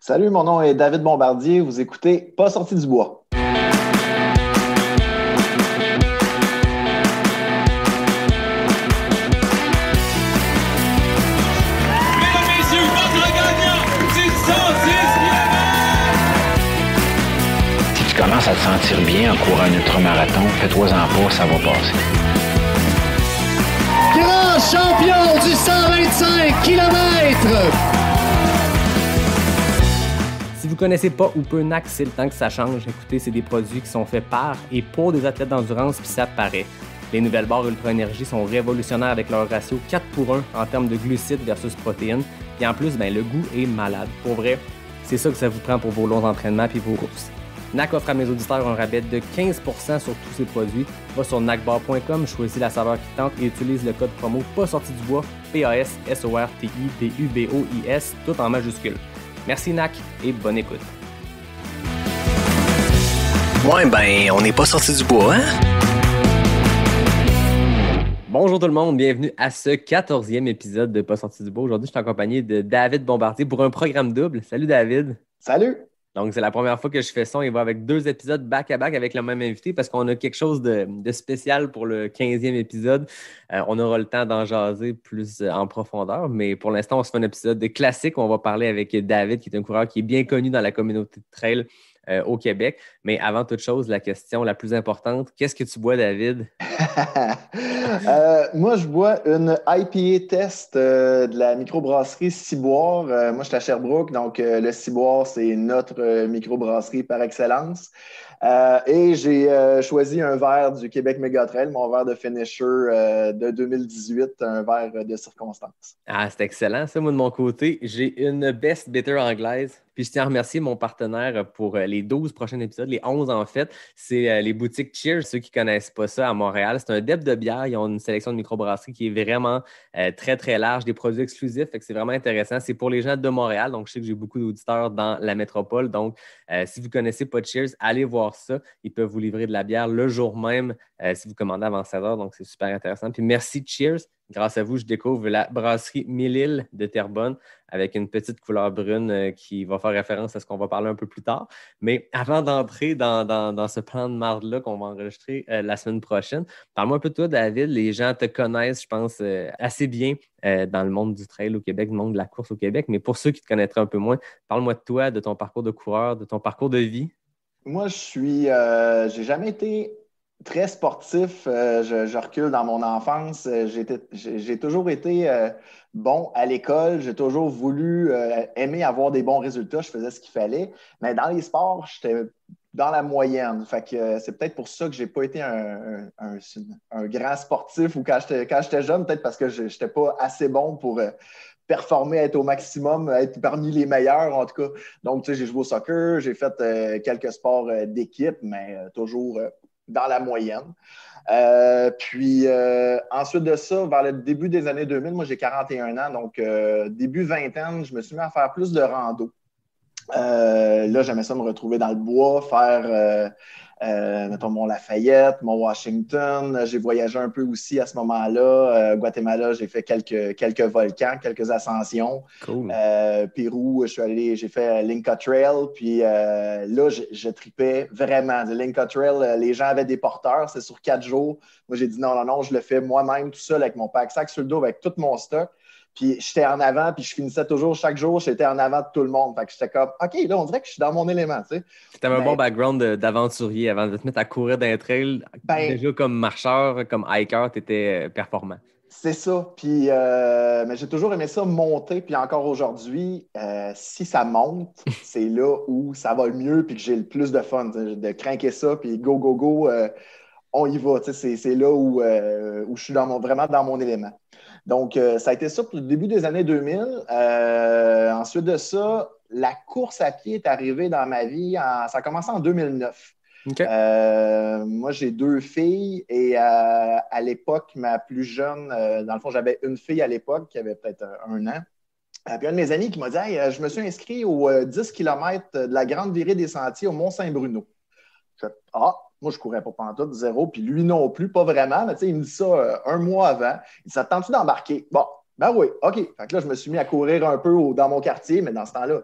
Salut, mon nom est David Bombardier. Vous écoutez Pas sorti du bois. Si tu commences à te sentir bien en courant un ultramarathon, fais-toi-en pas, ça va passer. Grand champion du 125 km! Si vous ne connaissez pas ou peu NAC, c'est le temps que ça change. Écoutez, c'est des produits qui sont faits par et pour des athlètes d'endurance, puis ça paraît. Les nouvelles barres Ultra Énergie sont révolutionnaires avec leur ratio 4:1 en termes de glucides versus protéines. Puis en plus, le goût est malade. Pour vrai, c'est ça que ça vous prend pour vos longs entraînements puis vos courses. NAC offre à mes auditeurs un rabais de 15% sur tous ces produits. Va sur nacbar.com, choisis la saveur qui tente et utilise le code promo Pas sorti du bois, PASSORTIDUBOIS, tout en majuscule. Merci NAC et bonne écoute. On n'est pas sorti du bois, hein? Bonjour tout le monde, bienvenue à ce 14e épisode de Pas sorti du bois. Aujourd'hui, je suis accompagné de David Bombardier pour un programme double. Salut David! Salut! Donc, c'est la première fois que je fais ça. Il va avec 2 épisodes back-à-back avec le même invité parce qu'on a quelque chose de spécial pour le 15e épisode. On aura le temps d'en jaser plus en profondeur, mais pour l'instant, on se fait un épisode classique où on va parler avec David, qui est un coureur qui est bien connu dans la communauté de trail au Québec. Mais avant toute chose, la question la plus importante, qu'est-ce que tu bois, David? Moi, je bois une IPA test de la microbrasserie Ciboire. Moi, je suis à Sherbrooke, donc le Ciboire, c'est notre microbrasserie par excellence. Et j'ai choisi un verre du Québec Mégatrail, mon verre de finisher de 2018, un verre de circonstance. Ah, c'est excellent. Ça, moi, de mon côté, j'ai une Best Bitter anglaise. Puis je tiens à remercier mon partenaire pour les 12 prochains épisodes, les 11 en fait. C'est les boutiques Cheers, ceux qui ne connaissent pas ça à Montréal. C'est un dep de bière. Ils ont une sélection de microbrasseries qui est vraiment très, très large, des produits exclusifs. Fait que c'est vraiment intéressant. C'est pour les gens de Montréal. Donc, je sais que j'ai beaucoup d'auditeurs dans la métropole. Donc, si vous ne connaissez pas Cheers, allez voir ça. Ils peuvent vous livrer de la bière le jour même si vous commandez avant 16 heures. Donc, c'est super intéressant. Puis merci Cheers. Grâce à vous, je découvre la brasserie Mille-Îles de Terrebonne avec une petite couleur brune qui va faire référence à ce qu'on va parler un peu plus tard. Mais avant d'entrer dans ce plan de marde-là qu'on va enregistrer la semaine prochaine, parle-moi un peu de toi, David. Les gens te connaissent, je pense, assez bien dans le monde du trail au Québec, le monde de la course au Québec. Mais pour ceux qui te connaîtraient un peu moins, parle-moi de toi, de ton parcours de coureur, de ton parcours de vie. Moi, j'ai jamais été très sportif. Je recule dans mon enfance. J'ai toujours été bon à l'école. J'ai toujours voulu aimer avoir des bons résultats. Je faisais ce qu'il fallait. Mais dans les sports, j'étais dans la moyenne. Fait que c'est peut-être pour ça que j'ai pas été un grand sportif ou quand j'étais jeune, peut-être parce que je n'étais pas assez bon pour performer, être au maximum, être parmi les meilleurs en tout cas. Donc, tu sais, j'ai joué au soccer, j'ai fait quelques sports d'équipe, mais toujours dans la moyenne. Ensuite de ça, vers le début des années 2000, moi j'ai 41 ans, donc début vingtaine, je me suis mis à faire plus de rando. Là, j'aimais ça me retrouver dans le bois, faire, mettons, Mont-Lafayette, Mont-Washington. J'ai voyagé un peu aussi à ce moment-là. Guatemala, j'ai fait quelques volcans, quelques ascensions. Cool. Pérou, j'ai fait l'Inca Trail. Puis là, je tripais vraiment. L'Inca Trail, les gens avaient des porteurs. C'est sur 4 jours. Moi, j'ai dit non, je le fais moi-même tout seul avec mon pack-sac sur le dos, avec tout mon stock. Puis j'étais en avant, puis je finissais toujours, chaque jour, j'étais en avant de tout le monde. Fait que j'étais comme, OK, là, on dirait que je suis dans mon élément, tu sais. Tu avais un bon background d'aventurier avant de te mettre à courir dans les trails. Déjà comme marcheur, comme hiker, tu étais performant. C'est ça. Puis, mais j'ai toujours aimé ça monter. Puis encore aujourd'hui, si ça monte, c'est là où ça va le mieux, puis que j'ai le plus de fun, de craquer ça, puis go, on y va. C'est là où je suis vraiment dans mon élément. Donc, ça a été ça pour le début des années 2000. Ensuite de ça, la course à pied est arrivée dans ma vie. Ça a commencé en 2009. Okay. Moi, j'ai 2 filles et à l'époque, ma plus jeune, dans le fond, j'avais une fille à l'époque qui avait peut-être 1 an. Puis un de mes amis qui m'a dit hey, je me suis inscrit aux 10 km de la Grande Virée des Sentiers au Mont-Saint-Bruno. Je fais moi, je courais pas pantoute, 0, puis lui non plus, pas vraiment. Mais tu sais, il me dit ça 1 mois avant. Il dit ça te tente-tu d'embarquer? Bon, ben oui, OK. Fait que là, je me suis mis à courir un peu dans mon quartier, mais dans ce temps-là,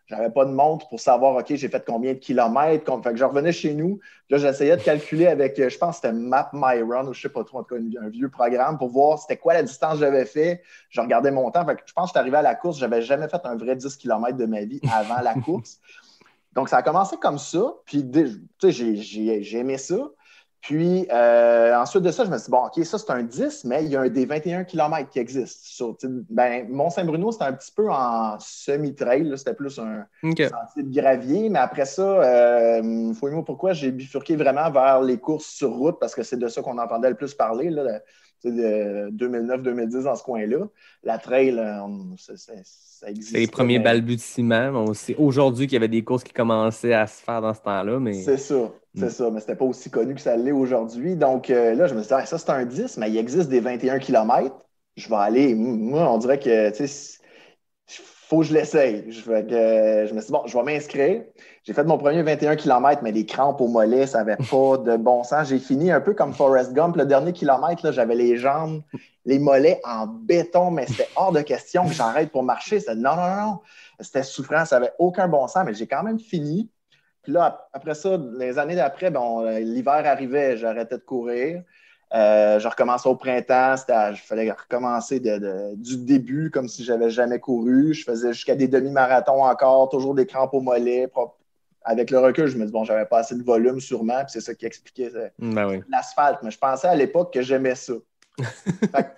J'avais pas de montre pour savoir, OK, j'ai fait combien de kilomètres. Fait que je revenais chez nous. Là, j'essayais de calculer avec, je pense que c'était Map My Run ou je sais pas trop, en tout cas, un vieux programme pour voir c'était quoi la distance que j'avais fait. Je regardais mon temps. Fait que je pense que j'étais arrivé à la course. J'avais jamais fait un vrai 10 km de ma vie avant la course. Donc, ça a commencé comme ça. Puis, tu sais, j'ai aimé ça. Puis, ensuite de ça, je me suis dit, bon, OK, ça, c'est un 10, mais il y a des 21 km qui existent. Mont-Saint-Bruno, c'était un petit peu en semi-trail. Là, c'était plus un sentier de gravier. Mais après ça, fouille-moi pourquoi j'ai bifurqué vraiment vers les courses sur route parce que c'est de ça qu'on entendait le plus parler, là, de 2009-2010 dans ce coin-là. La trail, ça existe. C'est les premiers balbutiements. On sait aujourd'hui qu'il y avait des courses qui commençaient à se faire dans ce temps-là. Mais... C'est ça. C'est ça, mais c'était pas aussi connu que ça l'est aujourd'hui. Donc là, je me suis dit, ça, c'est un 10, mais il existe des 21 km. Je vais aller. Moi, on dirait que, tu sais, faut que je l'essaye. Je me suis dit, bon, je vais m'inscrire. J'ai fait mon premier 21 km, mais les crampes au mollet, ça n'avait pas de bon sens. J'ai fini un peu comme Forrest Gump. Le dernier kilomètre, là, j'avais les jambes, les mollets en béton, mais c'était hors de question que j'arrête pour marcher. Non. C'était souffrant, ça n'avait aucun bon sens, mais j'ai quand même fini. Puis là, après ça, les années d'après, l'hiver arrivait, j'arrêtais de courir. Je recommençais au printemps, il fallait recommencer du début comme si je n'avais jamais couru. Je faisais jusqu'à des demi-marathons encore, toujours des crampes au mollet. Avec le recul, je me dis, bon, j'avais pas assez de volume sûrement, puis c'est ça qui expliquait l'asphalte. Mais je pensais à l'époque que j'aimais ça. Fait que,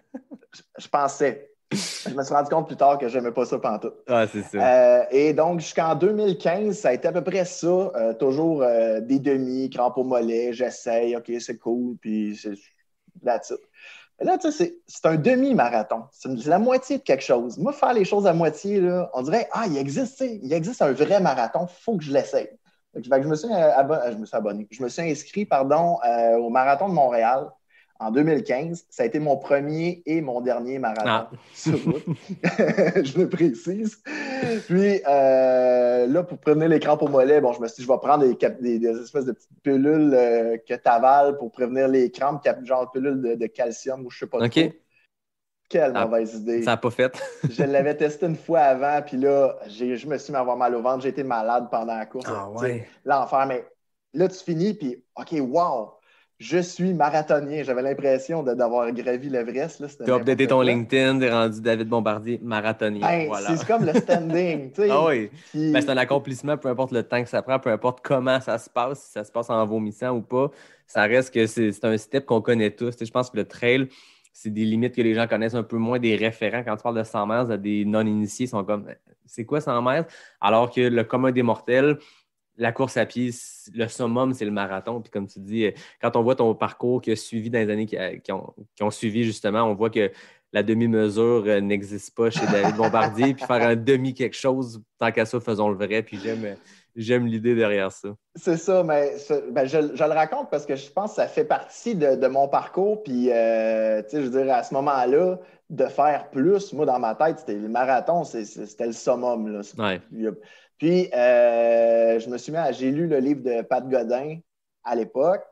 je pensais. Je me suis rendu compte plus tard que je n'aimais pas ça pantoute. Ah, c'est ça. Et donc, jusqu'en 2015, ça a été à peu près ça. Toujours des demi, crampes au mollet, j'essaye, OK, c'est cool, puis c'est that's it. Et là, tu sais, c'est un demi-marathon. C'est la moitié de quelque chose. Moi, faire les choses à moitié, là, on dirait, il existe un vrai marathon, il faut que je l'essaye. Fait que je me suis abonné. Je me suis inscrit, au marathon de Montréal. En 2015, ça a été mon premier et mon dernier marathon sur route. Je le précise. Puis là, pour prévenir les crampes au mollet, je me suis dit, je vais prendre des espèces de petites pilules que tu avales pour prévenir les crampes, genre pilules de calcium ou je ne sais pas trop. Quelle mauvaise idée. Ça n'a pas fait. Je l'avais testé une fois avant, puis là, je me suis mis à avoir mal au ventre. J'ai été malade pendant la course. Ah ouais. L'enfer. Mais là, tu finis, puis OK, wow! Je suis marathonien. J'avais l'impression d'avoir gravi l'Everest. Tu as updaté ton LinkedIn, tu es rendu David Bombardier, marathonien. Voilà. C'est comme le standing. Ah oui. Puis... c'est un accomplissement, peu importe le temps que ça prend, peu importe comment ça se passe, si ça se passe en vomissant ou pas. Ça reste que c'est un step qu'on connaît tous. Je pense que le trail, c'est des limites que les gens connaissent un peu moins, des référents. Quand tu parles de 100 miles, des non-initiés sont comme « c'est quoi 100 miles? » Alors que le commun des mortels, la course à pied, le summum, c'est le marathon. Puis comme tu dis, quand on voit ton parcours qui a suivi dans les années qui ont suivi, justement, on voit que la demi-mesure n'existe pas chez David Bombardier. Puis faire un demi-quelque chose, tant qu'à ça, faisons le vrai. Puis j'aime l'idée derrière ça. C'est ça, mais je le raconte parce que je pense que ça fait partie de mon parcours. Puis, je veux dire, à ce moment-là, de faire plus, moi, dans ma tête, c'était le marathon, c'était le summum. Là. Ouais. Puis, j'ai lu le livre de Pat Godin à l'époque.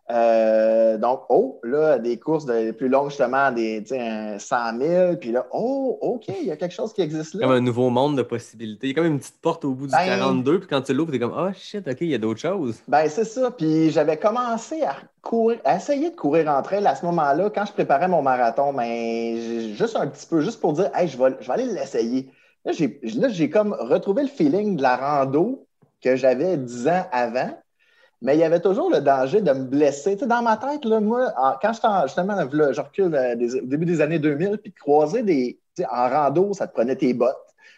Donc, là, des courses plus longues, justement, des 100 000. Puis là, OK, il y a quelque chose qui existe là. Comme un nouveau monde de possibilités. Il y a comme une petite porte au bout du 42. Puis quand tu l'ouvres, tu es comme, oh shit, OK, il y a d'autres choses. C'est ça. Puis j'avais commencé à essayer de courir entre elles à ce moment-là, quand je préparais mon marathon. Juste un petit peu, juste pour dire, hey, je vais aller l'essayer. Là, j'ai comme retrouvé le feeling de la rando que j'avais 10 ans avant, mais il y avait toujours le danger de me blesser. Tu sais, dans ma tête, là, moi, quand je recule au début des années 2000, puis croiser en rando, ça te prenait tes bottes,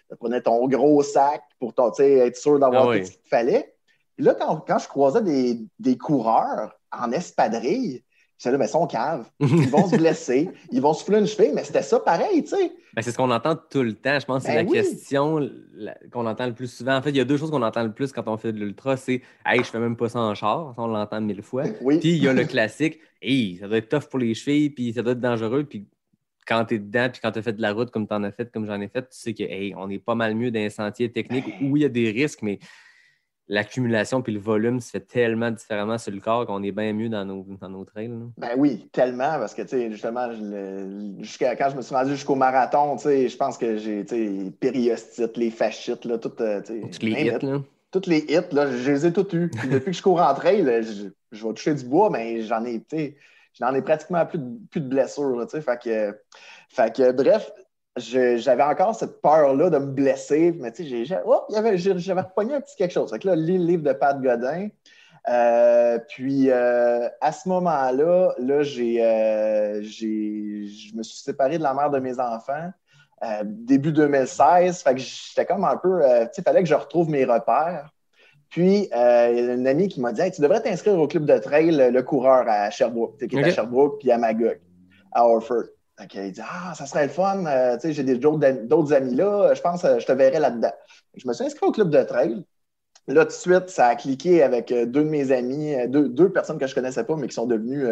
ça te prenait ton gros sac pour être sûr d'avoir tout ce qu'il te fallait. Puis là, quand je croisais des coureurs en espadrille, c'est là, mais ils sont caves. Ils vont se blesser, ils vont souffler une cheville, mais c'était ça pareil, tu sais. C'est ce qu'on entend tout le temps. Je pense que c'est la question qu'on entend le plus souvent. En fait, il y a deux choses qu'on entend le plus quand on fait de l'ultra. C'est « Hey, je fais même pas ça en char. » On l'entend 1000 fois. Oui. Puis il y a le classique « Hey, ça doit être tough pour les chevilles, puis ça doit être dangereux. » Puis quand tu es dedans, puis quand tu as fait de la route comme tu en as fait, comme j'en ai fait, tu sais que hey, on est pas mal mieux dans un sentier technique où il y a des risques, mais l'accumulation puis le volume se fait tellement différemment sur le corps qu'on est bien mieux dans nos trails. Là. Ben oui, tellement, parce que, tu sais, justement, quand je me suis rendu jusqu'au marathon, tu sais, je pense que j'ai, tu sais, périostite, les fasciites, là, toutes, tu sais, Toutes les hits, là. Toutes les hits, là, je les ai toutes eues. Puis depuis que je cours en trail, je vais toucher du bois, mais j'en ai, tu sais, j'en ai pratiquement plus de blessures, là, tu sais, fait que, bref, j'avais encore cette peur-là de me blesser, mais tu sais, j'avais repogné un petit quelque chose. Fait que là, le livre de Pat Godin. Puis à ce moment-là, je me suis séparé de la mère de mes enfants début 2016. Fait que j'étais comme un peu, tu sais, il fallait que je retrouve mes repères. Puis, il y a une amie qui m'a dit hey, tu devrais t'inscrire au club de trail Le Coureur à Sherbrooke, qui est à Sherbrooke, puis à Magog, à Orford. Donc, il dit ça serait le fun. Tu sais, j'ai d'autres amis là. Je pense que je te verrai là-dedans. Je me suis inscrit au club de trail. Là, tout de suite, ça a cliqué avec deux de mes amis, deux personnes que je ne connaissais pas, mais qui sont devenus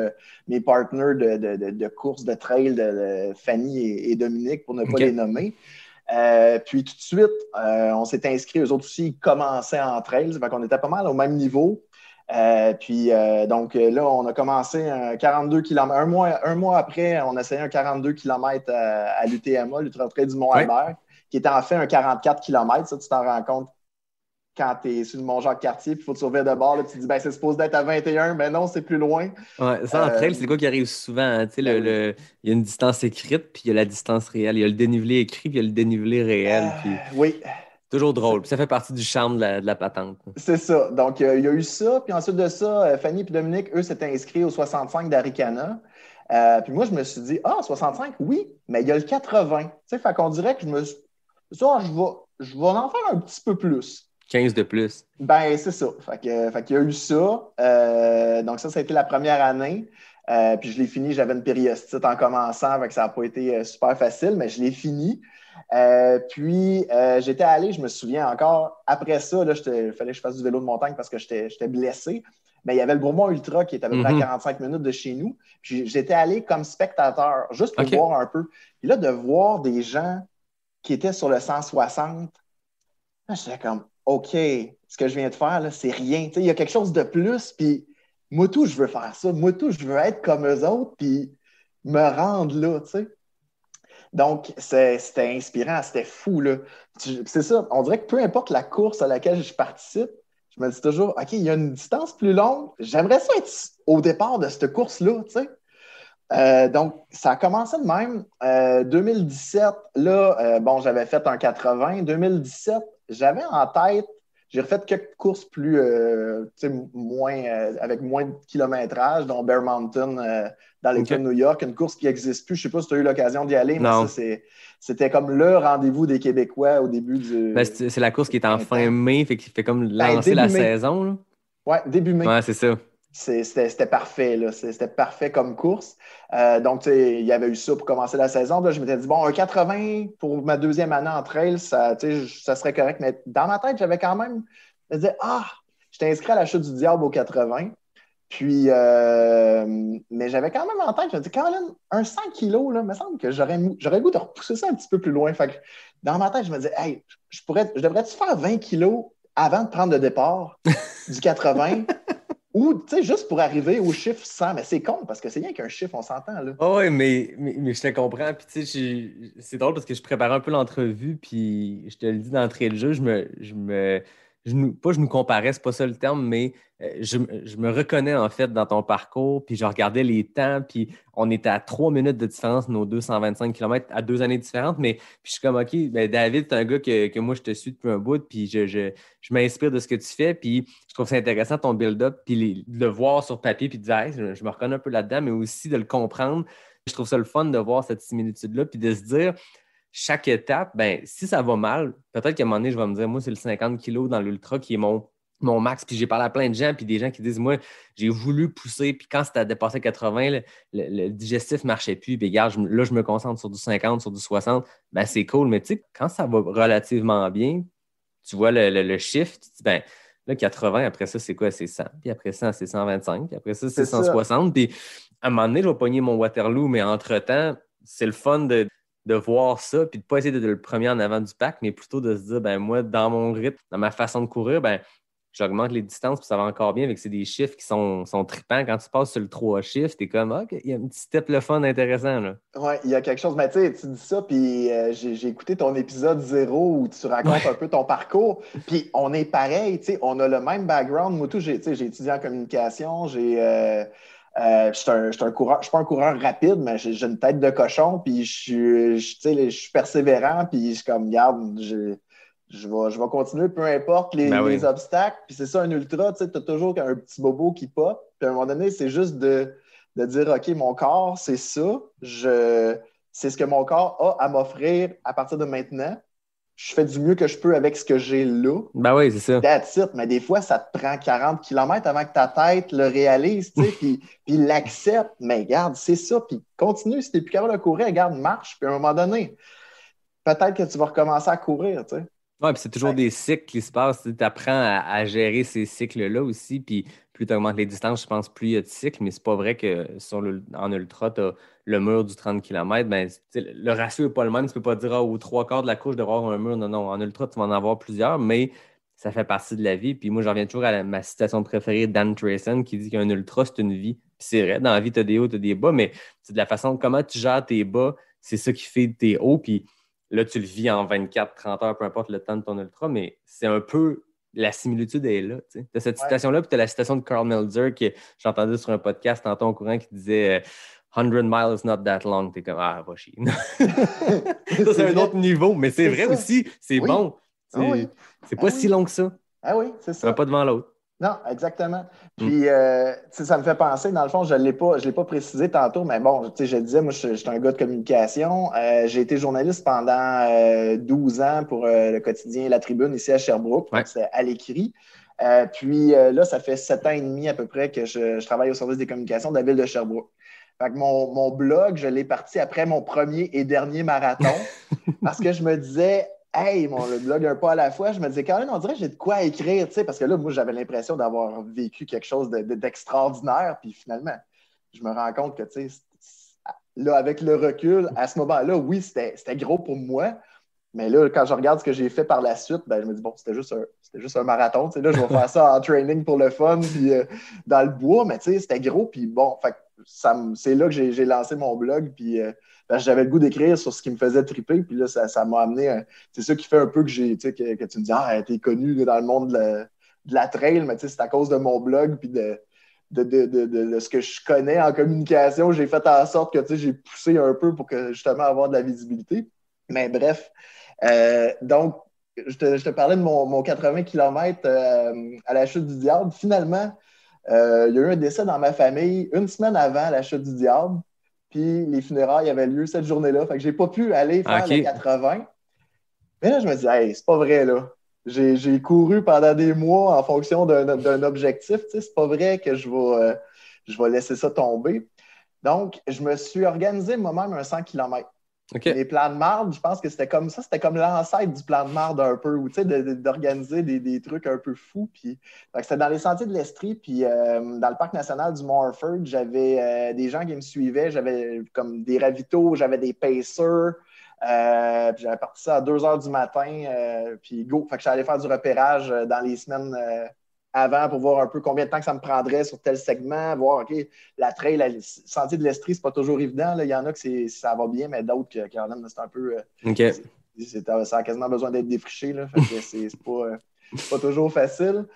mes partners de course de trail, de Fanny et Dominique, pour ne pas les nommer. Puis tout de suite, on s'est inscrits. Eux autres aussi, ils commençaient en trail. Fait qu'on était pas mal au même niveau. Donc là, on a commencé un 42 km. Un mois après, on a essayé un 42 km à l'UTMA, l'Ultra Trail du Mont-Albert, qui était en fait un 44 km. Ça, tu t'en rends compte quand tu es sur le Mont-Jacques-Cartier, puis il faut te sauver de bord, là, tu te dis, ben, c'est supposé d'être à 21, mais non, c'est plus loin. Ouais, ça, en trail, c'est quoi qui arrive souvent? Hein? Il y a une distance écrite, puis il y a la distance réelle. Il y a le dénivelé écrit, puis il y a le dénivelé réel. Puis... Oui. Toujours drôle. Puis ça fait partie du charme de la patente. C'est ça. Donc, il y a eu ça. Puis ensuite de ça, Fanny et Dominique, eux, s'étaient inscrits au 65 d'Aricana. Puis moi, je me suis dit, 65, oui, mais il y a le 80. Tu sais, fait qu'on dirait que je vais en faire un petit peu plus. 15 de plus. Ben, c'est ça. Fait qu'il y a eu ça. Donc, ça a été la première année. Puis je l'ai fini, j'avais une périostite en commençant, fait que ça n'a pas été super facile, mais je l'ai fini. Puis j'étais allé, je me souviens encore, après ça, il fallait que je fasse du vélo de montagne parce que j'étais blessé. Mais il y avait le Bromont Ultra qui était à peu près à 45 minutes de chez nous. Puis j'étais allé comme spectateur, juste pour voir un peu. Puis là, de voir des gens qui étaient sur le 160, là, j'étais comme OK, ce que je viens de faire, là, c'est rien. Il y a quelque chose de plus, puis moi tout, je veux faire ça. Moi tout, je veux être comme eux autres, puis me rendre là, tu sais. Donc, c'était inspirant, c'était fou, là. C'est ça, on dirait que peu importe la course à laquelle je participe, je me dis toujours, OK, il y a une distance plus longue. J'aimerais ça être au départ de cette course-là, tu sais. Donc, ça a commencé de même. 2017, là, j'avais fait un 80. 2017, j'avais en tête, j'ai refait quelques courses plus, avec moins de kilométrage, dont Bear Mountain dans l'État de New York, une course qui n'existe plus. Je ne sais pas si tu as eu l'occasion d'y aller, mais ça, c'était comme le rendez-vous des Québécois au début du... c'est la course qui est en fin mai, qui fait comme lancer la saison. Oui, début mai. Ouais, c'est ça. C'était parfait, là. C'était parfait comme course. Donc, tu sais, il y avait eu ça pour commencer la saison. Là, je m'étais dit, un 80 pour ma deuxième année en trail, ça serait correct. Mais dans ma tête, j'avais quand même... Je me disais, j'étais inscrit à la Chute du Diable au 80. Puis, mais j'avais quand même en tête, je me dis, Colin, un 100 kilos, là, il me semble que j'aurais le goût de repousser ça un petit peu plus loin. Fait que dans ma tête, je me disais, hey, je devrais-tu faire 20 kilos avant de prendre le départ du 80? Ou, tu sais, juste pour arriver au chiffre 100. Mais c'est con, parce que c'est rien qu'un chiffre, on s'entend, là. Oh, oui, mais je te comprends. Puis, tu sais, c'est drôle parce que je préparais un peu l'entrevue, puis je te le dis d'entrée de jeu, je nous comparais, c'est pas ça le terme, mais je me reconnais en fait dans ton parcours, puis je regardais les temps, puis on était à 3 minutes de différence, nos 225 km à 2 années différentes, mais puis je suis comme, OK, ben David, c'est un gars que moi je te suis depuis un bout, puis je m'inspire de ce que tu fais, puis je trouve ça intéressant ton build-up, puis de le voir sur papier, puis de dire, hey, je me reconnais un peu là-dedans, mais aussi de le comprendre. Je trouve ça le fun de voir cette similitude-là, puis de se dire, chaque étape, ben, si ça va mal, peut-être qu'à un moment donné, je vais me dire, moi, c'est le 50 kilos dans l'ultra qui est mon max. Puis j'ai parlé à plein de gens, puis des gens qui disent, moi, j'ai voulu pousser, puis quand c'était dépassé 80, le digestif ne marchait plus. Puis regarde, là, je me concentre sur du 50, sur du 60. Ben, c'est cool. Mais tu sais, quand ça va relativement bien, tu vois le chiffre, tu te dis, ben, là, 80, après ça, c'est quoi? C'est 100. Puis après ça, c'est 125. Puis après ça, c'est 160. Puis à un moment donné, je vais pogner mon Waterloo, mais entre-temps, c'est le fun de voir ça, puis de ne pas essayer d'être le premier en avant du pack, mais plutôt de se dire, ben moi, dans mon rythme, dans ma façon de courir, ben j'augmente les distances, puis ça va encore bien, avec c'est des chiffres qui sont trippants. Quand tu passes sur le 3 chiffres, t'es comme, OK, il y a un petit step le fun intéressant, là. Oui, il y a quelque chose. Mais tu sais, tu dis ça, puis j'ai écouté ton épisode 0 où tu racontes un peu ton parcours. Puis on est pareil, tu sais, on a le même background. Moi, tout, j'ai étudié en communication. Je suis un coureur, je suis pas un coureur rapide, mais j'ai une tête de cochon. Puis tu sais, je suis persévérant. Puis je suis comme, regarde, je vais continuer, peu importe les obstacles. Puis c'est ça, un ultra, tu sais, tu as toujours un petit bobo qui pop. Puis à un moment donné, c'est juste de dire, OK, mon corps, c'est ça. C'est ce que mon corps a à m'offrir à partir de maintenant. Je fais du mieux que je peux avec ce que j'ai là. Ben oui, c'est ça. That's it. Mais des fois, ça te prend 40 km avant que ta tête le réalise, tu sais, puis l'accepte. Mais regarde, c'est ça. Puis continue. Si tu n'es plus capable de courir, regarde, marche. Puis à un moment donné, peut-être que tu vas recommencer à courir, tu sais. Oui, puis c'est toujours des cycles qui se passent. Tu apprends à gérer ces cycles-là aussi. Puis plus tu augmentes les distances, je pense, plus il y a de cycles. Mais c'est pas vrai que en ultra, tu as le mur du 30 km. Ben, le ratio n'est pas le même. Tu peux pas dire aux 3/4 de la course de voir un mur. Non, non. En ultra, tu vas en avoir plusieurs, mais ça fait partie de la vie. Puis moi, j'en reviens toujours à ma citation préférée, Dan Trayson, qui dit qu'un ultra, c'est une vie. Puis c'est vrai, dans la vie, tu as des hauts, tu as des bas, mais c'est de la façon comment tu gères tes bas, c'est ça qui fait tes hauts. Puis là, tu le vis en 24, 30 heures, peu importe le temps de ton ultra, mais c'est un peu la similitude est là. Tu as cette citation-là, puis tu as la citation de Carl Melzer que j'entendais sur un podcast tantôt au courant qui disait 100 miles is not that long. T'es comme, ah, va chier. Ça, c'est un autre niveau, mais c'est vrai ça. Aussi, c'est bon. C'est pas si long que ça. Ah oui, c'est ça. Ça va pas devant l'autre. Non, exactement. Puis, ça me fait penser, dans le fond, je l'ai pas précisé tantôt, mais bon, je le disais, moi, je suis un gars de communication. J'ai été journaliste pendant 12 ans pour le quotidien La Tribune ici à Sherbrooke. Ouais. C'est à l'écrit. Puis là, ça fait 7 ans et demi à peu près que je travaille au service des communications de la ville de Sherbrooke. Fait que mon blog, je l'ai parti après mon premier et dernier marathon parce que je me disais... Hey, le blog un pas à la fois, je me disais, quand même, on dirait que j'ai de quoi écrire, tu sais, parce que là, moi, j'avais l'impression d'avoir vécu quelque chose d'extraordinaire, puis finalement, je me rends compte que, tu sais, là, avec le recul, à ce moment-là, oui, c'était gros pour moi, mais là, quand je regarde ce que j'ai fait par la suite, ben, je me dis, bon, c'était juste un marathon, tu sais, là, je vais faire ça en training pour le fun, puis dans le bois, mais tu sais, c'était gros, puis bon, fait c'est là que j'ai lancé mon blog, puis j'avais le goût d'écrire sur ce qui me faisait triper, puis là, ça m'a amené, c'est ça qui fait un peu que que tu me dis, ah, t'es connu là, dans le monde de la trail, mais tu sais, c'est à cause de mon blog, puis de ce que je connais en communication, j'ai fait en sorte que, tu sais, j'ai poussé un peu pour que, justement, avoir de la visibilité. Mais bref, donc, je te parlais de mon 80 km à la Chute du Diable. Finalement, il y a eu un décès dans ma famille une semaine avant la Chute du Diable. Puis les funérailles avaient lieu cette journée-là. Fait que j'ai pas pu aller faire les 80. Mais là, je me dis, hey, c'est pas vrai, là. J'ai couru pendant des mois en fonction d'un objectif. Tu sais, c'est pas vrai que je vais laisser ça tomber. Donc, je me suis organisé moi-même un 100 km. Okay. Les plans de marde, je pense que c'était comme ça. C'était comme l'ancêtre du plan de marde un peu, tu sais, d'organiser des trucs un peu fous. Puis, c'était dans les sentiers de l'Estrie, puis dans le parc national du Mont-Orford, j'avais des gens qui me suivaient. J'avais comme des ravitaux, j'avais des pacers. Puis j'avais parti ça à 2 h du matin. Puis go! Fait que j'allais faire du repérage dans les semaines avant pour voir un peu combien de temps que ça me prendrait sur tel segment, voir, OK, la trail, le sentier de l'Estrie, c'est pas toujours évident. Là. Il y en a que ça va bien, mais d'autres qui en ont, c'est un peu... Okay. Ça a quasiment besoin d'être défriché. Là. Fait que c'est pas toujours facile.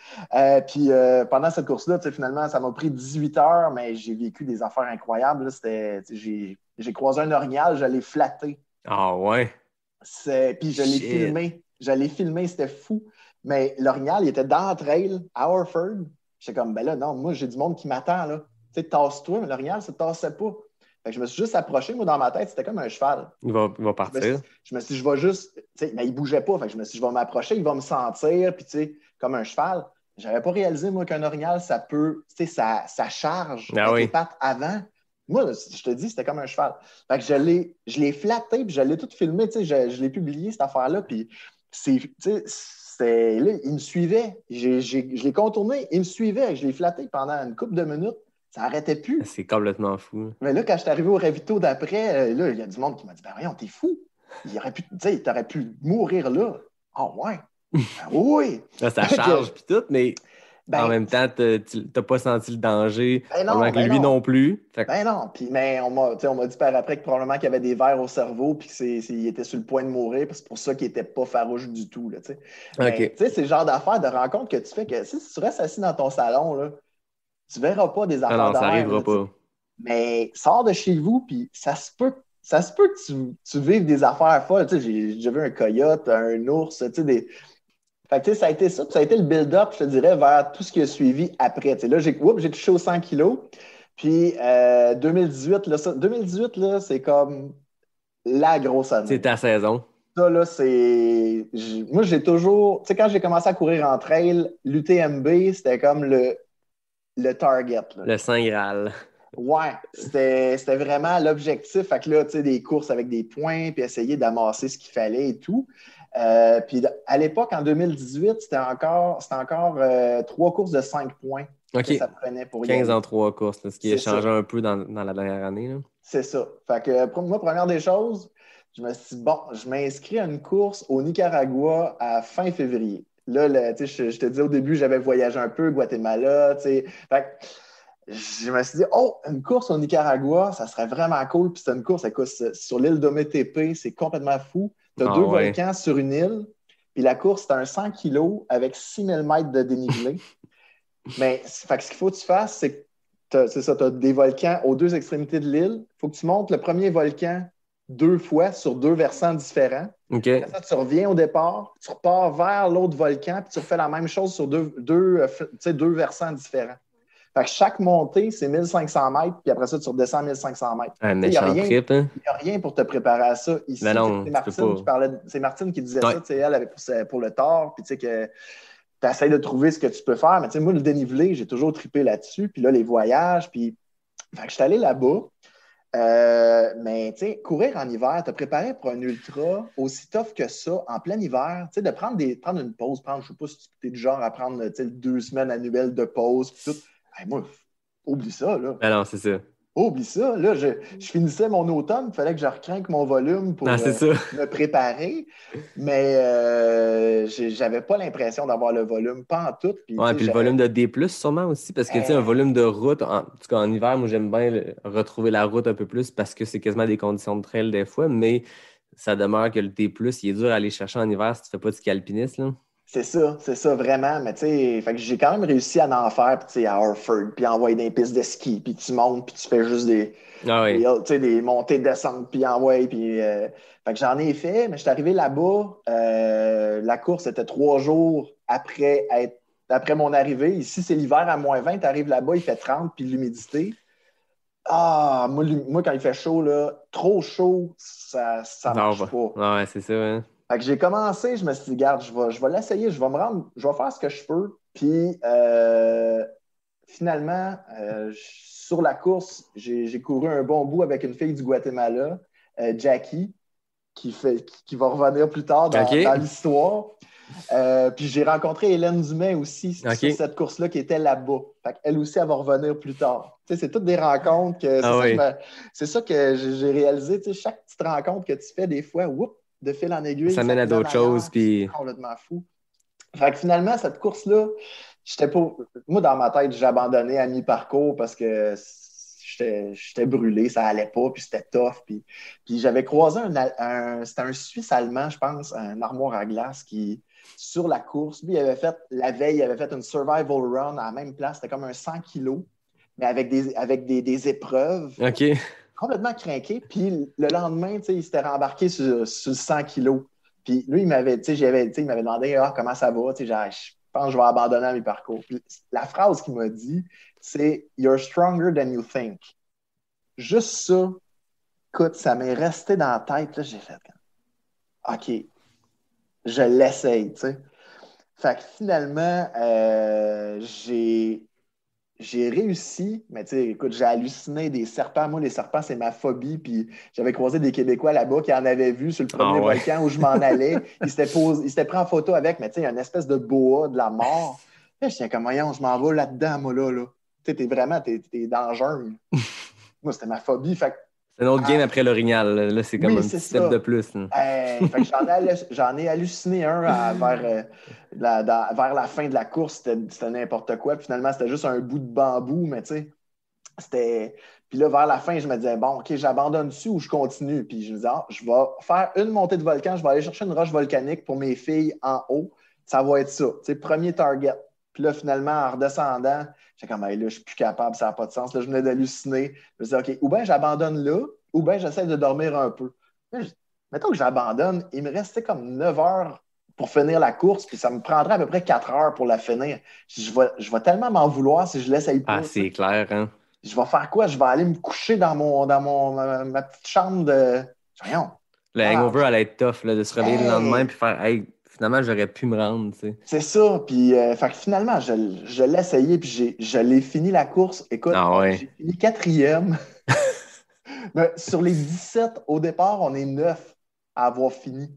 Puis pendant cette course-là, finalement, ça m'a pris 18 heures, mais j'ai vécu des affaires incroyables. Là. J'ai croisé un orignal, je l'ai flatté. Ah ouais? Puis je l'ai filmé. Je l'ai filmé, c'était fou. Mais l'orignal, il était dans la trail, à Orford. J'étais comme, ben là, non, moi, j'ai du monde qui m'attend, là. Tu sais, tasse-toi, mais l'orignal, ça ne tassait pas. Fait que je me suis juste approché, moi, dans ma tête, c'était comme un cheval. Il va partir. Je me suis dit, je vais juste, tu sais, mais il ne bougeait pas. Fait que je me suis dit, je vais m'approcher, il va me sentir, puis tu sais, comme un cheval. Je n'avais pas réalisé, moi, qu'un orignal, ça peut, tu sais, ça charge avec les pattes avant. Moi, je te dis, c'était comme un cheval. Fait que je l'ai flatté, puis je l'ai tout filmé, tu sais, je l'ai publié, cette affaire-là, puis tu sais, là, il me suivait. Je l'ai contourné, il me suivait. Je l'ai flatté pendant une couple de minutes. Ça n'arrêtait plus. C'est complètement fou. Mais là, quand je suis arrivé au ravito d'après, là, il y a du monde qui m'a dit, ben voyons, t'es fou. T'aurais pu mourir là. Ah ouais. Oui! Ça charge puis tout, mais en même temps, tu n'as pas senti le danger. Probablement que lui non plus. Ben non, mais on m'a dit par après que probablement qu'il y avait des vers au cerveau puis qu'il était sur le point de mourir, puis c'est pour ça qu'il n'était pas farouche du tout. Là, mais c'est le genre d'affaires de rencontre que tu fais que si tu restes assis dans ton salon, là, tu ne verras pas des affaires non, de ça même. n'arrivera pas. Mais sors de chez vous, puis ça se peut que tu vives des affaires folles. J'ai vu un coyote, un ours, des. Fait que, ça a été ça, puis ça a été le build-up, je te dirais, vers tout ce qui a suivi après. Là, j'ai touché aux 100 kilos. Puis 2018, là, c'est comme la grosse année. C'est ta saison. Ça, là, c'est. Moi, j'ai toujours. Tu sais, quand j'ai commencé à courir en trail, l'UTMB, c'était comme le target. Là. Le Saint Graal. Ouais, c'était vraiment l'objectif. Fait que là, tu sais, des courses avec des points, puis essayer d'amasser ce qu'il fallait et tout. Puis à l'époque, en 2018, c'était encore 3 courses de 5 points que ça prenait pour 15 en 3 courses, là, ce qui a changé ça. un peu dans la dernière année. Là. C'est ça. Fait que moi, première des choses, je me suis dit, bon, je m'inscris à une course au Nicaragua à fin février. Là, je te dis au début, j'avais voyagé un peu, Guatemala, tu sais. Fait que je me suis dit, une course au Nicaragua, ça serait vraiment cool. Puis c'est une course, écoute, sur l'île d'Ometepe, c'est complètement fou. Tu as 2 volcans sur une île, puis la course, c'est un 100 kilos avec 6000 mètres de dénivelé. Mais fait que ce qu'il faut que tu fasses, c'est que tu as des volcans aux 2 extrémités de l'île. Il faut que tu montes le premier volcan 2 fois sur 2 versants différents. Okay. Après ça, tu reviens au départ, tu repars vers l'autre volcan, puis tu refais la même chose sur deux versants différents. Fait que chaque montée, c'est 1500 mètres, puis après ça, tu redescends 1500 mètres. Un méchant trip, hein? Il n'y a rien pour te préparer à ça. Ici, c'est Martine qui disait ça, elle avait pour le tort, puis tu sais que tu essaies de trouver ce que tu peux faire. Mais tu sais, moi, le dénivelé, j'ai toujours trippé là-dessus, puis là, les voyages, puis... Fait que je suis allé là-bas, mais tu sais, courir en hiver, te préparer pour un ultra aussi tough que ça, en plein hiver, tu sais, de prendre une pause, je ne sais pas si tu es du genre à prendre 2 semaines annuelles de pause, puis tout. Hey, moi, oublie ça, là. Ben non, c'est ça. Oublie ça. Là, je finissais mon automne, il fallait que je recrinque mon volume pour me préparer. Mais j'avais pas l'impression d'avoir le volume, pas en tout. Puis le volume de D+, sûrement aussi, parce que tu sais, un volume de route, en tout cas en hiver, moi j'aime bien retrouver la route un peu plus parce que c'est quasiment des conditions de trail des fois, mais ça demeure que le D+, il est dur à aller chercher en hiver si tu fais pas de ski alpiniste, là. C'est ça, vraiment. Mais tu sais, j'ai quand même réussi à en faire, à Harford, puis envoyer des pistes de ski, puis tu montes, puis tu fais juste des montées, descentes, puis envoyer, puis... fait que j'en ai fait, mais je suis arrivé là-bas. La course était 3 jours après mon arrivée. Ici, c'est l'hiver à -20. Tu arrives là-bas, il fait 30, puis l'humidité. Ah, moi, quand il fait chaud, là, trop chaud, ça marche pas. Ouais, c'est ça, hein. Fait que j'ai commencé, je me suis dit, regarde, je vais l'essayer, je vais faire ce que je peux. Puis finalement, sur la course, j'ai couru un bon bout avec une fille du Guatemala, Jackie, qui va revenir plus tard dans l'histoire. Puis j'ai rencontré Hélène Dumais aussi sur cette course-là qui était là-bas. Fait qu'elle aussi, elle va revenir plus tard. Tu sais, c'est toutes des rencontres c'est ça que j'ai réalisé. Tu sais, chaque petite rencontre que tu fais, des fois, de fil en aiguille. Ça mène à d'autres choses. Puis... C'est complètement fou. Fait que finalement, cette course-là, moi, dans ma tête, j'ai abandonné à mi-parcours parce que j'étais brûlé, ça allait pas, puis c'était tough. Puis j'avais croisé c'était un Suisse allemand, je pense, un armoire à glace qui, sur la course, lui, la veille, il avait fait une survival run à la même place. C'était comme un 100 kilos, mais avec des épreuves. OK. Complètement craqué. Puis le lendemain, il s'était rembarqué sur 100 kilos. Puis lui, il m'avait demandé comment ça va. Je pense que je vais abandonner à mes parcours. Puis la phrase qu'il m'a dit, c'est « You're stronger than you think ». Juste ça, écoute, ça m'est resté dans la tête. Là, j'ai fait « OK, je l'essaye ». Fait que finalement, j'ai réussi, mais tu sais, écoute, j'ai halluciné des serpents. Moi, les serpents, c'est ma phobie. Puis j'avais croisé des Québécois là-bas qui en avaient vu sur le premier volcan où je m'en allais. Ils s'étaient pris en photo avec, mais tu sais, il y a une espèce de boa de la mort. Là, j'étais comme, voyons, je m'en vais là-dedans, moi, là. Tu sais, t'es dangereux. Moi, c'était ma phobie. Fait que C'est un autre game après l'Orignal. Là, c'est comme Oui, un c'est petit step ça. de plus. Fait que j'en ai halluciné un vers la fin de la course. C'était n'importe quoi. Puis finalement, c'était juste un bout de bambou, mais tu sais, c'était. Puis là, vers la fin, je me disais, bon, OK, j'abandonne dessus ou je continue. Puis je me disais, je vais faire une montée de volcan, je vais aller chercher une roche volcanique pour mes filles en haut. Ça va être ça. Tu sais, premier target. Puis là, finalement, en redescendant, j'étais comme, hey, là, je suis plus capable, ça n'a pas de sens. Là, je venais d'halluciner. Je me disais, OK, ou bien j'abandonne là, ou bien j'essaie de dormir un peu. Là, mettons que j'abandonne, il me restait comme 9 heures pour finir la course, puis ça me prendrait à peu près 4 heures pour la finir. Je vais tellement m'en vouloir si je l'essaye pas. Ah, c'est clair, hein? Je vais faire quoi? Je vais aller me coucher dans ma petite chambre de. Voyons. Le hangover allait être tough, là, de se réveiller le lendemain puis faire hey, finalement, j'aurais pu me rendre. Tu sais. C'est ça. Puis fait que finalement, je l'ai essayé, puis je l'ai fini la course. Écoute, j'ai fini 4e. Mais sur les 17, au départ, on est 9 à avoir fini.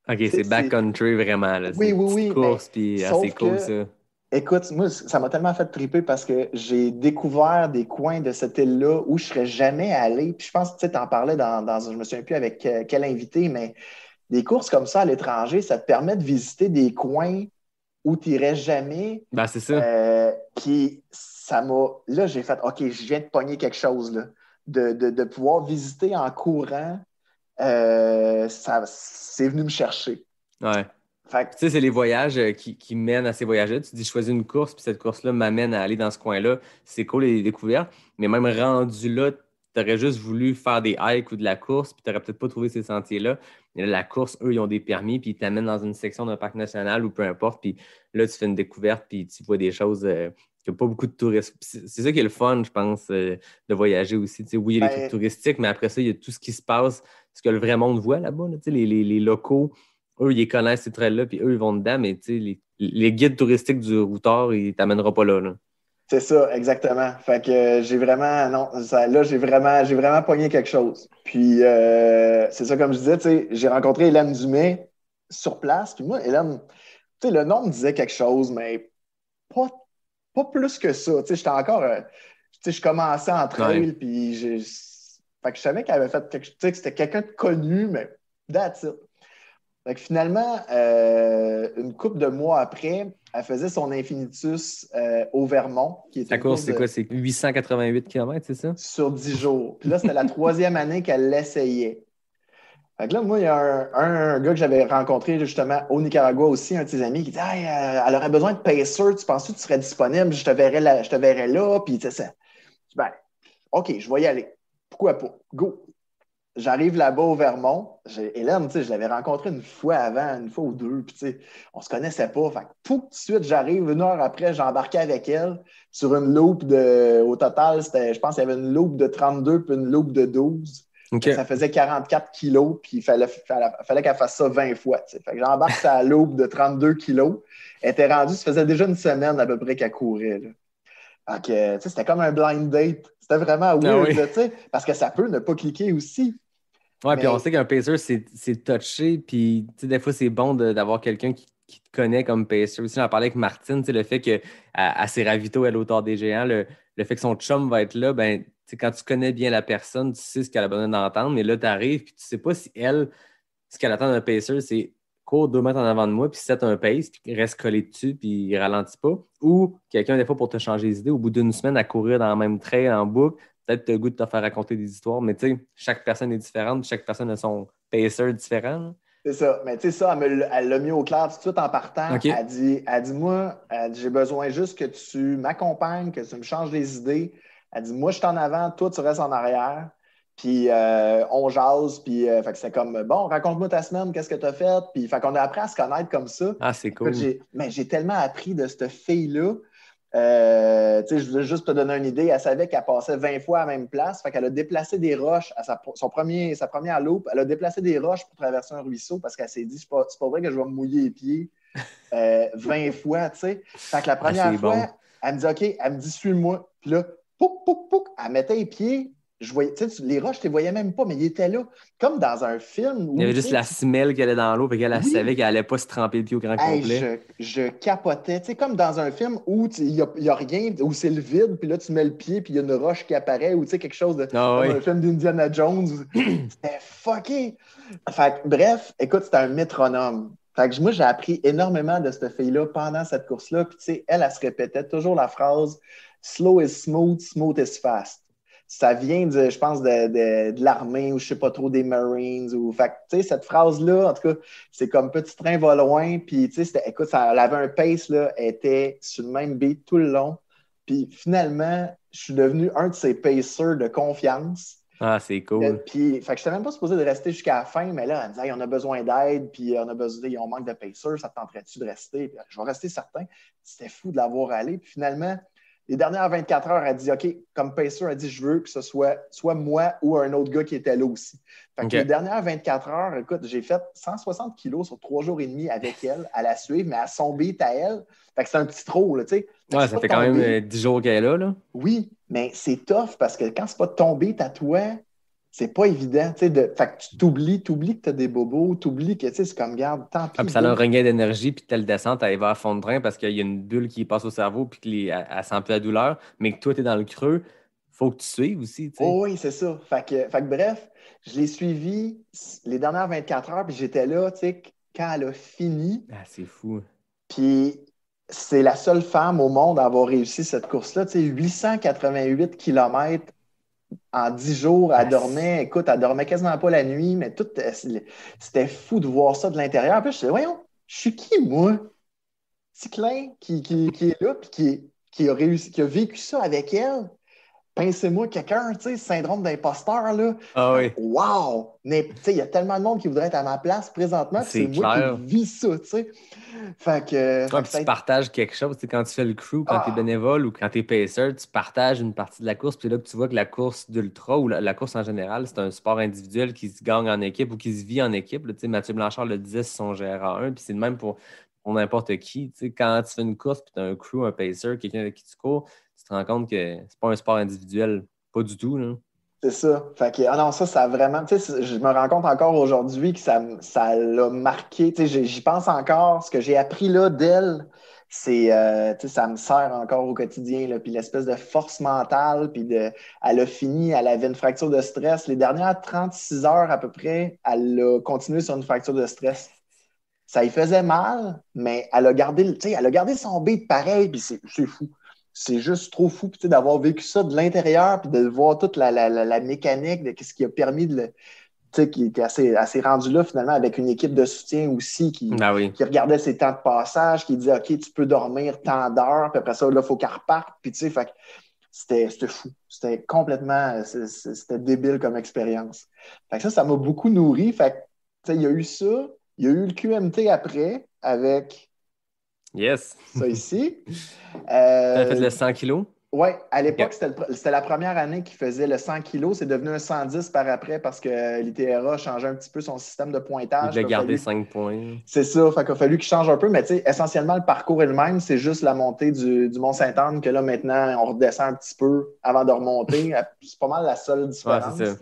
OK, c'est backcountry vraiment. Là. Oui. Course, puis c'est cool ça. Écoute, moi, ça m'a tellement fait triper parce que j'ai découvert des coins de cette île-là où je ne serais jamais allé. Puis je pense que tu en parlais je ne me souviens plus avec quel invité, mais des courses comme ça à l'étranger, ça te permet de visiter des coins où tu n'irais jamais. Ben, c'est ça. Puis ça m'a. Là, j'ai fait OK, je viens de pogner quelque chose, là. De pouvoir visiter en courant, c'est venu me chercher. Ouais. Tu sais, c'est les voyages qui mènent à ces voyages-là. Tu dis, je choisis une course, puis cette course-là m'amène à aller dans ce coin-là. C'est cool, les découvertes. Mais même rendu là, tu aurais juste voulu faire des hikes ou de la course, puis tu n'aurais peut-être pas trouvé ces sentiers-là. Mais là, la course, eux, ils ont des permis, puis ils t'amènent dans une section d'un parc national ou peu importe. Puis là, tu fais une découverte, puis tu vois des choses qui n'ont pas beaucoup de touristes. C'est ça qui est le fun, je pense, de voyager aussi. Tu sais, oui, il y a les trucs touristiques, mais après ça, il y a tout ce qui se passe, ce que le vrai monde voit là-bas. Là. Tu sais, les locaux. Eux, ils connaissent ces trails-là, puis eux, ils vont dedans, mais les guides touristiques du routard, ils ne t'amèneront pas là. C'est ça, exactement. Fait que j'ai vraiment, non, là, j'ai vraiment pogné quelque chose. Puis, c'est ça, comme je disais, tu sais, j'ai rencontré Hélène Dumais sur place. Puis moi, Hélène, tu sais, le nom me disait quelque chose, mais pas plus que ça. Tu sais, j'étais encore, tu sais, je commençais en trail, puis fait que je savais qu'elle avait fait quelque chose, tu sais, que c'était quelqu'un de connu, mais that's it. Fait que finalement, une couple de mois après, elle faisait son Infinitus au Vermont. La course, c'est quoi? C'est 888 km, c'est ça? Sur 10 jours. Puis là, c'était la 3e année qu'elle l'essayait. Fait que là, moi, il y a un gars que j'avais rencontré justement au Nicaragua aussi, un de ses amis, qui dit hey, elle aurait besoin de pacer, tu penses que tu serais disponible? Je te verrais là. Puis, tu sais, ben, OK, je vais y aller. Pourquoi pas? Go! J'arrive là-bas au Vermont. Hélène, tu sais, je l'avais rencontrée une fois avant, une fois ou deux, puis tu sais, on se connaissait pas. Fait que tout de suite, j'arrive, 1 heure après, j'embarquais avec elle sur une loupe au total, je pense qu'il y avait une loupe de 32 puis une loupe de 12. Okay. Ça faisait 44 kilos, puis il fallait qu'elle fasse ça 20 fois. Tu sais. Fait que j'embarque sur la loupe de 32 kilos. Elle était rendue, ça faisait déjà une semaine à peu près qu'elle courait. Là. Donc, tu sais, c'était comme un blind date. C'était vraiment weird, là, tu sais, parce que ça peut ne pas cliquer aussi. Oui, puis on sait qu'un pacer, c'est touché, puis des fois, c'est bon d'avoir quelqu'un qui te connaît comme pacer. Aussi, j'en parlais avec Martine, le fait qu'elle s'est ravito, elle, au Tort des Géants, le fait que son chum va être là, ben, quand tu connais bien la personne, tu sais ce qu'elle a besoin d'entendre, mais là, tu arrives, puis tu sais pas si elle, ce qu'elle attend d'un pacer, c'est cours 2 mètres en avant de moi, puis set un pace, puis reste collé dessus, puis il ralentit pas. Ou quelqu'un, des fois, pour te changer les idées, au bout d'une semaine, à courir dans le même trait, en boucle, peut-être tu as le goût de te faire raconter des histoires, mais tu sais, chaque personne est différente, chaque personne a son pacer différent. Là. C'est ça. Mais tu sais, ça, elle l'a mis au clair tout de suite en partant. Okay. Elle dit moi, j'ai besoin juste que tu m'accompagnes, que tu me changes les idées. Elle dit, moi, je suis en avant, toi, tu restes en arrière. Puis on jase, puis fait que c'est comme, bon, raconte-moi ta semaine, qu'est-ce que tu as fait? Puis fait qu'on a appris à se connaître comme ça. Ah, c'est cool. Mais j'ai tellement appris de cette fille-là. Je voulais juste te donner une idée. Elle savait qu'elle passait 20 fois à la même place. Fait qu'elle a déplacé des roches à sa première loupe. Elle a déplacé des roches pour traverser un ruisseau parce qu'elle s'est dit, c'est pas vrai que je vais me mouiller les pieds 20 fois, tu sais. Fait que la première fois, elle me dit, OK, elle me dit, suis-moi. Puis là, pouc, pouc, pouc, elle mettait les pieds je voyais, les roches, tu les voyais même pas, mais ils étaient là. Comme dans un film où. Il y avait juste la semelle qui allait dans l'eau, et qu'elle savait qu'elle allait pas se tremper le pied au grand Hey, complet. je capotais. Tu sais, comme dans un film où il n'y a rien, où c'est le vide, puis là, tu mets le pied, puis il y a une roche qui apparaît, ou tu sais, quelque chose de. Ah Comme oui. un film d'Indiana Jones. C'était fucké. Fait que, bref, écoute, c'était un métronome. Fait que moi, j'ai appris énormément de cette fille-là pendant cette course-là. Puis, tu sais, elle se répétait toujours la phrase slow is smooth, smooth is fast. Ça vient, je pense, de l'armée ou je sais pas trop, des Marines. Fait que, tu sais, cette phrase-là, en tout cas, c'est comme petit train va loin. Puis, tu sais, écoute, elle avait un pace, là, elle était sur le même beat tout le long. Puis, finalement, je suis devenu un de ses pacers de confiance. Ah, c'est cool. Puis, fait que je n'étais même pas supposé de rester jusqu'à la fin, mais là, elle me disait, hey, on a besoin d'aide, puis on manque de pacers, ça te tenterait-tu de rester? Puis, je vais rester certain. C'était fou de l'avoir allé. Puis finalement, les dernières 24 heures, elle dit, OK, comme pacer, elle dit, je veux que ce soit moi ou un autre gars qui était là aussi. Fait que les dernières 24 heures, écoute, j'ai fait 160 kilos sur 3 jours et demi avec elle, à la suivre, mais à son beat à elle. Fait que c'est un petit trop, là, tu sais. Ouais, ça fait quand même 10 jours qu'elle est là. Oui, mais c'est tough parce que quand c'est pas ton beat à toi, c'est pas évident. Fait que tu t'oublies que tu as des bobos, t'oublies que c'est comme, garde, tant pis. Puis ça a un regain d'énergie, puis telle descente, elle va à fond de train parce qu'il y a une bulle qui passe au cerveau, puis qu'elle sent plus la douleur. Mais que toi, tu es dans le creux, faut que tu suives aussi. T'sais. Oh oui, c'est ça. Fait que bref, je l'ai suivi les dernières 24 heures, puis j'étais là, quand elle a fini. Ah, c'est fou. Puis c'est la seule femme au monde à avoir réussi cette course-là. 888 km en 10 jours, elle dormait quasiment pas la nuit, mais c'était fou de voir ça de l'intérieur. Puis je disais, voyons, je suis qui, moi? Cyclin qui est là, puis qui a réussi, qui a vécu ça avec elle. Pensez-moi quelqu'un, syndrome d'imposteur, là. Ah oui. Wow! Mais, il y a tellement de monde qui voudrait être à ma place présentement, c'est moi qui vis ça, tu sais. Fait que... tu partages quelque chose, quand tu fais le crew, quand tu es bénévole ou quand tu es pacer, tu partages une partie de la course, puis là que tu vois que la course d'ultra ou la course en général, c'est un sport individuel qui se gagne en équipe ou qui se vit en équipe. Là, Mathieu Blanchard le disait sur son GRA1, puis c'est le même pour n'importe qui. Quand tu fais une course, puis tu as un crew, un pacer, quelqu'un avec qui tu cours, tu te rends compte que c'est pas un sport individuel, pas du tout. Là. C'est ça. Fait que, non, ça a vraiment. Je me rends compte encore aujourd'hui que ça l'a marqué. J'y pense encore. Ce que j'ai appris là d'elle, c'est. Ça me sert encore au quotidien. Là, puis l'espèce de force mentale. Puis elle a fini, elle avait une fracture de stress. Les dernières 36 heures à peu près, elle a continué sur une fracture de stress. Ça lui faisait mal, mais elle a gardé son beat pareil. Puis c'est fou. C'est juste trop fou d'avoir vécu ça de l'intérieur puis de voir toute la mécanique de ce qui a permis de qui s'est rendu là finalement avec une équipe de soutien aussi qui regardait ses temps de passage, qui disait OK, tu peux dormir tant d'heures, puis après ça, là, il faut qu'elle reparte. Puis c'était fou. C'était complètement c'était débile comme expérience. Fait que ça m'a beaucoup nourri. Fait que, il y a eu ça. Il y a eu le QMT après avec yes. Ça ici. Tu as fait le 100 kilos? Oui, à l'époque, c'était la première année qu'il faisait le 100 kilos. C'est devenu un 110 par après parce que l'ITRA a changé un petit peu son système de pointage. Il a gardé 5 points. C'est ça. Fait qu'il a fallu qu'il change un peu. Mais essentiellement, le parcours est le même. C'est juste la montée du Mont-Sainte-Anne que là, maintenant, on redescend un petit peu avant de remonter. C'est pas mal la seule différence. Ouais, c'est ça.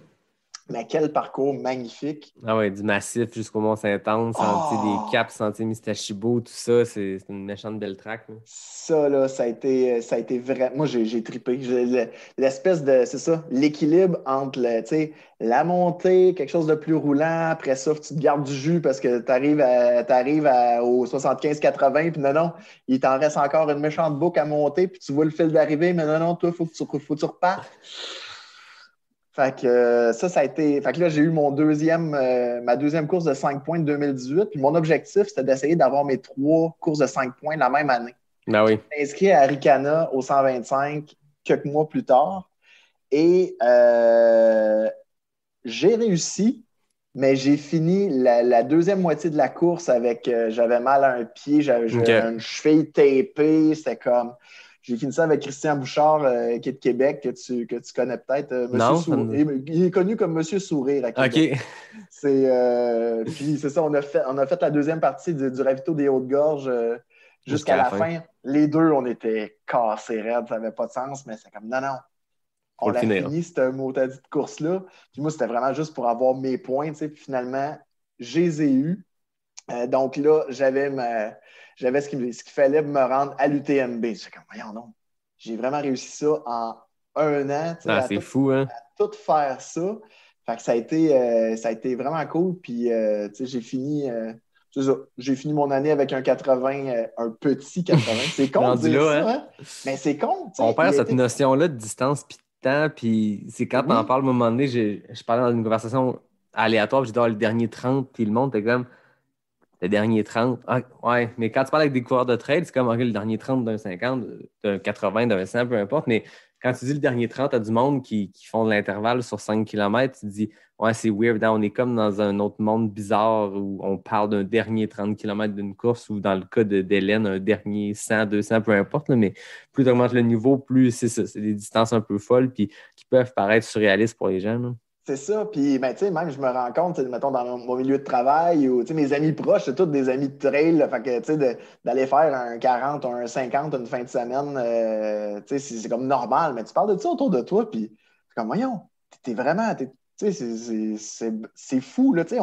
Mais quel parcours magnifique. Ah ouais, du massif jusqu'au Mont-Sainte-Anne, sentier des Caps, sentier Mistachibo, tout ça, c'est une méchante belle track. Là. Ça, là, ça a été vrai. Moi, j'ai trippé. L'espèce de, c'est ça, l'équilibre entre la montée, quelque chose de plus roulant, après ça, tu te gardes du jus parce que tu arrives au 75-80, puis non, il t'en reste encore une méchante boucle à monter, puis tu vois le fil d'arrivée, mais non, toi, faut que tu repartes. Fait que ça a été. Fait que là, j'ai eu ma deuxième course de 5 points de 2018. Puis mon objectif, c'était d'essayer d'avoir mes 3 courses de 5 points la même année. Ben oui. J'ai inscrit à Arikana au 125 quelques mois plus tard. Et j'ai réussi, mais j'ai fini la deuxième moitié de la course avec. J'avais mal à un pied, j'avais une cheville tapée. C'était comme. J'ai fini ça avec Christian Bouchard, qui est de Québec, que tu connais peut-être. Il est connu comme Monsieur Sourire à Québec. OK. Puis c'est ça, on a fait la deuxième partie du ravito des Hautes-Gorges jusqu'à la fin. Les deux, on était cassés raides, ça n'avait pas de sens, mais c'est comme non. on l'a fini, cette maudite course-là. Puis moi, c'était vraiment juste pour avoir mes points, tu sais. Puis finalement, je les ai eus. Donc là, j'avais ce qu'il fallait me rendre à l'UTMB. Je suis comme, voyons non, j'ai vraiment réussi ça en un an. C'est fou, hein? À tout faire ça. Fait que ça a été vraiment cool. Puis, j'ai fini... c'est ça. J'ai fini mon année avec un 80, un petit 80. C'est con de dire ça, hein? Mais c'est con. On perd cette notion-là de distance puis de temps. Puis c'est quand t'en parles, à un moment donné, je parlais dans une conversation aléatoire, j'ai dit le dernier 30, puis le monde était comme le dernier 30. Ah, ouais, mais quand tu parles avec des coureurs de trail, c'est comme le dernier 30 d'un 50, d'un 80, d'un 100, peu importe. Mais quand tu dis le dernier 30, tu as du monde qui font de l'intervalle sur 5 km, tu te dis ouais, c'est weird. On est comme dans un autre monde bizarre où on parle d'un dernier 30 km d'une course ou dans le cas d'Hélène, un dernier 100, 200, peu importe. Là, mais plus tu augmentes le niveau, plus c'est ça. C'est des distances un peu folles puis qui peuvent paraître surréalistes pour les gens. Là. C'est ça. Puis, ben, tu sais, même, je me rends compte, mettons, dans mon milieu de travail, ou, tu sais, mes amis proches, c'est tous des amis de trail. Là, fait que, tu sais, d'aller faire un 40 ou un 50 une fin de semaine, tu sais, c'est comme normal. Mais tu parles de ça autour de toi, puis c'est comme, voyons, t'es vraiment, tu sais, c'est fou, là, tu sais,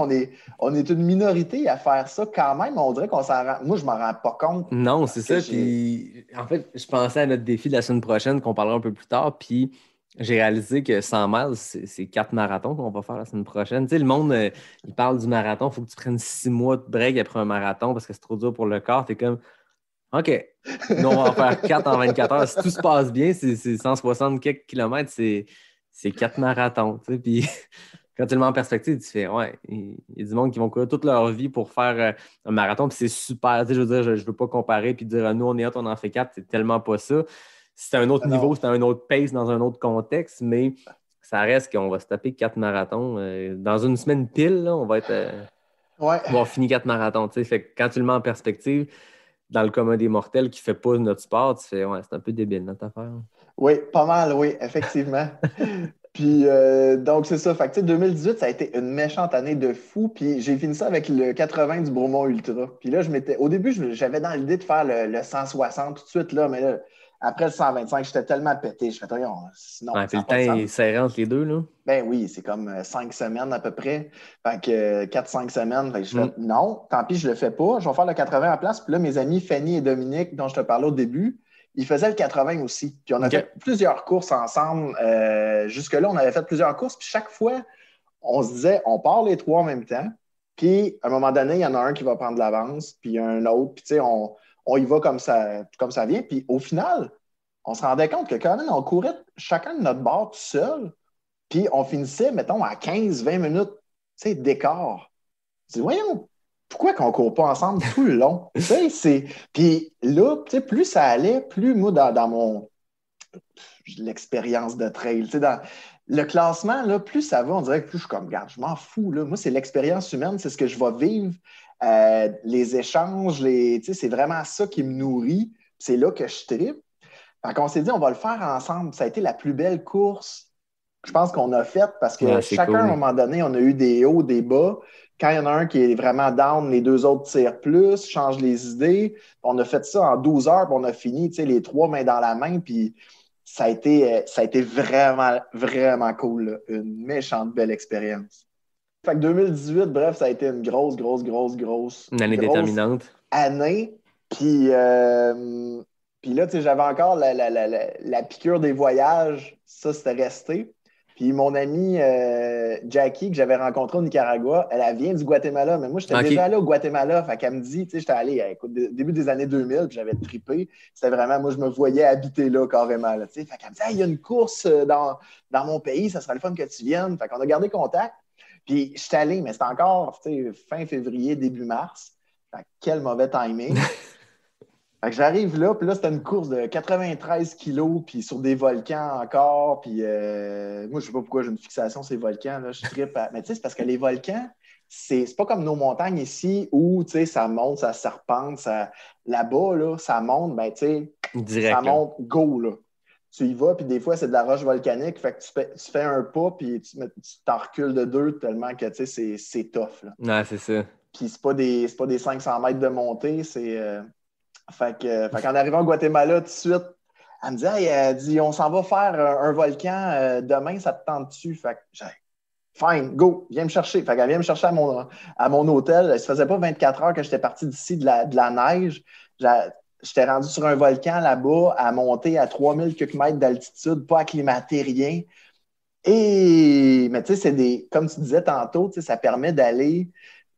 on est une minorité à faire ça quand même. On dirait qu'on s'en rend... Moi, je m'en rends pas compte. Non, c'est ça. Puis, en fait, je pensais à notre défi de la semaine prochaine, qu'on parlera un peu plus tard, puis j'ai réalisé que 100 miles, c'est 4 marathons qu'on va faire la semaine prochaine. Tu sais, le monde, il parle du marathon. Il faut que tu prennes 6 mois de break après un marathon parce que c'est trop dur pour le corps. Tu es comme, OK, nous, on va en faire 4 en 24 heures. Si tout se passe bien, c'est 160 quelques kilomètres, c'est 4 marathons. Tu sais, puis quand tu le mets en perspective, tu fais, ouais, il y a du monde qui vont courir toute leur vie pour faire un marathon. Puis c'est super. Tu sais, je veux dire, je ne veux pas comparer puis dire, nous, on est hot, on en fait 4. C'est tellement pas ça. C'est un autre niveau, c'est un autre pace dans un autre contexte, mais ça reste qu'on va se taper 4 marathons. Dans une semaine pile, là, on va avoir fini 4 marathons. Fait que quand tu le mets en perspective, dans le commun des mortels qui ne fait pas notre sport, tu fais ouais, c'est un peu débile notre affaire. Oui, pas mal, oui, effectivement. Puis, donc, c'est ça. Fait que, 2018, ça a été une méchante année de fou. Puis, j'ai fini ça avec le 80 du Bromont Ultra. Puis là, au début, j'avais dans l'idée de faire le 160 tout de suite, là, mais là, après le 125, j'étais tellement pété. Je fais, sinon. Ouais, puis le temps est serré entre les deux, là. Ben oui, c'est comme 5 semaines à peu près. Fait que 4-5 semaines. Fait que je fais, non, tant pis, je le fais pas. Je vais faire le 80 en place. Puis là, mes amis Fanny et Dominique, dont je te parlais au début, ils faisaient le 80 aussi. Puis on a fait plusieurs courses ensemble. Jusque-là, on avait fait plusieurs courses. Puis chaque fois, on se disait, on part les trois en même temps. Puis à un moment donné, il y en a un qui va prendre l'avance, puis un autre. Puis tu sais, on y va comme ça vient. Puis au final, on se rendait compte que quand même, on courait chacun de notre bord tout seul. Puis on finissait, mettons, à 15-20 minutes, tu sais, d'écart. Je dis, voyons, pourquoi qu'on ne court pas ensemble tout le long? Puis là, plus ça allait, plus moi, dans mon l'expérience de trail, dans le classement, là, plus ça va, on dirait que plus je suis comme, regarde, je m'en fous. Là. Moi, c'est l'expérience humaine, c'est ce que je vais vivre, les échanges, c'est vraiment ça qui me nourrit. C'est là que je tripe. Fait qu'on s'est dit, on va le faire ensemble. Ça a été la plus belle course, je pense, qu'on a faite parce que chacun, à un moment donné, on a eu des hauts, des bas. Quand il y en a un qui est vraiment down, les deux autres tirent plus, changent les idées. On a fait ça en 12 heures, puis on a fini, les trois mains dans la main, puis ça a été vraiment, vraiment cool. Là. Une méchante belle expérience. Fait que 2018, bref, ça a été une grosse une année déterminante. Année. Puis là, j'avais encore la piqûre des voyages. Ça, c'était resté. Puis mon amie Jackie, que j'avais rencontrée au Nicaragua, elle vient du Guatemala. Mais moi, j'étais déjà allé au Guatemala. Fait qu'elle me dit, j'étais allé début des années 2000, puis j'avais trippé. C'était vraiment, moi, je me voyais habiter là carrément. Là, fait qu'elle me dit, il y a une course dans mon pays, ça serait le fun que tu viennes. Fait qu'on a gardé contact. Puis j'étais allé, mais c'était encore fin février, début mars. Fait que quel mauvais timing. Fait que j'arrive là, puis là, c'était une course de 93 kilos, puis sur des volcans encore, puis moi, je sais pas pourquoi j'ai une fixation sur ces volcans, là, je trippe. Mais tu sais, c'est parce que les volcans, c'est pas comme nos montagnes ici, où, tu sais, ça monte, ça serpente, là-bas, là, ça monte, ben, tu sais, ça monte go, là. Tu y vas, puis des fois, c'est de la roche volcanique, fait que tu fais un pas, puis tu t'en recules de 2 tellement que, tu sais, c'est tough, là. Ouais, c'est ça. Puis c'est pas des 500 mètres de montée, c'est... Fait qu'en arrivant au Guatemala tout de suite, Elle me dit, hey, elle dit, on s'en va faire un volcan demain, ça te tente dessus? Fait que j'ai fine, go, viens me chercher. Fait qu'elle vient me chercher à mon hôtel. Ça faisait pas 24 heures que j'étais parti d'ici de la neige. J'étais rendu sur un volcan là-bas, à monter à 3000 quelques mètres d'altitude, pas acclimaté, rien. Mais tu sais, comme tu disais tantôt, ça permet d'aller,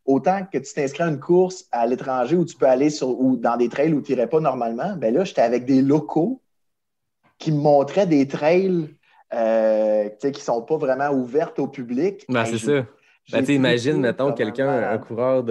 autant que tu t'inscris à une course à l'étranger où tu peux aller ou dans des trails où tu n'irais pas normalement, ben là, j'étais avec des locaux qui me montraient des trails qui ne sont pas vraiment ouvertes au public. Ben, c'est ça. Ben, imagine, mettons, un coureur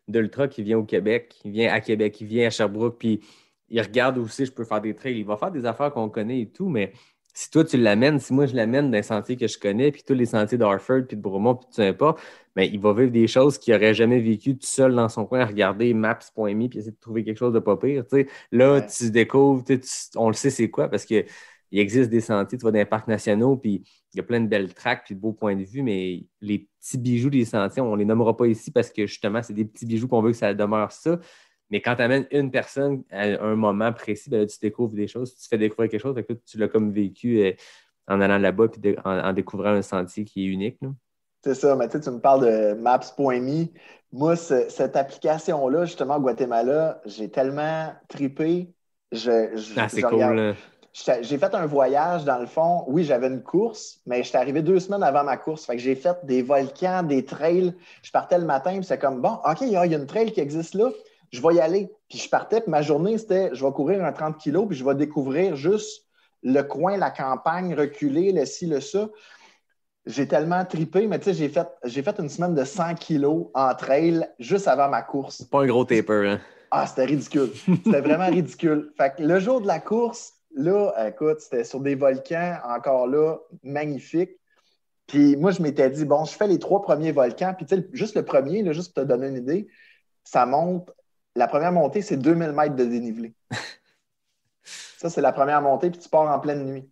d'ultra qui vient au Québec, qui vient à Québec, qui vient à Sherbrooke, puis il regarde aussi, je peux faire des trails. Il va faire des affaires qu'on connaît et tout, mais si toi, tu l'amènes, si moi, je l'amène dans un sentier que je connais, puis tous les sentiers d'Harford, puis de Bromont, puis tout ça pas, ben, il va vivre des choses qu'il n'aurait jamais vécues tout seul dans son coin à regarder maps.me puis essayer de trouver quelque chose de pas pire. T'sais. Là, ouais. Tu découvres, on le sait c'est quoi, parce qu'il existe des sentiers, tu vas dans les parcs nationaux, puis il y a plein de belles tracks puis de beaux points de vue, mais les petits bijoux des sentiers, on ne les nommera pas ici parce que justement, c'est des petits bijoux qu'on veut que ça demeure ça. Mais quand tu amènes une personne à un moment précis, ben là, tu découvres des choses, tu fais découvrir quelque chose, fait que là, tu l'as comme vécu en allant là-bas et en découvrant un sentier qui est unique. Là. C'est ça, mais tu me parles de Maps.me. Moi, cette application-là, justement, au Guatemala, j'ai tellement trippé. C'est cool. J'ai fait un voyage, dans le fond. Oui, j'avais une course, mais j'étais arrivé 2 semaines avant ma course. Fait que j'ai fait des volcans, des trails. Je partais le matin, puis c'est comme, bon, OK, il y a une trail qui existe là. Je vais y aller. Puis je partais, puis ma journée, c'était, je vais courir un 30 kilos, puis je vais découvrir juste le coin, la campagne, reculer, le ci, le ça. J'ai tellement trippé, mais tu sais, j'ai fait une semaine de 100 kilos en trail juste avant ma course. Pas un gros taper, hein? Ah, c'était ridicule. C'était vraiment ridicule. Fait que le jour de la course, là, écoute, c'était sur des volcans, encore là, magnifiques. Puis moi, je m'étais dit, bon, je fais les 3 premiers volcans, puis tu sais, juste le premier, là, juste pour te donner une idée, ça monte. La première montée, c'est 2000 mètres de dénivelé. Ça, c'est la première montée, puis tu pars en pleine nuit.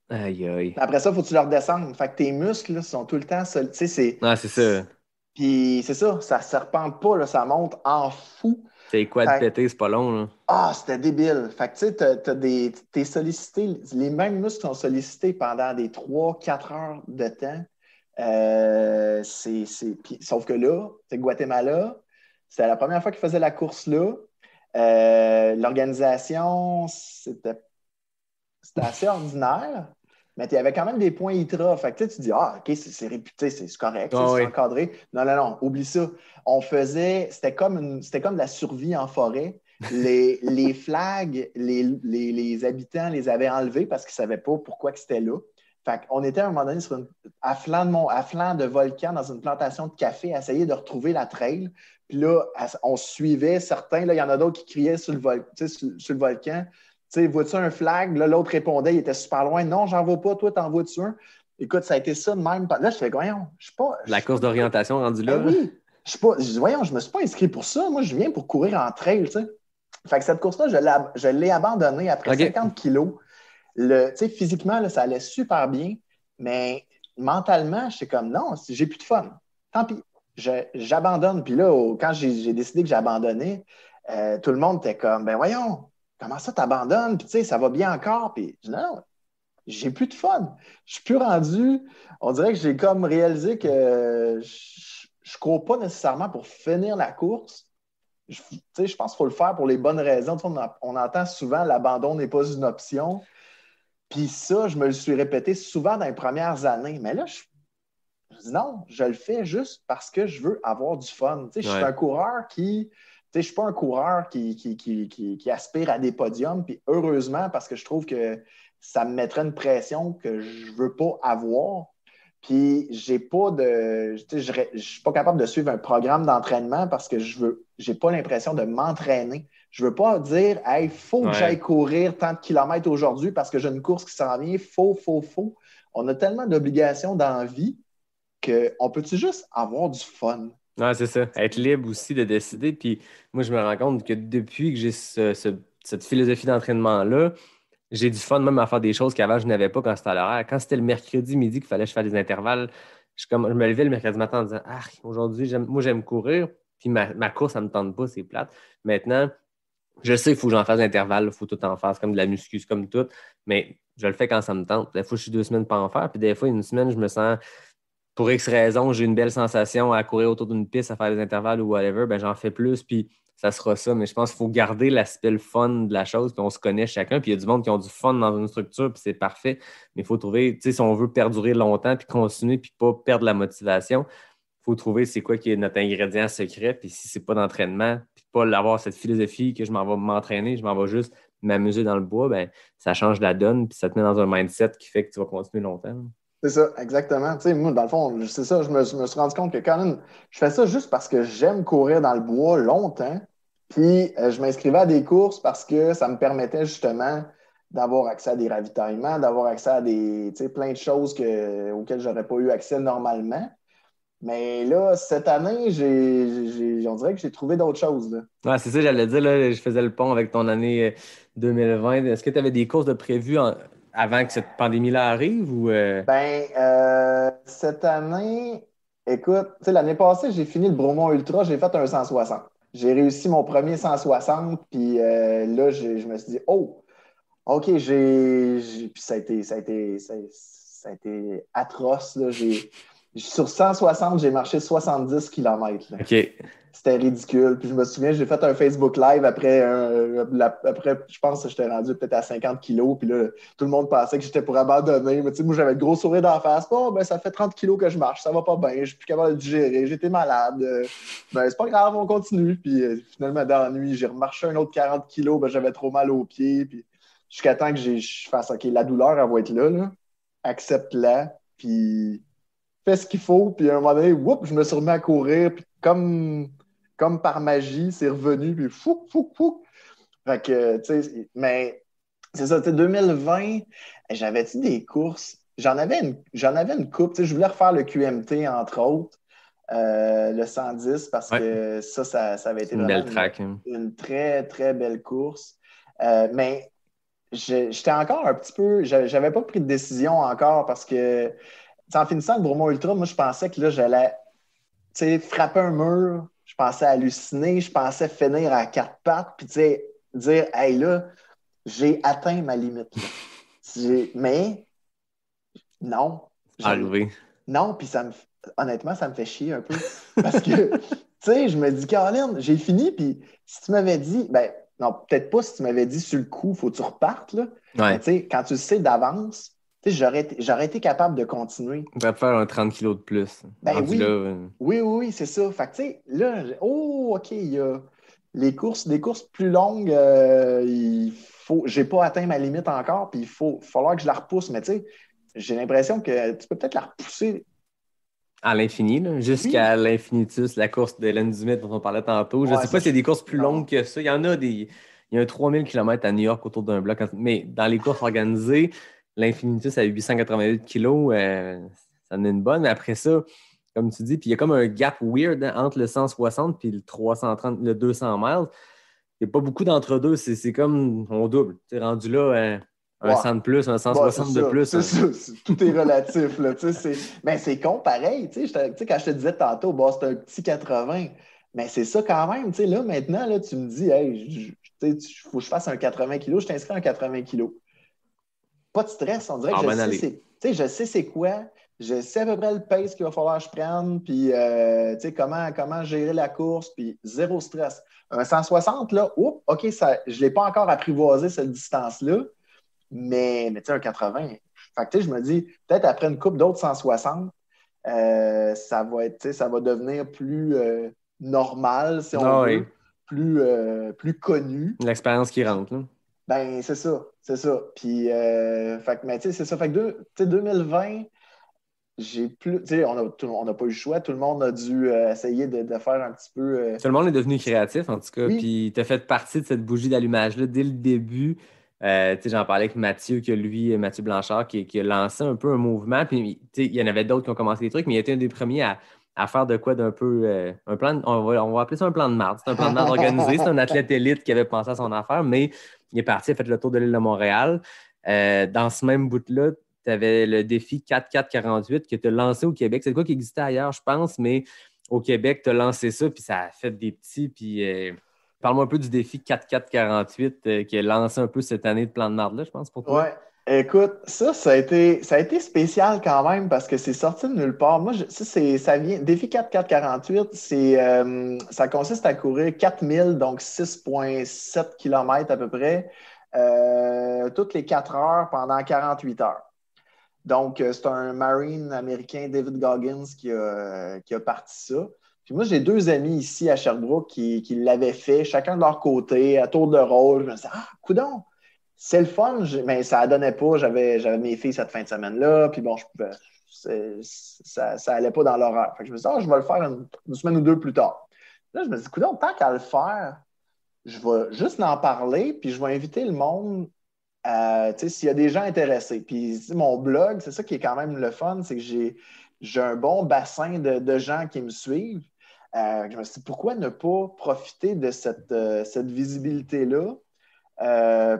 Aïe, aïe. Après ça, il faut que tu le redescendes. Fait que tes muscles là, sont tout le temps seuls. Tu sais, c'est ça. Puis c'est ça, ça ne serpente pas, là, ça monte en fou. C'est quoi de péter, c'est pas long, là. Ah, c'était débile. Fait que tu sais, t'es sollicité, les mêmes muscles sont sollicités pendant des 3-4 heures de temps. Sauf que là, c'est Guatemala. C'était la première fois qu'ils faisaient la course là. L'organisation, c'était assez ordinaire, mais il y avait quand même des points ITRA. Fait que tu dis, ah, OK, c'est réputé, c'est correct, c'est encadré. Non, oublie ça. C'était comme de la survie en forêt. Les flags, les habitants les avaient enlevés parce qu'ils ne savaient pas pourquoi c'était là. Fait qu'on était à un moment donné à flanc de volcan dans une plantation de café à essayer de retrouver la trail. Puis là, on suivait certains. Là, il y en a d'autres qui criaient sur le volcan. Tu sais, vois-tu un flag? Là, l'autre répondait, il était super loin. Non, j'en vois pas. Toi, t'en vois-tu un? Écoute, ça a été ça de même. Là, je fais, voyons, je suis pas. La course d'orientation rendue là. Oui, voyons, je me suis pas inscrit pour ça. Moi, je viens pour courir en trail, tu sais. Fait que cette course-là, je l'ai abandonnée après 50 kilos. Tu sais, physiquement, là, ça allait super bien, mais mentalement, j'étais comme, non, j'ai plus de fun. Tant pis, j'abandonne. Puis là, quand j'ai décidé que j'abandonnais, tout le monde était comme, ben voyons, comment ça t'abandonnes? Puis tu sais, ça va bien encore. Puis je dis, non, j'ai plus de fun. Je suis plus rendu. On dirait que j'ai comme réalisé que je cours pas nécessairement pour finir la course. Je pense qu'il faut le faire pour les bonnes raisons. On entend souvent l'abandon n'est pas une option. Puis ça, je me le suis répété souvent dans les premières années. Mais là, je dis non, je le fais juste parce que je veux avoir du fun. Je suis un coureur qui... Je ne suis pas un coureur qui aspire à des podiums. Puis heureusement, parce que je trouve que ça me mettrait une pression que je ne veux pas avoir. Puis j'ai pas de. Je ne suis pas capable de suivre un programme d'entraînement parce que je n'ai pas l'impression de m'entraîner. Je ne veux pas dire hey, il faut que j'aille courir tant de kilomètres aujourd'hui parce que j'ai une course qui s'en vient. Faut. On a tellement d'obligations dans la vie qu'on peut-tu juste avoir du fun? Ouais, c'est ça. Être libre aussi de décider. Puis moi, je me rends compte que depuis que j'ai cette philosophie d'entraînement-là, j'ai du fun même à faire des choses qu'avant, je n'avais pas quand c'était à l'horaire. Quand c'était le mercredi midi qu'il fallait que je fasse des intervalles, je me levais le mercredi matin en disant aujourd'hui, j'aime courir. Puis ma course, ça ne me tente pas, c'est plate. Maintenant, Je sais qu'il faut que j'en fasse l'intervalle, il faut tout en faire, c'est comme de la muscu, c'est comme tout, mais je le fais quand ça me tente. Des fois, je suis 2 semaines pas en faire, puis des fois, une semaine, je me sens, pour X raisons, j'ai une belle sensation à courir autour d'une piste, à faire des intervalles ou whatever, ben j'en fais plus, puis ça sera ça. Mais je pense qu'il faut garder l'aspect le fun de la chose, puis on se connaît chacun, puis il y a du monde qui ont du fun dans une structure, puis c'est parfait. Mais il faut trouver, tu sais, si on veut perdurer longtemps, puis continuer, puis pas perdre la motivation, il faut trouver c'est quoi qui est notre ingrédient secret, puis si c'est pas d'entraînement, puis pas avoir cette philosophie que je m'en vais m'entraîner, je m'en vais juste m'amuser dans le bois, ben ça change la donne, puis ça te met dans un mindset qui fait que tu vas continuer longtemps. C'est ça, exactement. Tu sais, moi, dans le fond, c'est ça, je me suis rendu compte que quand même, je fais ça juste parce que j'aime courir dans le bois longtemps. Puis, je m'inscrivais à des courses parce que ça me permettait justement d'avoir accès à des ravitaillements, d'avoir accès à des, tu sais, plein de choses auxquelles je n'aurais pas eu accès normalement. Mais là, cette année, on dirait que j'ai trouvé d'autres choses, là. Ouais, c'est ça, j'allais dire, là, je faisais le pont avec ton année 2020. Est-ce que tu avais des courses de prévues avant que cette pandémie-là arrive ou Cette année, écoute, tu sais, l'année passée, j'ai fini le Bromont Ultra, j'ai fait un 160. J'ai réussi mon premier 160, puis là, je me suis dit, oh, OK, puis ça a été atroce, là. Sur 160, j'ai marché 70 km. OK. C'était ridicule. Puis je me souviens, j'ai fait un Facebook Live après, je pense que j'étais rendu peut-être à 50 kilos. Puis là, tout le monde pensait que j'étais pour abandonner. Mais tu sais, moi, j'avais le gros sourire d'en face. Oh, ben, ça fait 30 kilos que je marche. Ça va pas bien. Je suis plus capable de digérer. J'étais malade. Ben, c'est pas grave, on continue. Puis finalement, dans la nuit, j'ai remarché un autre 40 kilos. Ben, j'avais trop mal aux pieds. Puis jusqu'à temps que je fasse OK, la douleur, elle va être là. Accepte-la. Puis fais ce qu'il faut. Puis à un moment donné, je me suis remis à courir. Puis comme par magie, c'est revenu, puis fou, fou, fou. Fait que, tu sais, mais c'est ça, tu sais, 2020, j'avais-tu des courses? J'en avais une coupe, tu sais, je voulais refaire le QMT, entre autres, le 110, parce que ça avait été une vraiment belle track. Hein. une très, très belle course. Mais j'étais encore un petit peu, j'avais pas pris de décision encore, parce que, en finissant le Bromont Ultra, moi, je pensais que là, j'allais, tu sais, frapper un mur. Je pensais halluciner, je pensais finir à quatre pattes, puis tu sais, dire, hey là, j'ai atteint ma limite. Mais non. Arrivé. Non, puis honnêtement, ça me fait chier un peu. Parce que, tu sais, je me dis, Caroline, j'ai fini, puis si tu m'avais dit, ben, non, peut-être pas si tu m'avais dit sur le coup, faut que tu repartes, là. Ouais. Mais tu sais, quand tu le sais d'avance, tu sais, j'aurais été capable de continuer. On va faire un 30 kilos de plus. Ben oui. Là, Oui, c'est ça. Fait que, tu sais, là, OK, il y a des courses plus longues, j'ai pas atteint ma limite encore, puis falloir que je la repousse. Mais tu sais, j'ai l'impression que tu peux peut-être la repousser. À l'infini, là, jusqu'à l'infinitus, la course de Hélène Dumais dont on parlait tantôt. Je ne sais pas s'il y a des courses plus longues que ça. Il y en a il y a un 3000 km à New York autour d'un bloc. Mais dans les courses organisées, l'infinitus à 888 kilos, ça en est une bonne. Mais après ça, comme tu dis, puis il y a comme un gap weird entre le 160 et le 330, le 200 miles. Il n'y a pas beaucoup d'entre-deux. C'est comme on double. Tu es rendu là, un 100 de plus, un 160 de plus. C'est ça. Tout est relatif. Là, mais c'est con pareil. Tu sais, quand je te disais tantôt, c'est un petit 80. Mais c'est ça quand même. Tu sais, là, maintenant, là, tu me dis, hey, il faut que je fasse un 80 kilos. Je t'inscris un 80 kilos. Pas de stress. On dirait que je sais c'est quoi. Je sais à peu près le pace qu'il va falloir que je prenne, puis comment gérer la course, puis zéro stress. Un 160, là, OK, je ne l'ai pas encore apprivoisé, cette distance-là, mais tu sais, un 80. Fait que, je me dis, peut-être après une coupe d'autres 160, ça va devenir plus normal, si on veut, plus connu. L'expérience qui rentre, là. Ben, c'est ça. Puis, mais tu sais, c'est ça. Fait que 2020, on n'a pas eu le choix. Tout le monde a dû essayer de faire un petit peu. Tout le monde est devenu créatif, en tout cas. Oui. Puis, tu as fait partie de cette bougie d'allumage-là dès le début. J'en parlais avec Mathieu, Mathieu Blanchard, qui a lancé un peu un mouvement. Puis, il y en avait d'autres qui ont commencé des trucs, mais il a été un des premiers à faire de quoi d'un peu un plan. On va appeler ça un plan de marde. C'est un plan de marde organisé. C'est un athlète élite qui avait pensé à son affaire, mais il est parti, il a fait le tour de l'île de Montréal. Dans ce même bout-là, tu avais le défi 4-4-48 que tu as lancé au Québec. C'est quoi qui existait ailleurs, je pense, mais au Québec, tu as lancé ça, puis ça a fait des petits, puis Parle-moi un peu du défi 4-4-48 qui a lancé un peu cette année de plan de marde-là, je pense, pour toi. Ouais. Écoute, ça a été spécial quand même parce que c'est sorti de nulle part. Moi, ça vient. Défi 4-4-48, ça consiste à courir 4000, donc 6,7 km à peu près, toutes les 4 heures pendant 48 heures. Donc, c'est un Marine américain, David Goggins, qui a parti ça. Puis moi, j'ai 2 amis ici à Sherbrooke qui l'avaient fait, chacun de leur côté, à tour de rôle. Je me disais, coudonc, c'est le fun, mais ça ne donnait pas. J'avais mes filles cette fin de semaine-là, puis bon, ça n'allait pas dans l'horaire. Fait que je me suis dit, je vais le faire une semaine ou 2 plus tard. Là, je me suis dit, coudonc, tant qu'à le faire, je vais juste en parler, puis je vais inviter le monde. S'il y a des gens intéressés. Puis mon blog, c'est ça qui est quand même le fun, c'est que j'ai un bon bassin de gens qui me suivent. Je me suis dit, pourquoi ne pas profiter de cette visibilité-là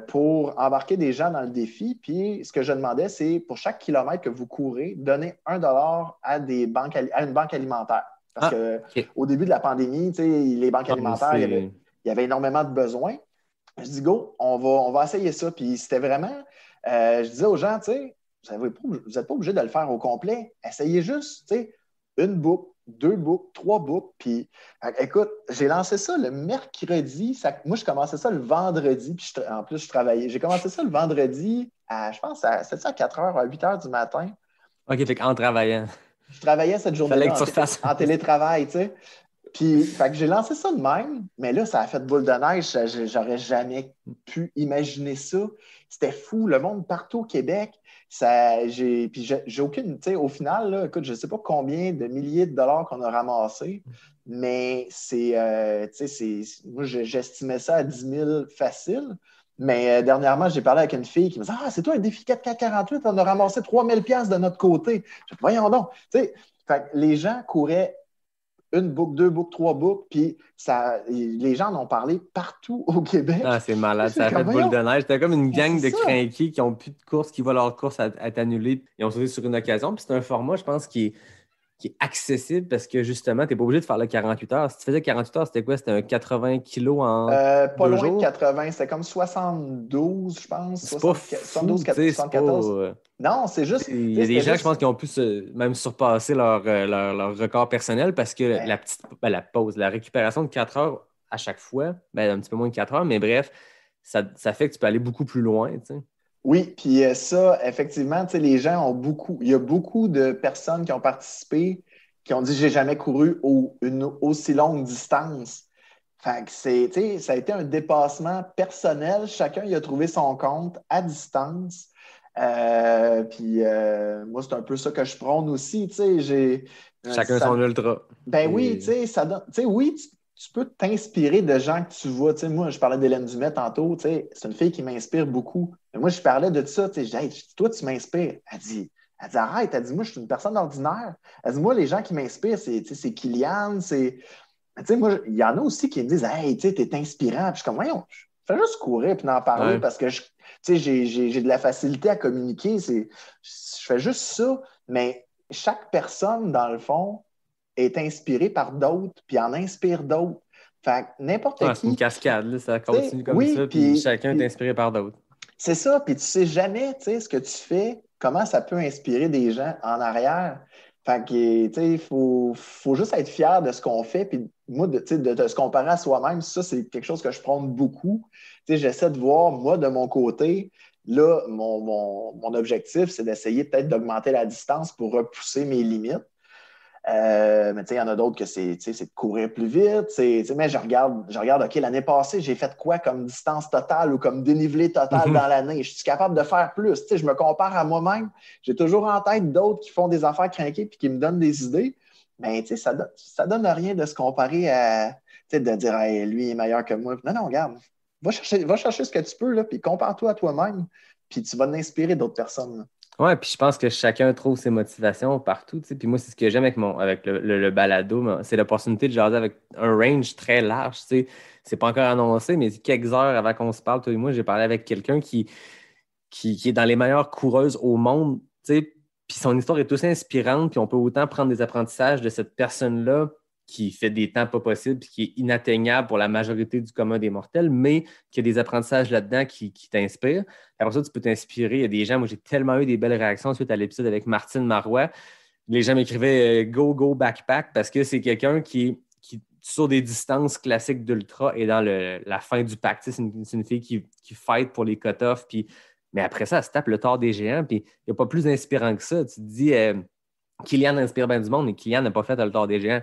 pour embarquer des gens dans le défi? Puis ce que je demandais, c'est pour chaque kilomètre que vous courez, donner $1 à une banque alimentaire. Parce qu'au début de la pandémie, les banques alimentaires, il y avait énormément de besoins. Je dis, go, on va essayer ça. Puis c'était vraiment, je disais aux gens, vous n'êtes pas obligé de le faire au complet. Essayez juste, une boucle, 2 boucles, 3 boucles. Puis, écoute, j'ai lancé ça le mercredi. Moi, je commençais ça le vendredi. Puis, en plus, je travaillais. J'ai commencé ça le vendredi je pense, c'était ça à 4 h, à 8 h du matin. OK, fait qu'en travaillant. Je travaillais cette journée-là en télétravail, tu sais. Puis, fait que j'ai lancé ça de même, mais là, ça a fait boule de neige. J'aurais jamais pu imaginer ça. C'était fou. Le monde partout au Québec. Puis j'ai aucune. Tu sais, au final, là, écoute, je ne sais pas combien de milliers de dollars qu'on a ramassés, mais moi, j'estimais ça à 10 000 facile. Mais dernièrement, j'ai parlé avec une fille qui me dit, c'est toi un défi 4-4-48, on a ramassé 3 000 $ de notre côté. Je dis, voyons donc. Tu sais, fait que les gens couraient 1 boucle, 2 boucles, 3 boucles, puis les gens en ont parlé partout au Québec. C'est malade, ça a fait boule de neige. C'était comme une gang de crinqués qui n'ont plus de course, qui voient leur course à t'annuler. Ils ont sauté sur une occasion. Puis c'est un format, je pense, qui est accessible parce que justement, tu n'es pas obligé de faire le 48 heures. Si tu faisais 48 heures, c'était quoi? C'était un 80 kilos en pas 2 loin jours? de 80, c'était comme 72, je pense. C'est pas fou, 72, 74. Non, c'est juste... Il y a des gens, je pense, qui ont pu même surpasser leur record personnel parce que la pause, la récupération de 4 heures à chaque fois, un petit peu moins de 4 heures, mais bref, ça fait que tu peux aller beaucoup plus loin, tu sais. Oui, puis ça, effectivement, les gens il y a beaucoup de personnes qui ont participé qui ont dit « j'ai jamais couru une aussi longue distance ». Fait que ça a été un dépassement personnel. Chacun y a trouvé son compte à distance. Puis moi, c'est un peu ça que je prône aussi. Chacun son ultra. Ben oui, ça donne. Oui, tu peux t'inspirer de gens que tu vois. Moi, je parlais d'Hélène Dumais tantôt. C'est une fille qui m'inspire beaucoup. Mais moi, je parlais de ça. Je dis, hey, toi, tu m'inspires. Elle dit, arrête. Elle dit, moi, je suis une personne ordinaire. Elle dit, moi, les gens qui m'inspirent, c'est Kylian, moi, il y en a aussi qui me disent, hey, tu es inspirant. Puis je suis comme, voyons, je fais juste courir et en parler parce que j'ai de la facilité à communiquer. Je fais juste ça. Mais chaque personne, dans le fond, est inspirée par d'autres, puis en inspire d'autres. Fait que n'importe qui... C'est une cascade, là, ça continue comme ça, puis chacun est inspiré par d'autres. C'est ça, puis tu sais jamais, ce que tu fais, comment ça peut inspirer des gens en arrière. Fait que, il faut juste être fier de ce qu'on fait, puis moi, de se comparer à soi-même, ça, c'est quelque chose que je prône beaucoup. J'essaie de voir, moi, de mon côté, là, mon objectif, c'est d'essayer peut-être d'augmenter la distance pour repousser mes limites. Mais il y en a d'autres que c'est de courir plus vite. Mais je regarde, OK, l'année passée, j'ai fait quoi comme distance totale ou comme dénivelé total dans l'année? Je suis capable de faire plus. Je me compare à moi-même. J'ai toujours en tête d'autres qui font des affaires crinquées et qui me donnent des idées. Mais ça donne rien de se comparer à de dire hey, lui est meilleur que moi. Non, regarde. Va chercher ce que tu peux, là, puis compare-toi à toi-même, puis tu vas t'inspirer d'autres personnes. Là. Oui, puis je pense que chacun trouve ses motivations partout. Puis moi, c'est ce que j'aime avec le balado, c'est l'opportunité de jaser avec un range très large. C'est pas encore annoncé, mais quelques heures avant qu'on se parle, toi et moi, j'ai parlé avec quelqu'un qui est dans les meilleures coureuses au monde. Puis son histoire est aussi inspirante, puis on peut autant prendre des apprentissages de cette personne-là qui fait des temps pas possibles et qui est inatteignable pour la majorité du commun des mortels, mais qui a des apprentissages là-dedans qui t'inspirent. Après ça, tu peux t'inspirer. Il y a des gens, moi, j'ai tellement eu des belles réactions suite à l'épisode avec Martine Marois. Les gens m'écrivaient Go, go, backpack parce que c'est quelqu'un qui sur des distances classiques d'ultra et dans la fin du pack. C'est une fille qui fight pour les cut-offs. Mais après ça, elle se tape le tort des géants. Puis il n'y a pas plus inspirant que ça. Tu te dis, Kylian inspire bien du monde, mais Kylian n'a pas fait le tort des géants.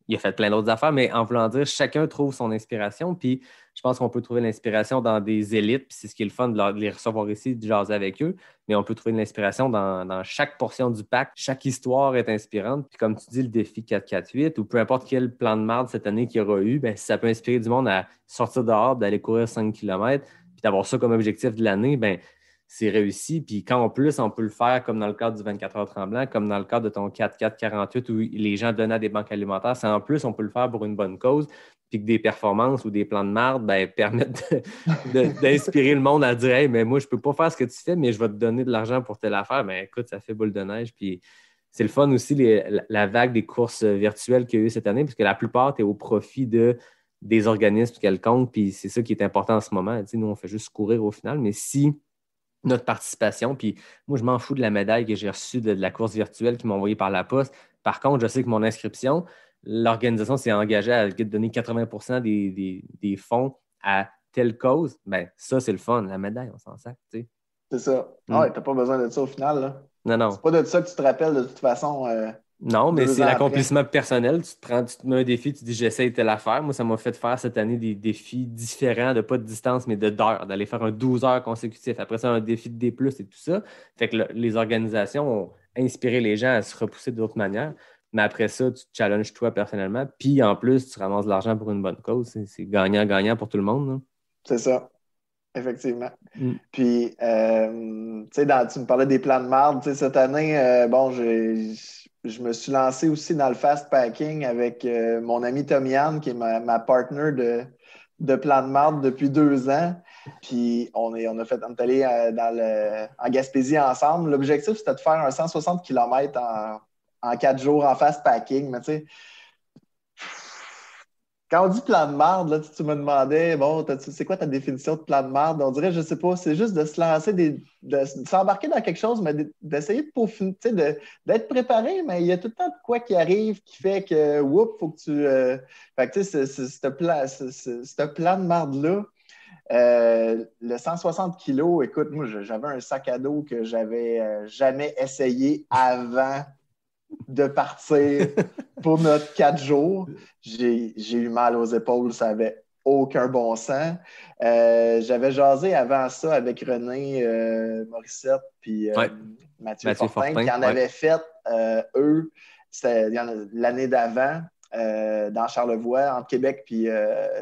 Il a fait plein d'autres affaires, mais en voulant dire, chacun trouve son inspiration. Puis je pense qu'on peut trouver l'inspiration dans des élites. Puis c'est ce qui est le fun de les recevoir ici, de jaser avec eux. Mais on peut trouver de l'inspiration dans chaque portion du pack. Chaque histoire est inspirante. Puis comme tu dis, le défi 4-4-8 ou peu importe quel plan de marde cette année qu'il y aura eu, bien, si ça peut inspirer du monde à sortir dehors, d'aller courir 5 km, puis d'avoir ça comme objectif de l'année, bien, c'est réussi. Puis quand en plus, on peut le faire comme dans le cadre du 24 heures tremblant, comme dans le cadre de ton 4-4-48 où les gens donnaient à des banques alimentaires, c'est en plus, on peut le faire pour une bonne cause. Puis que des performances ou des plans de marde permettent d'inspirer le monde à dire Hey, mais moi, je ne peux pas faire ce que tu fais, mais je vais te donner de l'argent pour telle affaire. Ben, écoute, ça fait boule de neige. Puis c'est le fun aussi, la vague des courses virtuelles qu'il y a eu cette année, parce que la plupart, tu es au profit des organismes quelconques. Puis c'est ça qui est important en ce moment. Tu sais, nous, on fait juste courir au final, mais si notre participation, puis moi, je m'en fous de la médaille que j'ai reçue de la course virtuelle qu'ils m'ont envoyée par la poste. Par contre, je sais que mon inscription, l'organisation s'est engagée à donner 80% des fonds à telle cause. Bien, ça, c'est le fun. La médaille, on s'en sert, tu sais. C'est ça. Ah ouais, t'as pas besoin de ça au final, là. Non. C'est pas de ça que tu te rappelles de toute façon. Non, mais c'est l'accomplissement après. personnel. Tu te mets un défi, tu te dis j'essaie telle affaire. Moi, ça m'a fait faire cette année des défis différents, de pas de distance, mais d'heures, d'aller faire un 12 heures consécutif. Après ça, un défi de D+, et tout ça. Fait que les organisations ont inspiré les gens à se repousser d'autres manières. Mais après ça, tu te challenges toi personnellement. Puis en plus, tu ramasses de l'argent pour une bonne cause. C'est gagnant-gagnant pour tout le monde, là. C'est ça. Effectivement. Puis, tu sais, tu me parlais des plans de marde. Tu sais, cette année, je me suis lancé aussi dans le fast packing avec mon ami Tomiane, qui est ma partner de plan de marde depuis 2 ans. Puis, on est allé en Gaspésie ensemble. L'objectif, c'était de faire un 160 km en 4 jours en fast packing. Mais tu sais, quand on dit plan de marde, là, tu me demandais, bon, c'est quoi ta définition de plan de marde? On dirait, je sais pas, c'est juste de se lancer, de s'embarquer dans quelque chose, mais d'essayer de peaufiner, d'être préparé, mais il y a tout le temps de quoi qui arrive qui fait que, oups, faut que tu. Fait que, tu sais, ce plan de marde-là, le 160 kilos, écoute, moi, j'avais un sac à dos que j'avais jamais essayé avant de partir pour notre 4 jours. J'ai eu mal aux épaules, ça n'avait aucun bon sens. J'avais jasé avant ça avec René Morissette puis Mathieu Fortin qui en avaient fait, eux, c'était l'année d'avant. Dans Charlevoix, entre Québec puis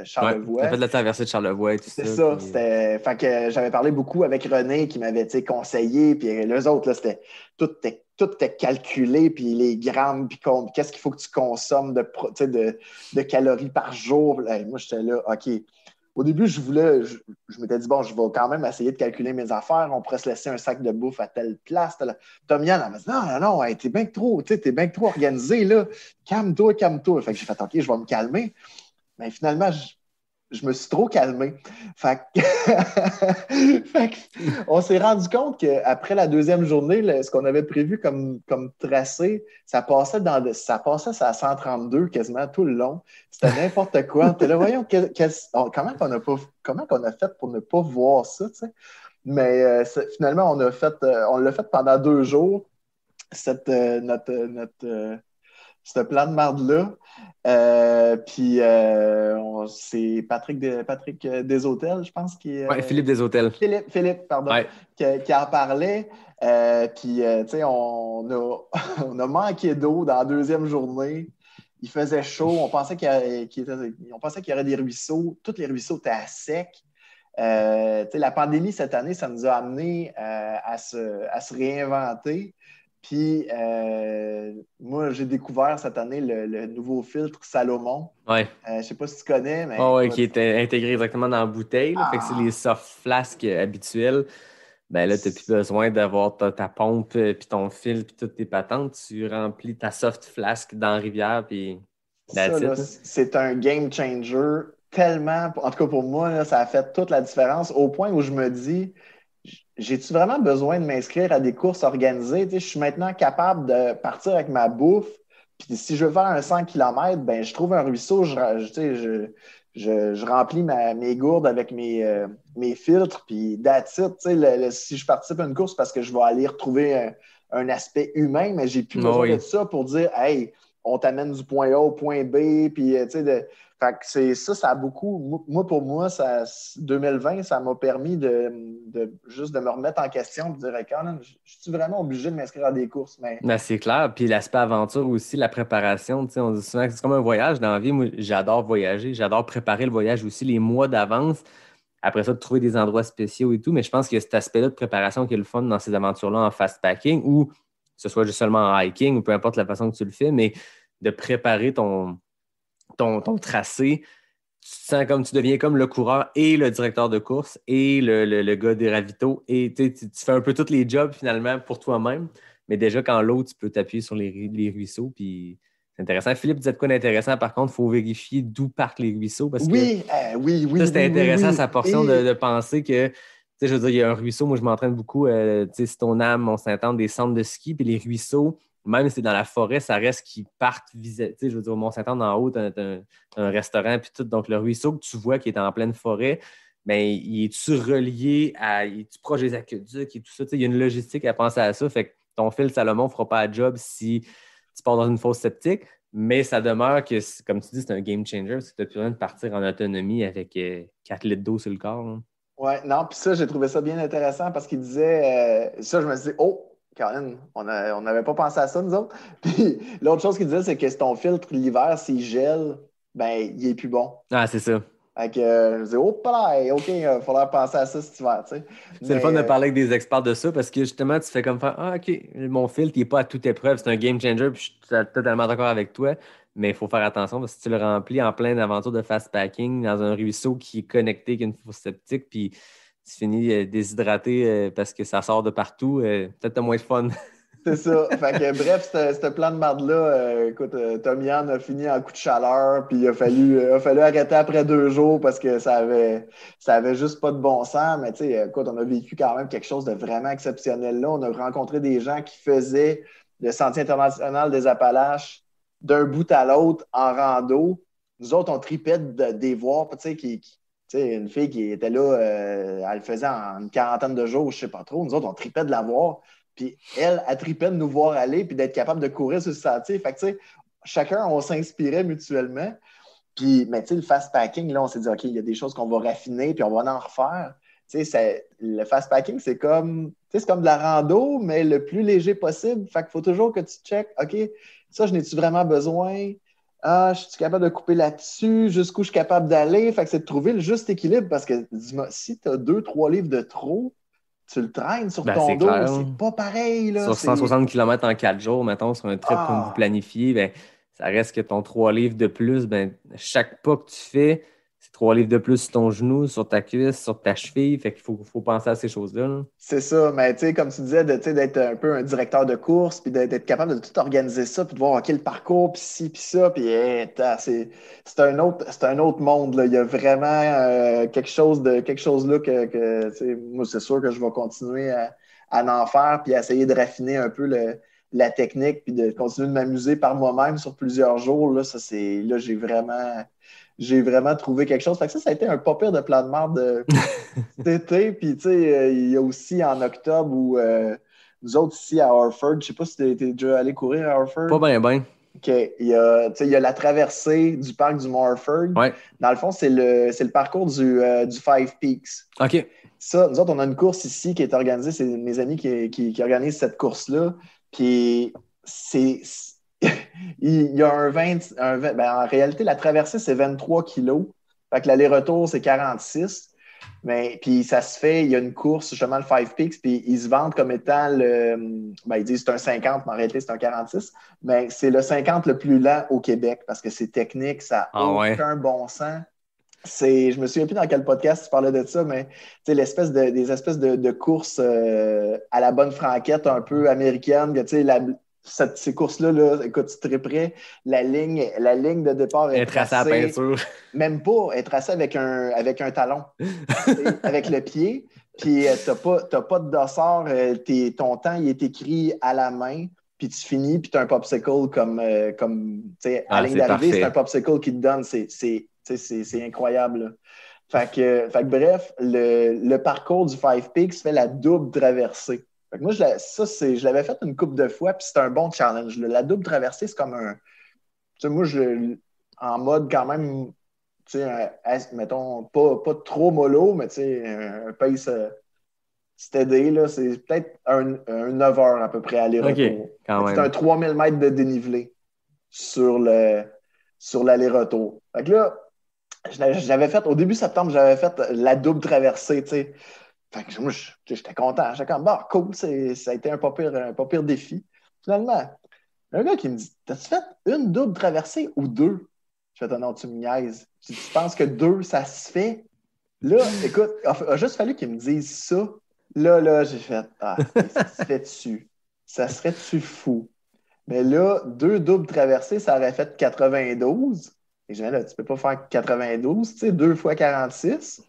Charlevoix. Ouais, fait de la traversée de Charlevoix et tout ça. C'est ça. Puis... Fait que j'avais parlé beaucoup avec René qui m'avait conseillé, puis les autres, là, tout était calculé, puis les grammes, puis qu'est-ce qu'il faut que tu consommes de calories par jour. Hey, moi, j'étais là, OK. Au début, je m'étais dit, bon, je vais quand même essayer de calculer mes affaires. On pourrait se laisser un sac de bouffe à telle place. Tomiane, elle m'a dit, non, hey, t'es bien trop organisé, là. Calme-toi. Fait que j'ai fait, OK, je vais me calmer. Mais finalement, je me suis trop calmé. Fait on s'est rendu compte qu'après la 2e journée, ce qu'on avait prévu comme tracé, ça passait à 132 quasiment tout le long. C'était n'importe quoi. On était là, voyons, comment qu'on a fait pour ne pas voir ça, tu sais? Mais finalement, on l'a fait pendant 2 jours, ce plan de marde-là. Puis c'est Patrick Deshôtels, je pense. Philippe Deshôtels. Philippe, pardon, ouais. qui en parlait. Puis, tu sais, on a manqué d'eau dans la 2e journée. Il faisait chaud. On pensait qu'il y aurait des ruisseaux. Tous les ruisseaux étaient à sec. La pandémie cette année, ça nous a amené à se réinventer. Puis, moi, j'ai découvert cette année le nouveau filtre Salomon. Ouais. Je ne sais pas si tu connais, mais... qui est intégré exactement dans la bouteille. Fait que c'est les soft flasks habituels. Ben là, tu n'as plus besoin d'avoir ta pompe, puis ton fil, puis toutes tes patentes. Tu remplis ta soft flask dans la rivière, puis Ça, là, c'est un game changer tellement, en tout cas pour moi, là, ça a fait toute la différence au point où je me dis, j'ai-tu vraiment besoin de m'inscrire à des courses organisées? Tu sais, je suis maintenant capable de partir avec ma bouffe, puis si je veux faire un 100 km, ben, je trouve un ruisseau, tu sais, je remplis mes gourdes avec mes filtres, puis that's it. Tu sais, si je participe à une course, parce que je vais aller retrouver un aspect humain, mais j'ai plus besoin de ça pour dire, hey, on t'amène du point A au point B, puis tu sais, fait que c'est ça a beaucoup. Pour moi, 2020, ça m'a permis juste de me remettre en question et de dire, hey, Colin, je suis vraiment obligé de m'inscrire à des courses? Mais c'est clair. Puis l'aspect aventure aussi, la préparation. Tu sais, on dit souvent que c'est comme un voyage dans la vie. Moi, j'adore voyager. J'adore préparer le voyage aussi les mois d'avance. Après ça, de trouver des endroits spéciaux et tout. Mais je pense qu'il y a cet aspect-là de préparation qui est le fun dans ces aventures-là en fast packing ou que ce soit juste seulement en hiking ou peu importe la façon que tu le fais, mais de préparer ton tracé. Tu te sens comme tu deviens comme le coureur et le directeur de course et le gars des ravitaux. Et tu fais un peu tous les jobs finalement pour toi-même. Mais déjà, quand l'autre, tu peux t'appuyer sur les ruisseaux. Puis c'est intéressant. Philippe disait de quoi d'intéressant. Par contre, il faut vérifier d'où partent les ruisseaux. Parce oui, que oui. C'était intéressant, sa portion de penser que, tu sais, je veux dire, il y a un ruisseau. Moi, je m'entraîne beaucoup. Tu sais, c'est ton âme, Mont-Saint-Anne, des centres de ski. Puis les ruisseaux, même si c'est dans la forêt, ça reste qu'ils partent viser. Tu sais, je veux dire, au Mont-Saint-Anne, en haut, tu as un restaurant, puis tout. Donc, le ruisseau que tu vois qui est en pleine forêt, bien, il est-tu relié à. Es-tu proche des aqueducs et tout ça? Tu sais, il y a une logistique à penser à ça. Fait que ton fil Salomon ne fera pas de job si tu pars dans une fosse septique. Mais ça demeure que, comme tu dis, c'est un game changer parce que tu n'as plus besoin de partir en autonomie avec 4 litres d'eau sur le corps. Oui, non, puis ça, j'ai trouvé ça bien intéressant parce qu'il disait, ça, je me suis dit, oh, Caroline, on n'avait pas pensé à ça, nous autres. Puis l'autre chose qu'il disait, c'est que si ton filtre, l'hiver, s'il gèle, ben, il est plus bon. Ah, c'est ça. Fait que je me disais, oh, là, OK, il faudrait penser à ça cet hiver, tu sais. C'est le fun de parler avec des experts de ça parce que justement, tu fais comme faire, ah, OK, mon filtre, il n'est pas à toute épreuve, c'est un game changer, puis je suis totalement d'accord avec toi. Mais il faut faire attention parce que si tu le remplis en pleine aventure de fast packing dans un ruisseau qui est connecté avec une fosse septique, puis tu finis déshydraté parce que ça sort de partout, peut-être moins de fun. C'est ça. Fait que, bref, ce plan de marde-là, écoute, Tom Yann a fini en coup de chaleur, puis il a fallu arrêter après 2 jours parce que ça avait juste pas de bon sens. Mais tu sais, écoute, on a vécu quand même quelque chose de vraiment exceptionnel là. On a rencontré des gens qui faisaient le Sentier international des Appalaches d'un bout à l'autre en rando. Nous autres, on tripait de les voir, tu sais, une fille qui était là, elle le faisait en une quarantaine de jours, je sais pas trop. Nous autres, on tripait de la voir. Puis elle tripait de nous voir aller puis d'être capable de courir sur le sentier. Fait que, tu sais, chacun, on s'inspirait mutuellement. Puis, mais tu sais, le fast packing, là, on s'est dit, OK, il y a des choses qu'on va raffiner puis on va en refaire. Tu sais, le fast packing, c'est comme de la rando, mais le plus léger possible. Fait qu'il faut toujours que tu checkes, OK, ça, je n'ai-tu vraiment besoin? Ah, je suis capable de couper là-dessus? Jusqu'où je suis capable d'aller? Fait que c'est de trouver le juste équilibre parce que, dis-moi, si tu as 2-3 livres de trop, tu le traînes sur ton dos, clair. c'est pas pareil. Là, sur 160 km en 4 jours, mettons, sur un trip comme vous planifiez, ben, ça reste que ton 3 livres de plus, ben, chaque pas que tu fais, c'est 3 livres de plus sur ton genou, sur ta cuisse, sur ta cheville. Fait qu'il faut penser à ces choses-là. Là. C'est ça, mais tu sais, comme tu disais, d'être un peu un directeur de course, puis d'être capable de tout organiser ça, puis de voir OK, le parcours, puis ci, puis ça, puis c'est un autre monde. Là. Il y a vraiment quelque chose là que moi, c'est sûr que je vais continuer à en faire, puis à essayer de raffiner un peu la technique, puis de continuer de m'amuser par moi-même sur plusieurs jours. Là, j'ai vraiment trouvé quelque chose. Fait que ça a été un pas pire de plan de marde d'été. Puis, tu sais, il y a aussi en octobre où nous autres ici à Harford, je sais pas si tu es déjà allé courir à Harford. Pas bien. OK. Il y a la traversée du parc du Mont Harford. Ouais. Dans le fond, c'est le parcours du Five Peaks. OK. Ça, nous autres, on a une course ici qui est organisée. C'est mes amis qui organisent cette course-là. Puis, il y a en réalité, la traversée, c'est 23 kilos. Fait que l'aller-retour, c'est 46. Mais puis ça se fait, il y a une course, justement, le Five Peaks, puis ils se vendent comme étant ils disent c'est un 50, mais en réalité, c'est un 46. Mais c'est le 50 le plus lent au Québec parce que c'est technique, ça n'a aucun bon sens. Je me souviens plus dans quel podcast tu parlais de ça, mais des espèces de courses à la bonne franquette un peu américaine, que ces courses-là, là, écoute, tu triperais. La ligne de départ est tracée à la peinture. Même pas, est tracée avec un talon, avec le pied. Puis t'as pas de dossard. Ton temps, il est écrit à la main. Puis tu finis, puis tu as un popsicle comme à la ligne d'arrivée, c'est un popsicle qui te donne. C'est incroyable, là. Fait que bref, le parcours du Five Peaks fait la double traversée. Fait que moi, je l'avais fait une couple de fois, puis c'était un bon challenge. La double traversée, c'est comme un... Tu sais, moi, en mode quand même, tu sais, mettons, pas trop mollo, mais tu sais, un pace steady, là, c'est peut-être un 9 heures à peu près aller-retour. OK, quand même. C'est un 3000 mètres de dénivelé sur l'aller-retour. Fait que là, au début septembre, j'avais fait la double traversée, tu sais. Fait que moi, j'étais content. J'étais comme, bah, cool, ça a été un pas pire défi. Finalement, un gars qui me dit, t'as-tu fait une double traversée ou deux? Je fais, non, tu me niaises. Tu penses que deux, ça se fait? Là, écoute, il a juste fallu qu'il me dise ça. Là, j'ai fait, ça se fait dessus. Ça serait-tu fou? Mais là, deux doubles traversées, ça aurait fait 92. Et je dis, là, tu peux pas faire 92, tu sais, 2 fois 46.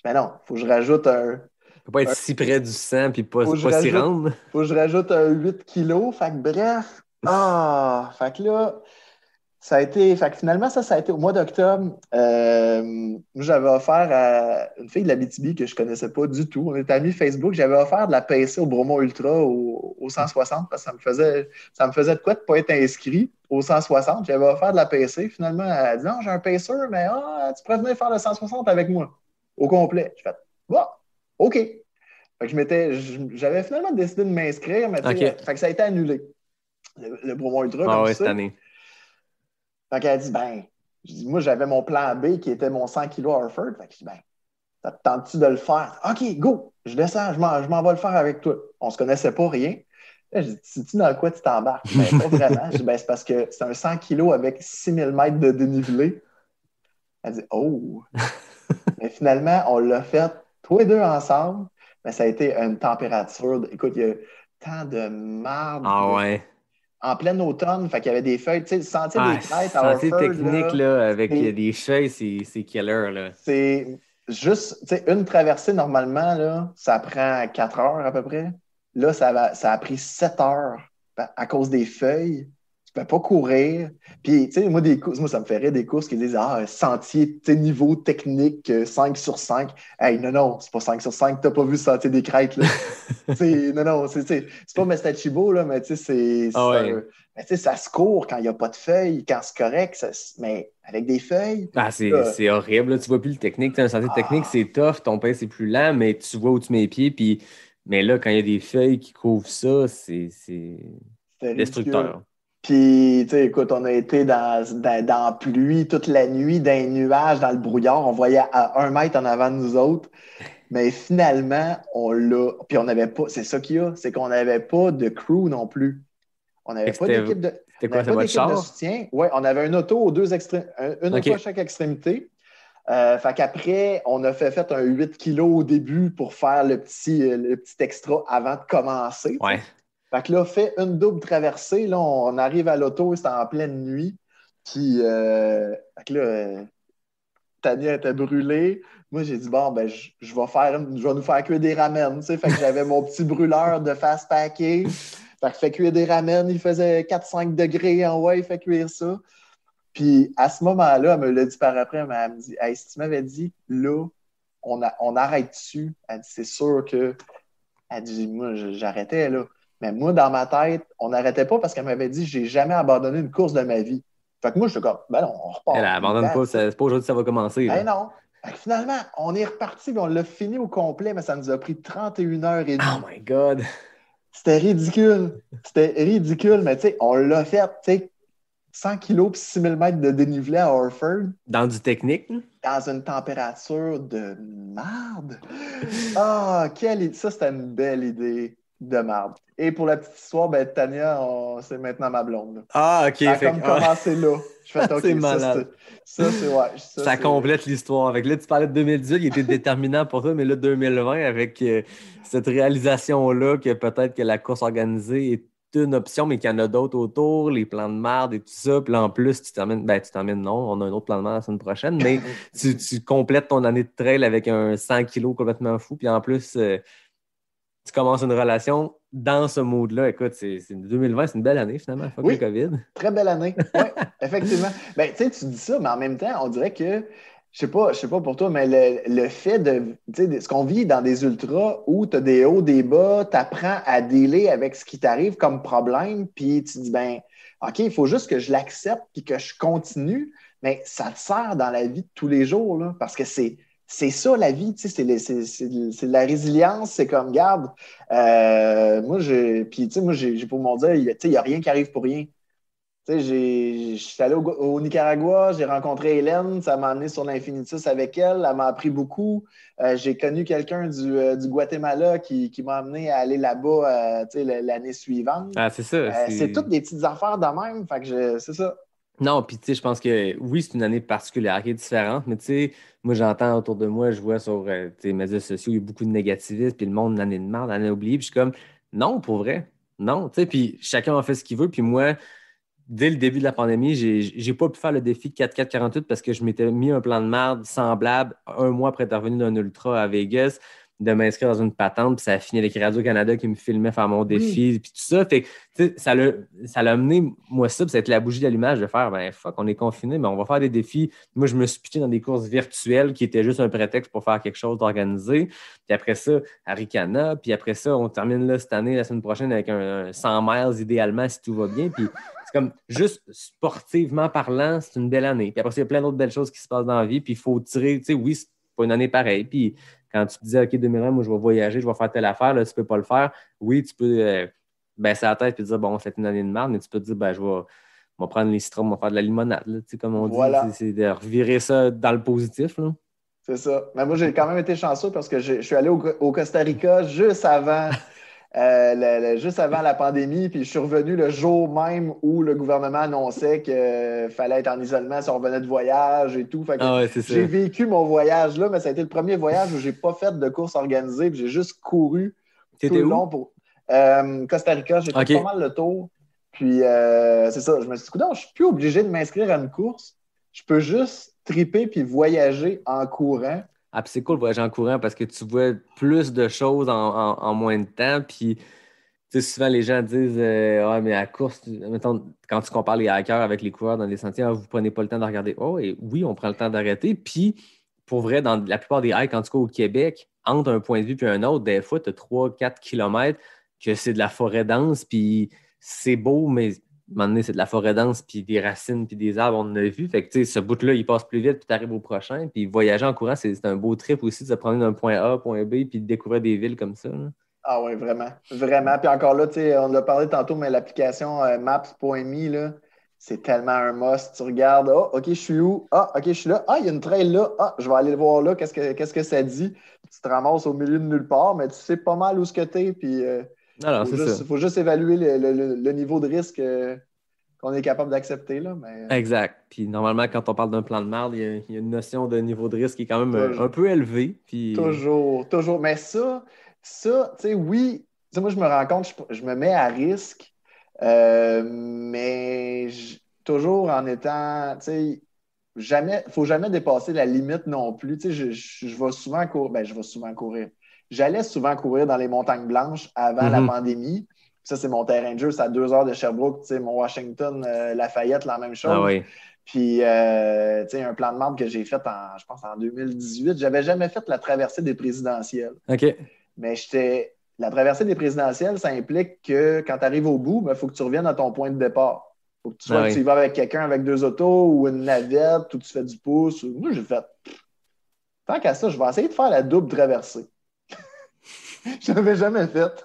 Mais non, il faut que je rajoute un... Il ne faut pas être si près du sang puis pas s'y rendre. Faut que je rajoute un 8 kilos. Fait que bref. Fait que là, ça a été. Fait que finalement, ça a été au mois d'octobre. J'avais offert à une fille de l'Abitibi que je ne connaissais pas du tout. On était amis Facebook. J'avais offert de la PC au Bromont Ultra au 160 parce que ça me faisait de quoi de ne pas être inscrit au 160. J'avais offert de la PC. Finalement, elle a dit non, j'ai un pacer, mais tu pourrais venir faire le 160 avec moi au complet. Je fais bon. OK. Fait que j'avais finalement décidé de m'inscrire, mais fait que ça a été annulé. Le Bromont Ultra, comme ça. Cette année. Fait qu'elle a dit, moi, j'avais mon plan B qui était mon 100 kg Harford. Fait que je dis, ça te tente-tu de le faire? OK, go! Je descends, je m'en vais le faire avec toi. On se connaissait pas, rien. Là, je dis, sais-tu dans quoi tu t'embarques? Pas vraiment. Je dis, c'est parce que c'est un 100 kg avec 6000 mètres de dénivelé. Elle dit, oh! Mais finalement, on l'a fait tous les deux ensemble, mais ça a été une température. Écoute, il y a tant de marde. Ah ouais. En plein automne, fait qu'il y avait des feuilles, tu sais, le sentier des crêtes à Harford. Sentier technique, là, avec des feuilles, c'est killer, là. C'est juste, tu sais, une traversée, normalement, là, ça prend 4 heures à peu près. Là, ça a pris 7 heures à cause des feuilles. Tu peux pas courir. Puis, tu sais, moi, ça me fait rire des courses qui disent sentier, tu sais, niveau technique 5 sur 5. Hey, non, c'est pas 5 sur 5, t'as pas vu le sentier des crêtes, là. Non, c'est pas Mestachibo, là, mais tu sais, ça se court quand il n'y a pas de feuilles, quand c'est correct, mais avec des feuilles. C'est horrible, là, tu vois plus le technique. Un sentier technique, c'est tough, ton pace est plus lent, mais tu vois où tu mets les pieds. Mais là, quand il y a des feuilles qui couvrent ça, c'est destructeur. Puis, tu sais, écoute, on a été dans la pluie toute la nuit, dans les nuages, dans le brouillard. On voyait à 1 mètre en avant de nous autres. Mais finalement, on l'a. Puis on n'avait pas. C'est ça qu'il y a, c'est qu'on n'avait pas de crew non plus. On n'avait pas d'équipe de. C'était quoi, c'est votre char? De soutien. Oui, on avait un auto aux deux extrémités. Une auto à chaque extrémité. Fait qu'après, on a fait un 8 kilos au début pour faire le petit extra avant de commencer. Ouais. Fait que là, fait une double traversée. Là, on arrive à l'auto, c'était en pleine nuit. Puis, fait que là, Tania était brûlée. Moi, j'ai dit, bon, ben, je vais nous faire cuire des ramen. Tu sais? Fait que j'avais mon petit brûleur de fast packing. Fait que fait cuire des ramen. Il faisait 4-5 degrés en haut. Il fait cuire ça. Puis, à ce moment-là, elle me l'a dit par après. Elle me dit, hey, si tu m'avais dit, là, on arrête dessus. Elle dit, c'est sûr que. Elle dit, moi, j'arrêtais, là. Mais moi, dans ma tête, on n'arrêtait pas parce qu'elle m'avait dit, j'ai jamais abandonné une course de ma vie. Fait que moi, je suis comme, ben non, on repart. Elle abandonne pas, c'est pas aujourd'hui que ça va commencer. Ben non. Fait que finalement, on est reparti et on l'a fini au complet, mais ça nous a pris 31h30. Oh my God! C'était ridicule. Mais tu sais, on l'a fait, tu sais, 100 kilos et 6000 mètres de dénivelé à Harford. Dans du technique? Dans une température de merde. Ça, c'était une belle idée de merde. Et pour la petite histoire, ben, Tania, c'est maintenant ma blonde. Là. Ah, OK. Ça a comme commencé là. Je fais, OK, c'est malade. Ça complète l'histoire. Avec là, tu parlais de 2018, il était déterminant pour toi, mais là, 2020, avec cette réalisation-là, que peut-être que la course organisée est une option, mais qu'il y en a d'autres autour, les plans de marde et tout ça. Puis là, en plus, tu termines, non, on a un autre plan de marde la semaine prochaine, mais tu complètes ton année de trail avec un 100 kilos complètement fou. Puis en plus, tu commences une relation dans ce mood-là. Écoute, c'est 2020, c'est une belle année finalement, fuck le COVID. Très belle année, oui, effectivement. Ben, tu sais, tu dis ça, mais en même temps, on dirait que, je sais pas pour toi, mais le fait de, tu sais, ce qu'on vit dans des ultras où tu as des hauts, des bas, tu apprends à dealer avec ce qui t'arrive comme problème, puis tu dis, ben, OK, il faut juste que je l'accepte puis que je continue, mais ça te sert dans la vie de tous les jours, là, parce que c'est ça la vie, tu sais, c'est de la résilience, c'est comme, garde, moi, j'ai pour mon dire, il n'y a rien qui arrive pour rien. Tu sais, je suis allé au Nicaragua, j'ai rencontré Hélène, ça m'a amené sur l'Infinitus avec elle, elle m'a appris beaucoup. J'ai connu quelqu'un du Guatemala qui m'a amené à aller là-bas l'année suivante. Ah, c'est ça. C'est toutes des petites affaires de même, fait que c'est ça. Non, puis tu sais, je pense que oui, c'est une année particulière qui est différente, mais tu sais, moi j'entends autour de moi, je vois sur les médias sociaux, il y a beaucoup de négativisme, puis le monde, une année de merde, une année oubliée, puis je suis comme, non, pour vrai, non, tu sais, puis chacun a fait ce qu'il veut, puis moi, dès le début de la pandémie, j'ai pas pu faire le défi 4-4-48 parce que je m'étais mis un plan de merde semblable un mois après être revenu d'un ultra à Vegas, de m'inscrire dans une patente, puis ça a fini avec Radio-Canada qui me filmait faire mon défi, puis tout ça. Fait que, ça l'a amené, moi, ça, puis ça a été la bougie d'allumage de faire, ben fuck, on est confiné, mais on va faire des défis. Moi, je me suis pitché dans des courses virtuelles qui étaient juste un prétexte pour faire quelque chose d'organisé. Puis après ça, Arikana, puis après ça, on termine là cette année, la semaine prochaine, avec un 100 miles idéalement, si tout va bien. Puis c'est comme, juste sportivement parlant, c'est une belle année. Puis après ça, il y a plein d'autres belles choses qui se passent dans la vie, puis il faut tirer, tu sais, oui, c'est pas une année pareille. Puis quand tu te disais, OK, 2020, moi, je vais voyager, je vais faire telle affaire, là, tu peux pas le faire. Oui, tu peux baisser la tête et te dire, bon, c'est une année de merde, mais tu peux te dire, ben, je vais prendre les citrons, je vais faire de la limonade, là, tu sais, comme on dit. C'est de revirer ça dans le positif, là. C'est ça. Mais moi, j'ai quand même été chanceux parce que je suis allé au Costa Rica juste avant la pandémie, puis je suis revenu le jour même où le gouvernement annonçait qu'il fallait être en isolement si on revenait de voyage et tout. Fait que j'ai vécu mon voyage là, mais ça a été le premier voyage où j'ai pas fait de course organisée, puis j'ai juste couru tout le long pour Costa Rica. J'ai fait pas mal le tour. Puis c'est ça, je me suis dit, je suis plus obligé de m'inscrire à une course. Je peux juste triper puis voyager en courant. Ah, puis c'est cool de voyager en courant parce que tu vois plus de choses en moins de temps. Puis, tu sais, souvent, les gens disent ouais, mais à la course, mettons, quand tu compares les hikers avec les coureurs dans les sentiers, vous ne prenez pas le temps de regarder. Oh, et oui, on prend le temps d'arrêter. Puis, pour vrai, dans la plupart des hikes, en tout cas au Québec, entre un point de vue et un autre, des fois, tu as 3-4 kilomètres que c'est de la forêt dense. Puis, c'est beau, mais à un moment donné, c'est de la forêt dense, puis des racines, puis des arbres, on en a vu. Fait que, tu sais, ce bout-là, il passe plus vite, puis tu arrives au prochain. Puis voyager en courant, c'est un beau trip aussi de se prendre d'un point A à point B, puis de découvrir des villes comme ça, là. Ah oui, vraiment. Vraiment. Puis encore là, tu sais, on l'a parlé tantôt, mais l'application Maps.me, là, c'est tellement un must. Tu regardes, OK, je suis où? Ah, OK, je suis là. Ah, il y a une trail là. Ah, je vais aller le voir là. Qu'est-ce que ça dit? Tu te ramasses au milieu de nulle part, mais tu sais pas mal où ce que t'es, puis il faut juste évaluer le niveau de risque qu'on est capable d'accepter, là. Mais... Exact. Puis normalement, quand on parle d'un plan de merde, il y a une notion de niveau de risque qui est quand même un peu élevé. Puis... Toujours. Mais ça, tu sais, oui, tu sais, moi, je me rends compte, je me mets à risque, mais toujours en étant, tu sais, faut jamais dépasser la limite non plus. Tu sais, je vais souvent courir. Ben, je vais souvent courir. J'allais souvent courir dans les Montagnes Blanches avant la pandémie. Ça, c'est mon terrain de jeu. C'est à 2 heures de Sherbrooke. Tu sais, mon Washington, Lafayette, la même chose. Ah oui. Puis, tu sais, un plan de marde que j'ai fait, je pense, en 2018. J'avais jamais fait la traversée des présidentielles. OK. Mais la traversée des présidentielles, ça implique que quand tu arrives au bout, il faut que tu reviennes à ton point de départ. Il faut que tu tu y vas avec quelqu'un avec 2 autos ou une navette ou tu fais du pouce. Moi, j'ai fait, tant qu'à ça, je vais essayer de faire la double traversée. Je l'avais jamais faite.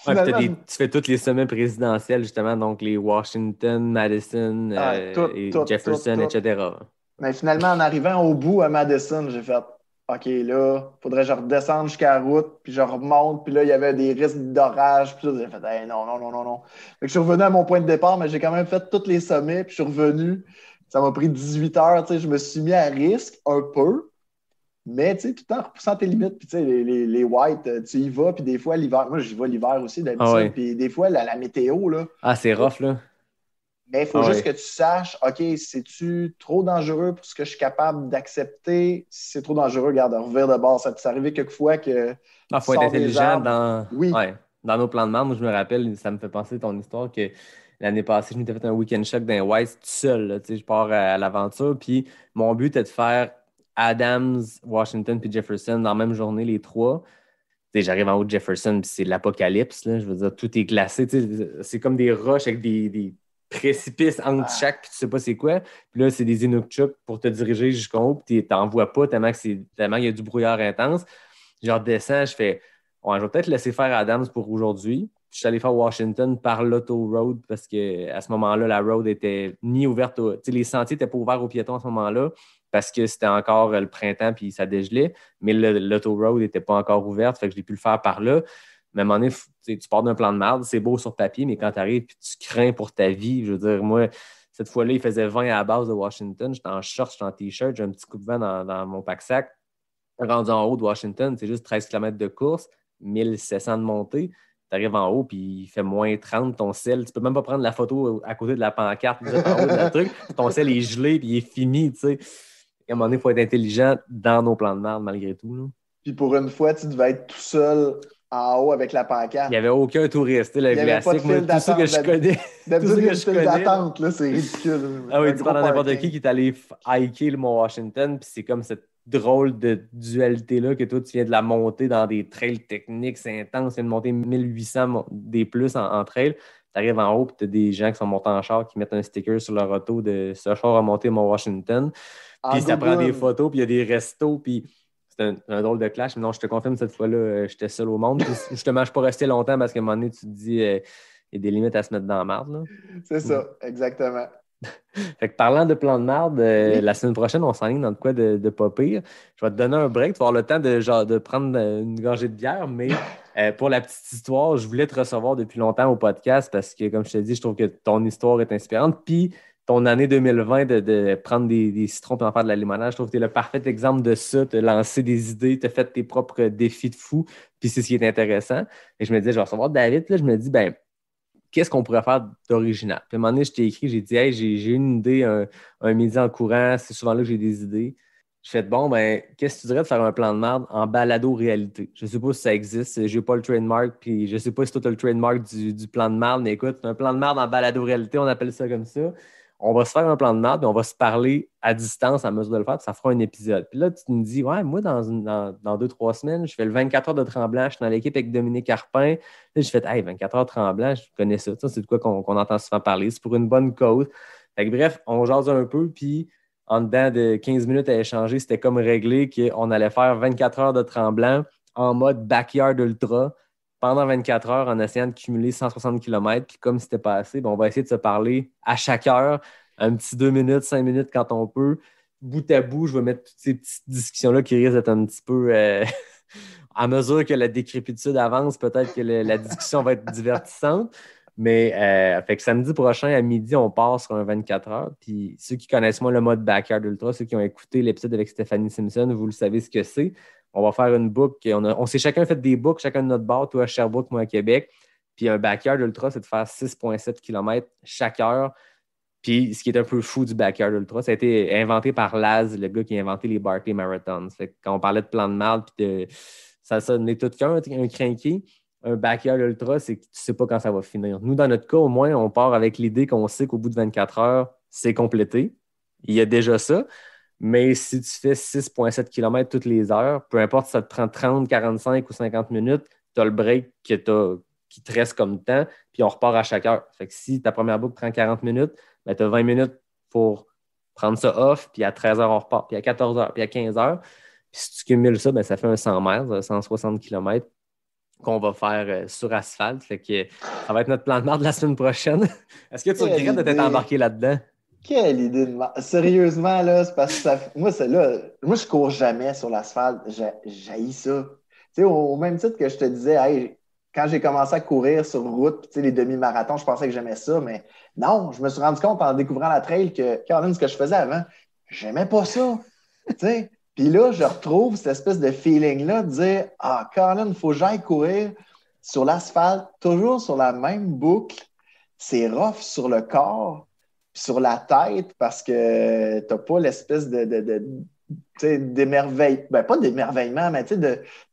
Tu fais tous les sommets présidentiels, justement, donc les Washington, Madison, Jefferson, etc. Mais finalement, en arrivant au bout à Madison, j'ai fait OK, là, faudrait que je redescende jusqu'à la route, puis je remonte, puis là, il y avait des risques d'orage, puis là, j'ai fait hey, non. Fait que je suis revenu à mon point de départ, mais j'ai quand même fait tous les sommets, puis je suis revenu. Ça m'a pris 18 heures, tu sais, je me suis mis à risque un peu. Mais tu sais, tout en repoussant tes limites. Puis tu sais, les whites, tu y vas, puis des fois, l'hiver, moi, j'y vais l'hiver aussi d'habitude. Ah ouais. Puis des fois, la météo, là. Ah, c'est rough, là. Mais il faut Ah juste ouais. que tu saches, OK, c'est-tu trop dangereux pour ce que je suis capable d'accepter? Si c'est trop dangereux, regarde, revire de bord. Ça t'est arrivé quelquefois que Il tu faut être sors des intelligent arbres. Oui. dans nos plans de marde. Moi, je me rappelle, ça me fait penser à ton histoire que l'année passée, je m'étais fait un week-end choc dans les Whites tout seul. Là, je pars à l'aventure. Puis mon but était de faire Adams, Washington puis Jefferson dans la même journée, les trois. J'arrive en haut de Jefferson, puis c'est l'apocalypse. Là, je veux dire, tout est glacé. C'est comme des roches avec des précipices entre Ah, chaque, puis tu sais pas c'est quoi. Puis là, c'est des Inukchuk pour te diriger jusqu'en haut, puis t'en vois pas tellement il y a du brouillard intense. Je redescends, je fais, ouais, je vais peut-être laisser faire Adams pour aujourd'hui. Je suis allé faire Washington par l'auto-road parce qu'à ce moment-là, la road était ni ouverte. Les sentiers n'étaient pas ouverts aux piétons à ce moment-là parce que c'était encore le printemps puis ça dégelait, mais l'auto-road n'était pas encore ouverte, fait que j'ai pu le faire par là. Mais à un moment donné, tu pars d'un plan de merde, c'est beau sur papier, mais quand tu arrives et tu crains pour ta vie, je veux dire, moi, cette fois-là, il faisait 20 à la base de Washington. J'étais en short, j'étais en t-shirt, j'ai un petit coup de vent dans mon pack-sac. Rendu en haut de Washington, c'est juste 13 km de course, 1700 de montée. Tu arrives en haut, puis il fait moins 30, ton sel. Tu peux même pas prendre la photo à côté de la pancarte, vous êtes en haut de la truc. Ton sel est gelé, puis il est fini, tu sais. À un moment donné, il faut être intelligent dans nos plans de merde, malgré tout. Là. puis pour une fois, tu devais être tout seul en haut avec la Il n'y pancarte. avait aucun touriste, le Il n'y avait pas de classique. Moi, file tout ce que d'attente. je connais, tout D'habitude, ce il y a que une je file connais. d'attente, là, c'est ridicule. Ah oui, Un tu gros parles à n'importe parking. qui est allé hiker le Mont Washington, puis c'est comme cette drôle de dualité-là que toi, tu viens de la monter dans des trails techniques, c'est intense, tu viens de monter 1800 des plus en trail. Tu arrives en haut, puis tu as des gens qui sont montés en char qui mettent un sticker sur leur auto de ce char a monté Mont Washington. En Puis ça prend des Gogoon. photos, puis il y a des restos, puis c'est un drôle de clash. Mais non, je te confirme, cette fois-là, j'étais seul au monde. Puis justement, je ne suis pas resté longtemps parce qu'à un moment donné, tu te dis, il y a des limites à se mettre dans la marde. Là. C'est ça, exactement. Fait que parlant de plan de marde, Oui. la semaine prochaine, on s'enligne dans de quoi de pas pire. Je vais te donner un break, tu vas avoir le temps de prendre une gorgée de bière, mais pour la petite histoire, je voulais te recevoir depuis longtemps au podcast parce que, comme je te dis, je trouve que ton histoire est inspirante. Puis ton année 2020 de prendre des citrons et en faire de la limonade, je trouve que tu es le parfait exemple de ça, de lancer des idées, tu as fait tes propres défis de fou, puis c'est ce qui est intéressant. Et je me disais, je vais recevoir David, puis là, je me dis, ben qu'est-ce qu'on pourrait faire d'original? Puis à un moment donné, je t'ai écrit, j'ai dit, hey, j'ai une idée, un midi en courant, c'est souvent là que j'ai des idées. Je fais, bon, ben, qu'est-ce que tu dirais de faire un plan de merde en balado-réalité? Je ne sais pas si ça existe, je n'ai pas le trademark, puis je ne sais pas si toi, tu as le trademark du plan de merde, mais écoute, un plan de merde en balado-réalité, on appelle ça comme ça. On va se faire un plan de merde, puis on va se parler à distance à mesure de le faire, puis ça fera un épisode. Puis là, tu me dis, ouais, moi, dans 2-3 semaines, je fais le 24 heures de Tremblant, je suis dans l'équipe avec Dominique Carpin. Là, je fais, hey, 24 heures Tremblant, je connais ça. Ça, c'est de quoi qu'on entend souvent parler. C'est pour une bonne cause. Fait que, bref, on jase un peu, puis en dedans de 15 minutes à échanger, c'était comme réglé qu'on allait faire 24 heures de Tremblant en mode backyard ultra pendant 24 heures en essayant de cumuler 160 km. Puis comme c'était pas assez, ben on va essayer de se parler à chaque heure, un petit 2 minutes, 5 minutes quand on peut. Bout à bout, je vais mettre toutes ces petites discussions-là qui risquent d'être un petit peu... à mesure que la décrépitude avance, peut-être que la discussion va être divertissante. Mais fait que samedi prochain, à midi, on part sur un 24 heures. Puis ceux qui connaissent moins le mode Backyard Ultra, ceux qui ont écouté l'épisode avec Stéphanie Simpson, vous le savez ce que c'est. On va faire une boucle. On s'est chacun fait des boucles, chacun de notre bord, toi à Sherbrooke, moi à Québec. Puis un Backyard Ultra, c'est de faire 6,7 km chaque heure. Puis ce qui est un peu fou du Backyard Ultra, ça a été inventé par Laz, le gars qui a inventé les Barclay Marathons. Fait que quand on parlait de plan de marde, puis ça n'est tout qu'un crinqué. Un Backyard Ultra, c'est que tu ne sais pas quand ça va finir. Nous, dans notre cas, au moins, on part avec l'idée qu'on sait qu'au bout de 24 heures, c'est complété. Il y a déjà ça. Mais si tu fais 6,7 km toutes les heures, peu importe si ça te prend 30, 45 ou 50 minutes, tu as le break qui te reste comme temps, puis on repart à chaque heure. Fait que si ta première boucle prend 40 minutes, ben, tu as 20 minutes pour prendre ça off, puis à 13 heures, on repart, puis à 14 heures, puis à 15 heures. Puis si tu cumules ça, ben, ça fait un 100 miles, 160 km qu'on va faire sur asphalte. Fait que ça va être notre plan de marde la semaine prochaine. Est-ce que tu regrettes de t'être embarqué là-dedans? Quelle idée de marde. Sérieusement, là, c'est parce que moi, c'est là. Moi, je cours jamais sur l'asphalte. J'haïs ça. Tu sais, au même titre que je te disais, hey, quand j'ai commencé à courir sur route, tu sais, les demi-marathons, je pensais que j'aimais ça, mais non, je me suis rendu compte en découvrant la trail que, Caroline, ce que je faisais avant, j'aimais pas ça. Tu sais, Puis là, je retrouve cette espèce de feeling-là de dire « Ah, Colin, il faut que j'aille courir sur l'asphalte, toujours sur la même boucle. C'est rough sur le corps, sur la tête, parce que tu n'as pas l'espèce d'émerveillement, ben pas d'émerveillement, mais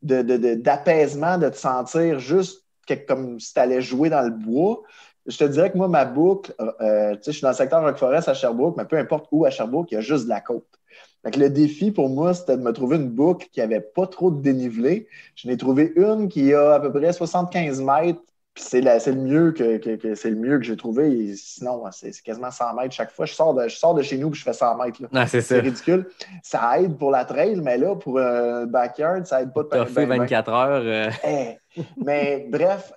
d'apaisement, de te sentir juste comme si tu allais jouer dans le bois. » Je te dirais que moi, ma boucle, je suis dans le secteur Rock-Forest à Sherbrooke, mais peu importe où à Sherbrooke, il y a juste de la côte. Fait que le défi pour moi, c'était de me trouver une boucle qui n'avait pas trop de dénivelé. Je n'ai trouvé une qui a à peu près 75 mètres. Puis c'est le mieux c'est le mieux que j'ai trouvé. Et sinon, c'est quasiment 100 mètres chaque fois. Je sors de chez nous et je fais 100 mètres. Là. Ah, c'est ridicule. Ça aide pour la trail, mais là, pour un backyard, ça aide pas de faire. Tu as fait 24 heures. Mais bref,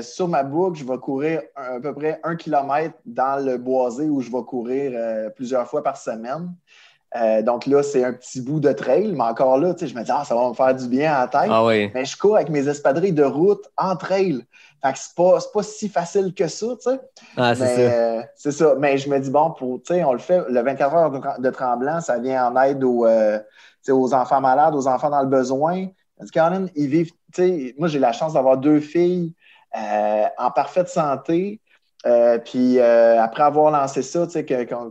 sur ma boucle, je vais courir à peu près 1 kilomètre dans le boisé où je vais courir plusieurs fois par semaine. Donc là, c'est un petit bout de trail, mais encore là, je me dis, ça va me faire du bien à la tête. Ah oui. Mais je cours avec mes espadrilles de route en trail. Fait que c'est pas si facile que ça, tu sais. Ah, c'est ça. Mais je me dis, bon, on le fait, le 24 heures de Tremblant, ça vient en aide aux enfants malades, aux enfants dans le besoin. Je dis, Colin, ils vivent, moi, j'ai la chance d'avoir 2 filles en parfaite santé. Puis après avoir lancé ça,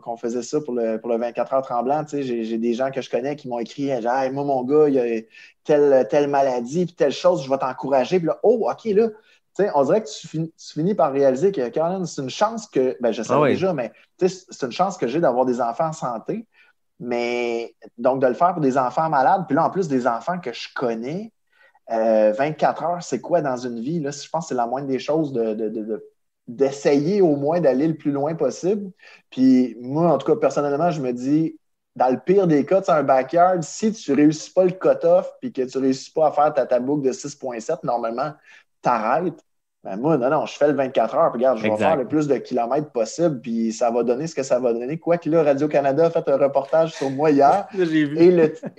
qu'on faisait ça pour le 24 heures Tremblant, j'ai des gens que je connais qui m'ont écrit hey, moi, mon gars, il y a telle maladie, puis telle chose, je vais t'encourager. Puis là, oh, OK, là, on dirait que tu finis par réaliser que, Caroline, c'est une chance que, je savais déjà, mais c'est une chance que j'ai d'avoir des enfants en santé. Mais donc, de le faire pour des enfants malades, puis là, en plus, des enfants que je connais, 24 heures, c'est quoi dans une vie? Là, je pense que c'est la moindre des choses d'essayer au moins d'aller le plus loin possible. Puis moi, en tout cas, personnellement, je me dis, dans le pire des cas, tu as un backyard, si tu ne réussis pas le cut-off puis que tu ne réussis pas à faire ta boucle de 6,7, normalement, tu arrêtes. Ben moi, non, je fais le 24 heures, puis regarde, je vais faire le plus de kilomètres possible, puis ça va donner ce que ça va donner. Quoique là, Radio-Canada a fait un reportage sur moi hier, J'ai vu. et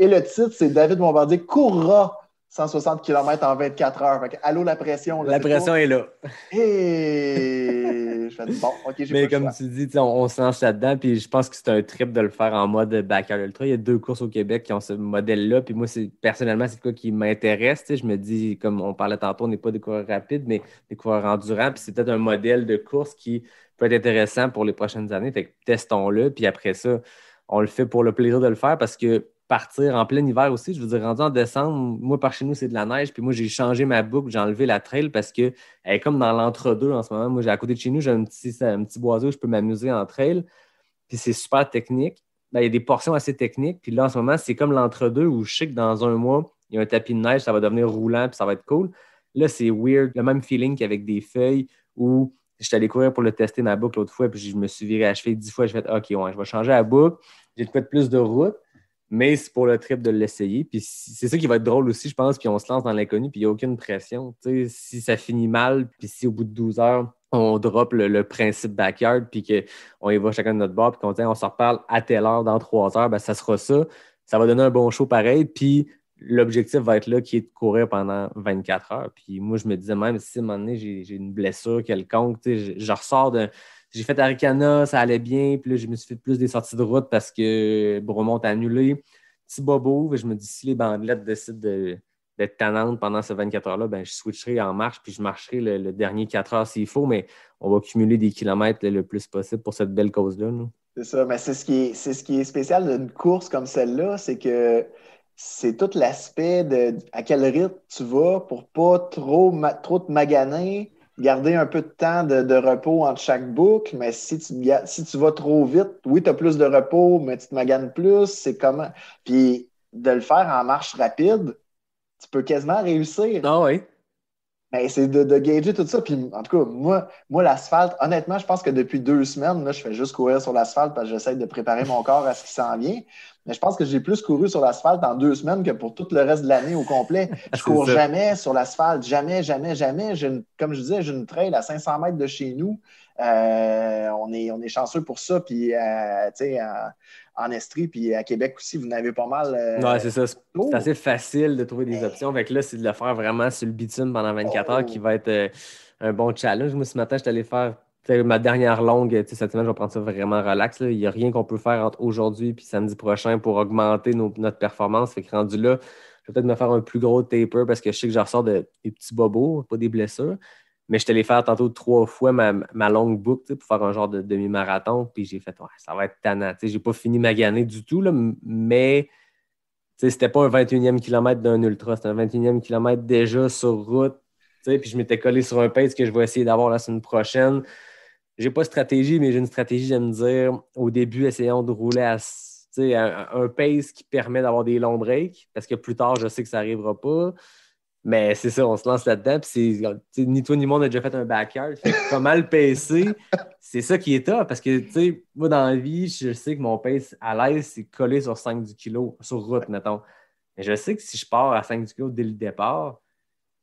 le titre, c'est David Bombardier courra 160 km en 24 heures. Fait que, allô, la pression. Là, la pression est là. Et je fais bon, OK, j'ai mais pas comme tu dis, on se lance là-dedans, puis je pense que c'est un trip de le faire en mode backyard ultra. Il y a 2 courses au Québec qui ont ce modèle-là, puis moi, personnellement, c'est quoi qui m'intéresse. Je me dis, comme on parlait tantôt, on n'est pas des coureurs rapides, mais des coureurs endurants, puis c'est peut-être un modèle de course qui peut être intéressant pour les prochaines années. Fait que testons-le, puis après ça, on le fait pour le plaisir de le faire parce que partir en plein hiver aussi, je veux dire, rendu en décembre, moi, par chez nous, c'est de la neige, puis moi, j'ai changé ma boucle, j'ai enlevé la trail parce qu'elle est comme dans l'entre-deux en ce moment. Moi, à côté de chez nous, j'ai un petit boisé où je peux m'amuser en trail, puis c'est super technique. Ben, il y a des portions assez techniques, puis là, en ce moment, c'est comme l'entre-deux où je sais que dans un mois, il y a un tapis de neige, ça va devenir roulant, puis ça va être cool. Là, c'est weird, le même feeling qu'avec des feuilles où je suis allé courir pour le tester ma boucle l'autre fois, puis je me suis viré à cheville 10 fois, j'ai fait OK, ouais, je vais changer la boucle, j'ai fait plus de route. Mais c'est pour le trip de l'essayer. Puis c'est ça qui va être drôle aussi, je pense. Puis on se lance dans l'inconnu, puis il n'y a aucune pression. Tu sais, si ça finit mal, puis si au bout de 12 heures, on drop le principe backyard, puis qu'on y va chacun de notre bord, puis qu'on dit on s'en reparle à telle heure, dans 3 heures, ben ça sera ça. Ça va donner un bon show pareil. Puis l'objectif va être là, qui est de courir pendant 24 heures. Puis moi, je me disais même, si à un moment donné, j'ai une blessure quelconque, tu sais, je ressors de... J'ai fait Arikana, ça allait bien. Puis là, je me suis fait plus des sorties de route parce que Bromont a annulé. Petit bobo, je me dis, si les bandelettes décident d'être tannantes pendant ces 24 heures-là, ben, je switcherai en marche puis je marcherai le dernier 4 heures s'il faut, mais on va cumuler des kilomètres le plus possible pour cette belle cause-là. Là. C'est ça, mais c'est ce qui est spécial d'une course comme celle-là, c'est que c'est tout l'aspect de à quel rythme tu vas pour pas trop te maganer, garder un peu de temps de repos entre chaque boucle, mais si tu vas trop vite, oui, tu as plus de repos, mais tu te maganes plus, c'est comment? Puis de le faire en marche rapide, tu peux quasiment réussir. Ah oui. Mais c'est de gager tout ça. Puis en tout cas, moi l'asphalte, honnêtement, je pense que depuis 2 semaines, là, je fais juste courir sur l'asphalte parce que j'essaie de préparer mon corps à ce qui s'en vient. Mais je pense que j'ai plus couru sur l'asphalte en 2 semaines que pour tout le reste de l'année au complet. Je cours jamais sur l'asphalte. Jamais, jamais, jamais. Comme je disais, j'ai une trail à 500 mètres de chez nous. On est chanceux pour ça. Puis, tu sais, en Estrie, puis à Québec aussi, vous n'avez pas mal. Ouais, c'est ça. C'est assez facile de trouver des options. Fait que là, c'est de le faire vraiment sur le bitume pendant 24 heures qui va être un bon challenge. Moi, ce matin, je suis allé faire ma dernière longue, cette semaine, je vais prendre ça vraiment relax. Là. Il n'y a rien qu'on peut faire entre aujourd'hui et samedi prochain pour augmenter notre performance. Fait que rendu là, je vais peut-être me faire un plus gros taper parce que je sais que je ressors des petits bobos, pas des blessures. Mais je suis allé faire tantôt 3 fois ma longue boucle pour faire un genre de demi-marathon. Puis j'ai fait, ouais, ça va être tannant. Je n'ai pas fini ma gagnée du tout, là, mais c'était pas un 21e kilomètre d'un ultra. C'était un 21e kilomètre déjà sur route. Puis je m'étais collé sur un pace que je vais essayer d'avoir la semaine prochaine. J'ai pas de stratégie, mais j'ai une stratégie, j'aime dire, au début, essayons de rouler à un pace qui permet d'avoir des longs breaks, parce que plus tard, je sais que ça n'arrivera pas. Mais c'est ça, on se lance là-dedans. Puis ni toi ni moi, on a déjà fait un backyard. Fait que comment le pacer, c'est ça qui est top. Parce que moi, dans la vie, je sais que mon pace à l'aise, c'est collé sur 5 du kilo, sur route, mettons. Mais je sais que si je pars à 5 du kilo dès le départ,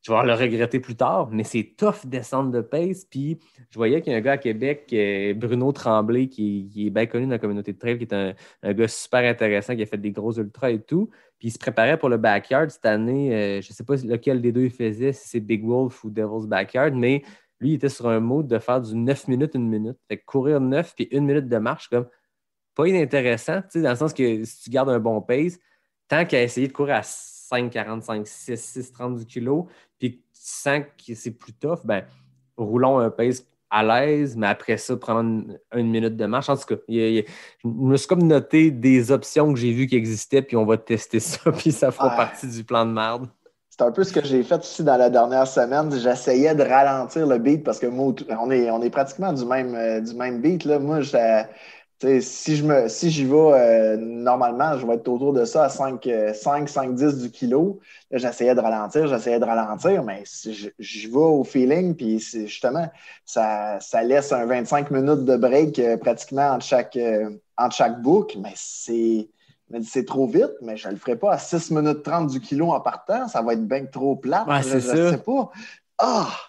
je vais le regretter plus tard, mais c'est tough descendre de pace. Puis je voyais qu'il y a un gars à Québec, Bruno Tremblay, qui est bien connu dans la communauté de trail, qui est un gars super intéressant, qui a fait des gros ultras et tout. Puis il se préparait pour le backyard cette année. Je ne sais pas lequel des deux il faisait, si c'est Big Wolf ou Devil's Backyard, mais lui, il était sur un mode de faire du 9 minutes, 1 minute. Fait que courir 9 puis 1 minute de marche, comme pas inintéressant, dans le sens que si tu gardes un bon pace, tant qu'à essayer de courir à 5,45, 6,30 du kilo, puis que tu sens que c'est plus tough, ben roulons un pace à l'aise, mais après ça, prendre une minute de marche. En tout cas, je me suis comme noté des options que j'ai vues qui existaient, puis on va tester ça, puis ça fera partie du plan de merde. C'est un peu ce que j'ai fait aussi dans la dernière semaine. J'essayais de ralentir le beat parce que moi, on est pratiquement du même beat. Là. Moi, si j'y vais, normalement, je vais être autour de ça à 5-10 du kilo. Là, j'essayais de ralentir, mais j'y vais au feeling, puis justement, ça laisse un 25 minutes de break pratiquement entre chaque boucle, mais c'est trop vite, mais je ne le ferai pas à 6 minutes 30 du kilo en partant. Ça va être bien trop plate. Ouais, je ne sais pas.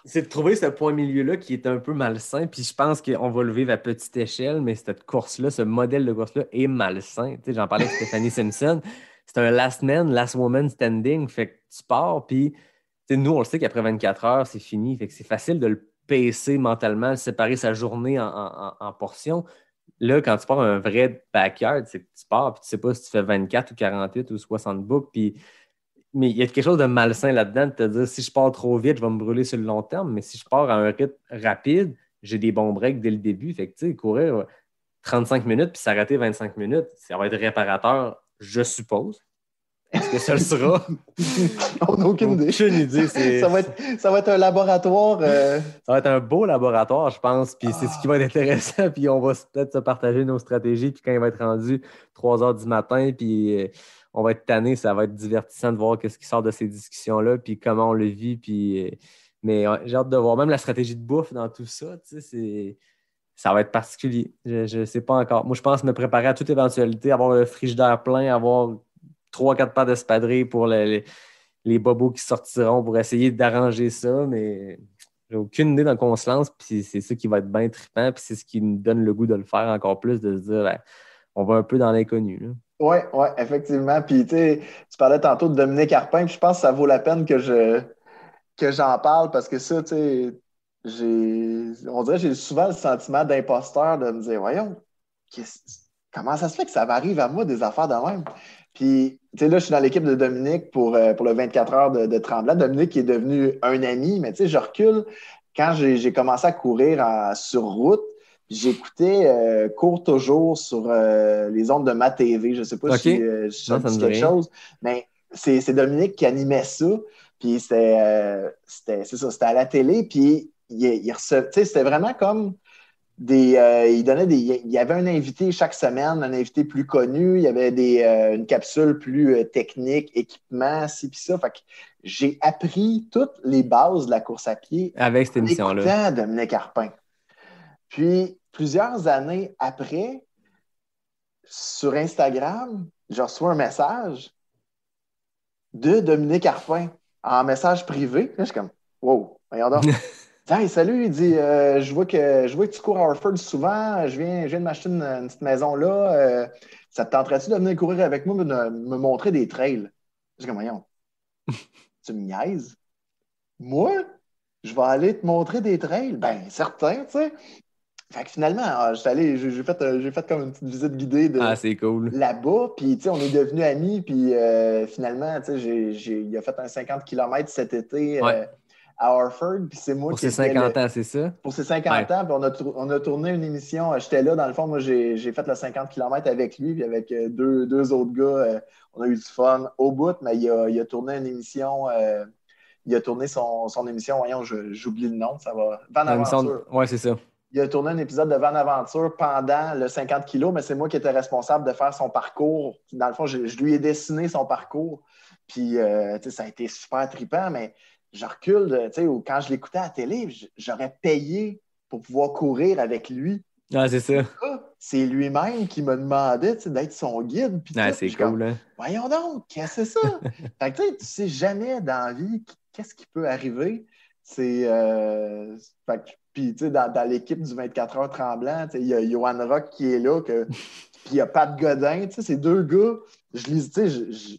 C'est de trouver ce point milieu-là qui est un peu malsain. Puis je pense qu'on va le vivre à petite échelle, mais cette course-là, ce modèle de course-là est malsain. J'en parlais avec Stéphanie Simpson. C'est un last man, last woman standing. Fait que tu pars, puis nous, on le sait qu'après 24 heures, c'est fini. Fait que c'est facile de le pacer mentalement, de séparer sa journée en portions. Là, quand tu pars un vrai backyard, c'est que tu pars, puis tu sais pas si tu fais 24 ou 48 ou 60 boucles, mais il y a quelque chose de malsain là-dedans de te dire si je pars trop vite, je vais me brûler sur le long terme, mais si je pars à un rythme rapide, j'ai des bons breaks dès le début. Fait que tu sais, courir 35 minutes puis s'arrêter 25 minutes, ça va être réparateur, je suppose. Est-ce que ça le sera? On n'a aucune idée. Aucune idée. Ça va être un laboratoire. Ça va être un beau laboratoire, je pense. Puis c'est ce qui va être intéressant. Puis on va peut-être se partager nos stratégies. Puis quand il va être rendu 3 heures du matin, puis on va être tanné, ça va être divertissant de voir ce qui sort de ces discussions-là, puis comment on le vit. Mais j'ai hâte de voir même la stratégie de bouffe dans tout ça. Ça va être particulier. Je ne sais pas encore. Moi, je pense me préparer à toute éventualité, avoir le frigidaire plein, avoir 3-4 paires d'espadrilles pour les bobos qui sortiront pour essayer d'arranger ça, mais j'ai aucune idée dans quoi on se lance, puis c'est ça qui va être bien trippant, puis c'est ce qui nous donne le goût de le faire encore plus, de se dire on va un peu dans l'inconnu. Oui, effectivement. Puis tu parlais tantôt de Dominique Arpin, puis je pense que ça vaut la peine que j'en parle parce que ça, tu sais, on dirait que j'ai souvent le sentiment d'imposteur de me dire voyons, comment ça se fait que ça m'arrive à moi des affaires de même? Puis, tu sais, là, je suis dans l'équipe de Dominique pour le 24 heures de Tremblant. Dominique qui est devenu un ami, mais tu sais, je recule. Quand j'ai commencé à courir sur route, j'écoutais Cours toujours sur les ondes de ma TV. Je ne sais pas si ça me dit quelque chose, mais c'est Dominique qui animait ça. Puis c'était à la télé. Puis c'était vraiment comme il y avait un invité chaque semaine, un invité plus connu, il y avait une capsule plus technique, équipement, ci puis ça. Fait que j'ai appris toutes les bases de la course à pied avec cette émission-là. En écoutant Dominique Arpin. Puis, plusieurs années après, sur Instagram, je reçois un message de Dominique Arpin en message privé. Là, je suis comme « Wow, voyons donc. » Hey, salut, il dit je vois que tu cours à Harford souvent, je viens de m'acheter une petite maison là. Ça te tenterait-tu de venir courir avec moi, de me montrer des trails? Je dis comme voyons, tu me niaises? Moi, je vais aller te montrer des trails? Ben, certain, tu sais. Fait que finalement, j'ai fait comme une petite visite guidée de c'est cool. là-bas. Puis, tu sais, on est devenus amis. Puis, finalement, tu sais, il a fait un 50 km cet été à Harford. Puis, c'est moi pour qui ses 50 ans, c'est ça? Pour ses 50 ans. Puis, on a tourné une émission. J'étais là, dans le fond. Moi, j'ai fait le 50 km avec lui. Puis, avec deux autres gars. On a eu du fun au bout. Mais il a tourné une émission. Il a tourné son émission. Voyons, j'oublie le nom. Ça va. Van Aventure. Oui, c'est ça. Il a tourné un épisode de Van Aventure pendant le 50 kilos, mais c'est moi qui étais responsable de faire son parcours. Dans le fond, je lui ai dessiné son parcours. Puis, ça a été super trippant, mais je recule, quand je l'écoutais à la télé, j'aurais payé pour pouvoir courir avec lui. Ah, c'est ça. C'est lui-même qui me demandait d'être son guide. Puis c'est cool, hein? Voyons donc, qu'est-ce que c'est ça? Fait que, tu sais jamais dans la vie qu'est-ce qui peut arriver. C'est. Puis, tu sais, dans l'équipe du 24 heures Tremblant, il y a Johan Rock qui est là, puis il y a Pat Godin, tu sais, ces deux gars,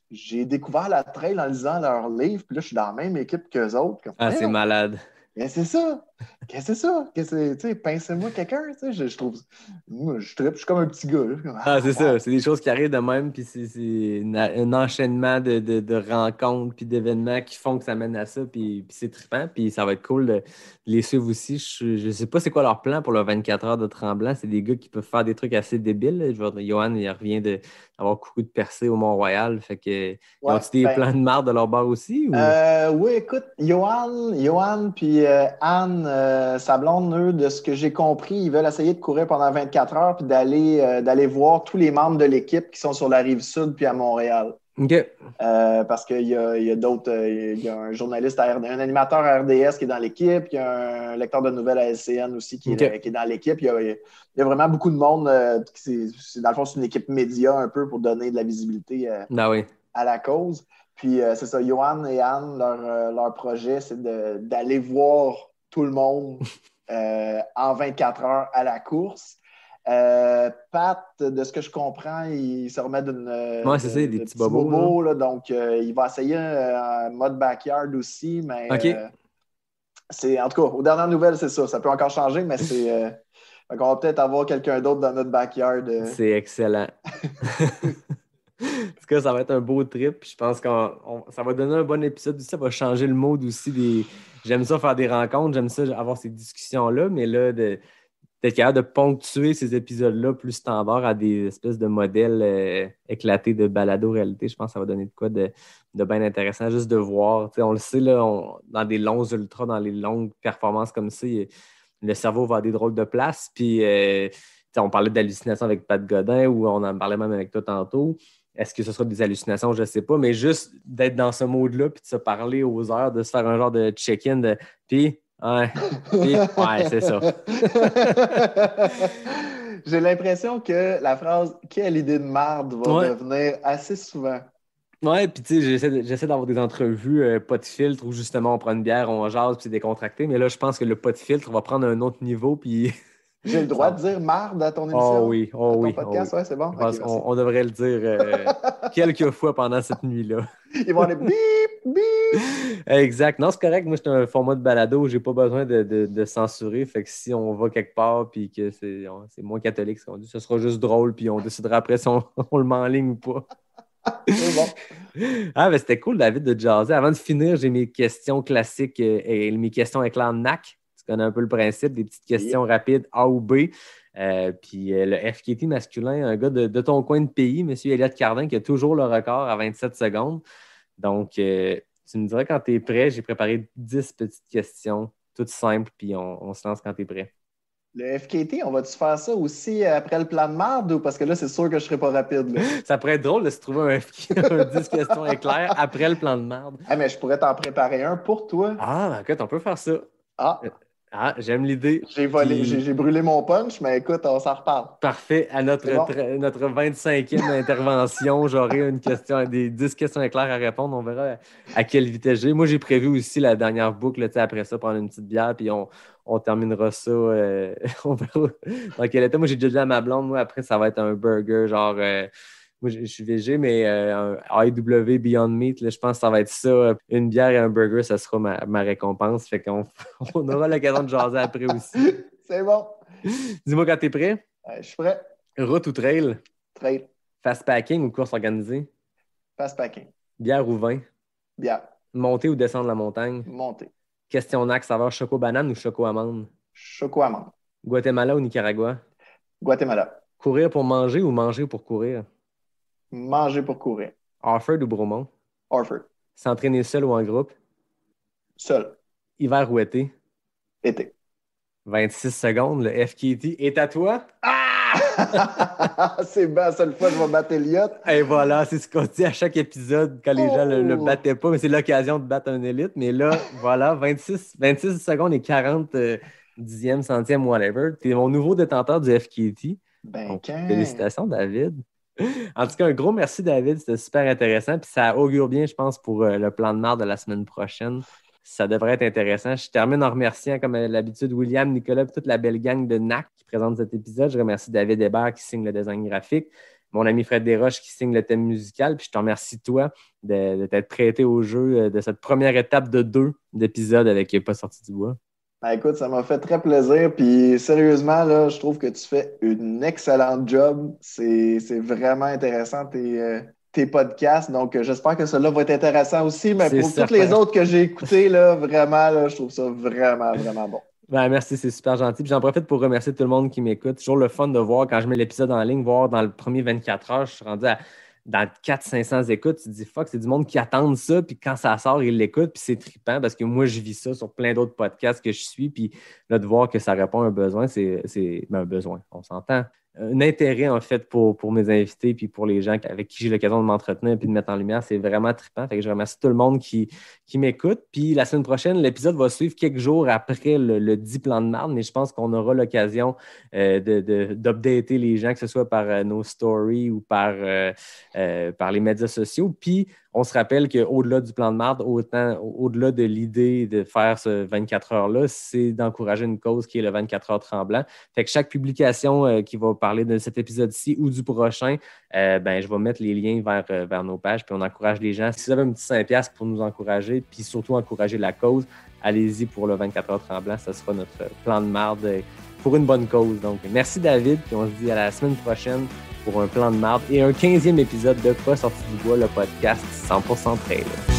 j'ai découvert la trail en lisant leurs livres, puis là, je suis dans la même équipe qu'eux autres. C'est malade. C'est ça. Qu'est-ce que c'est ça? Tu sais, pincez-moi quelqu'un, tu sais, je trouve. Moi, je trippe, je suis comme un petit gars. Là. C'est ça. C'est des choses qui arrivent de même, puis c'est un enchaînement de rencontres puis d'événements qui font que ça mène à ça, puis c'est trippant, puis ça va être cool de les suivre aussi. Je sais pas c'est quoi leur plan pour le 24 heures de Tremblant. C'est des gars qui peuvent faire des trucs assez débiles. Johan, il revient d'avoir beaucoup de percées au Mont-Royal, fait que ils ont-tu des plans de marde de leur bar aussi? Ou? Oui, écoute, Johan puis Anne, sa blonde, eux, de ce que j'ai compris, ils veulent essayer de courir pendant 24 heures puis d'aller voir tous les membres de l'équipe qui sont sur la Rive-Sud puis à Montréal. OK. Parce qu'il y a d'autres... il y a un journaliste, un animateur à RDS qui est dans l'équipe, il y a un lecteur de nouvelles à LCN aussi qui est dans l'équipe. Il y a vraiment beaucoup de monde. Dans le fond, c'est une équipe média un peu pour donner de la visibilité à la cause. Puis c'est ça, Johan et Anne, leur projet, c'est d'aller voir tout le monde en 24 heures à la course. Pat, de ce que je comprends, il se remet d'une des petits bobos. Là, donc, il va essayer un mode backyard aussi, mais en tout cas, aux dernières nouvelles, c'est ça. Ça peut encore changer, mais c'est... on va peut-être avoir quelqu'un d'autre dans notre backyard. C'est excellent. En tout cas, ça va être un beau trip. Je pense que ça va donner un bon épisode. Ça va changer le mode aussi. J'aime ça faire des rencontres, j'aime ça avoir ces discussions-là, mais là, d'être capable de ponctuer ces épisodes-là plus standards à des espèces de modèles éclatés de balado-réalité, je pense que ça va donner de quoi de bien intéressant, juste de voir. On le sait, là, dans des longs ultras, dans les longues performances comme ça, le cerveau va à des drôles de places. Puis, on parlait d'hallucinations avec Pat Godin ou on en parlait même avec toi tantôt. Est-ce que ce sera des hallucinations? Je ne sais pas, mais juste d'être dans ce mode-là puis de se parler aux heures, de se faire un genre de check-in de « puis, c'est ça. » J'ai l'impression que la phrase « quelle idée de marde » va revenir assez souvent. Ouais, puis tu sais, j'essaie d'avoir des entrevues pas de filtre où justement on prend une bière, on jase puis c'est décontracté, mais là je pense que le pas de filtre va prendre un autre niveau puis... J'ai le droit de dire marde à ton émission? Oh oui. Ton podcast, ouais, c'est bon? On devrait le dire quelques fois pendant cette nuit-là. Ils vont aller bip, bip! Exact. Non, c'est correct. Moi, c'est un format de balado où j'ai pas besoin de censurer. Fait que si on va quelque part puis que c'est moins catholique ce qu'on dit, ce sera juste drôle puis on décidera après si on le met en ligne ou pas. C'est bon. Ben c'était cool, David, de jaser. Avant de finir, j'ai mes questions classiques et mes questions éclair NAC. Tu connais un peu le principe, des petites questions rapides A ou B. Puis le FKT masculin, un gars de ton coin de pays, M. Elliott Cardin, qui a toujours le record à 27 secondes. Donc, tu me diras quand tu es prêt. J'ai préparé 10 petites questions, toutes simples, puis on se lance quand tu es prêt. Le FKT, on va-tu faire ça aussi après le plan de marde ou parce que là, c'est sûr que je ne serai pas rapide. Là. Ça pourrait être drôle de se trouver un 10 questions éclairs après le plan de marde. Mais je pourrais t'en préparer un pour toi. Écoute, on peut faire ça. J'aime l'idée. J'ai brûlé mon punch, mais écoute, on s'en reparle. Parfait. À notre 25e intervention, j'aurai une question, des 10 questions éclairs à répondre. On verra à quelle vitesse j'ai. Moi, j'ai prévu aussi la dernière boucle, après ça, prendre une petite bière, puis on terminera ça. On verra dans quel état. Moi, j'ai déjà dit à ma blonde, moi, après, ça va être un burger, genre... moi, je suis végé, mais un IW Beyond Meat, là, je pense que ça va être ça. Une bière et un burger, ça sera ma récompense. Fait qu'on aura l'occasion de jaser après aussi. C'est bon. Dis-moi quand t'es prêt. Je suis prêt. Route ou trail? Trail. Fast packing ou course organisée? Fast packing. Bière ou vin? Bière. Monter ou descendre la montagne? Monter. Questionnaire saveur choco-banane ou choco-amande? Choco-amande. Guatemala ou Nicaragua? Guatemala. Courir pour manger ou manger pour courir? Manger pour courir. Harford ou Bromont? Harford. S'entraîner seul ou en groupe? Seul. Hiver ou été? Été. 26 secondes, le FKT est à toi. Ah! C'est bien, la seule fois que je vais battre Elliott. Et voilà, c'est ce qu'on dit à chaque épisode quand les gens le battaient pas, mais c'est l'occasion de battre un élite. Mais là, voilà, 26 secondes et 40 dixièmes, centièmes, whatever. Tu es mon nouveau détenteur du FKT. Donc, félicitations, David. En tout cas, un gros merci, David. C'était super intéressant. Puis ça augure bien, je pense, pour le plan de marde de la semaine prochaine. Ça devrait être intéressant. Je termine en remerciant, comme à l'habitude, William, Nicolas et toute la belle gang de NAC qui présente cet épisode. Je remercie David Hébert qui signe le design graphique, mon ami Fred Desroches qui signe le thème musical. Puis je te remercie, toi, de t'être prêté au jeu de cette première étape de 2 d'épisodes avec Pas sorti du bois. Ben écoute, ça m'a fait très plaisir. Puis sérieusement, là, je trouve que tu fais une excellente job. C'est vraiment intéressant tes podcasts. Donc, j'espère que cela va être intéressant aussi. Mais pour tous les autres que j'ai écoutés, là, vraiment, là, je trouve ça vraiment, vraiment bon. Ben, merci, c'est super gentil. Puis j'en profite pour remercier tout le monde qui m'écoute. Toujours le fun de voir quand je mets l'épisode en ligne, voir dans le premier 24 heures, je suis rendu dans 400-500 écoutes, tu te dis fuck, c'est du monde qui attend ça, puis quand ça sort, ils l'écoutent, puis c'est trippant parce que moi, je vis ça sur plein d'autres podcasts que je suis, puis là, de voir que ça répond à un besoin, c'est un besoin, on s'entend. Un intérêt, en fait, pour mes invités, puis pour les gens avec qui j'ai l'occasion de m'entretenir puis de mettre en lumière, c'est vraiment trippant. Fait que je remercie tout le monde qui m'écoute. Puis la semaine prochaine, l'épisode va suivre quelques jours après le 10 plans de marde, mais je pense qu'on aura l'occasion d'updater les gens, que ce soit par nos stories ou par les médias sociaux. Puis on se rappelle qu'au-delà du plan de marde, au-delà de l'idée de faire ce 24 heures-là, c'est d'encourager une cause qui est le 24 heures tremblant. Fait que chaque publication qui va parler de cet épisode-ci ou du prochain, je vais mettre les liens vers nos pages, puis on encourage les gens. Si vous avez un petit 5$ pour nous encourager, puis surtout encourager la cause, allez-y pour le 24 heures tremblant. Ça sera notre plan de marde pour une bonne cause. Donc, merci David, puis on se dit à la semaine prochaine pour un plan de marde et un 15e épisode de Pas sorti du bois, le podcast 100% trail.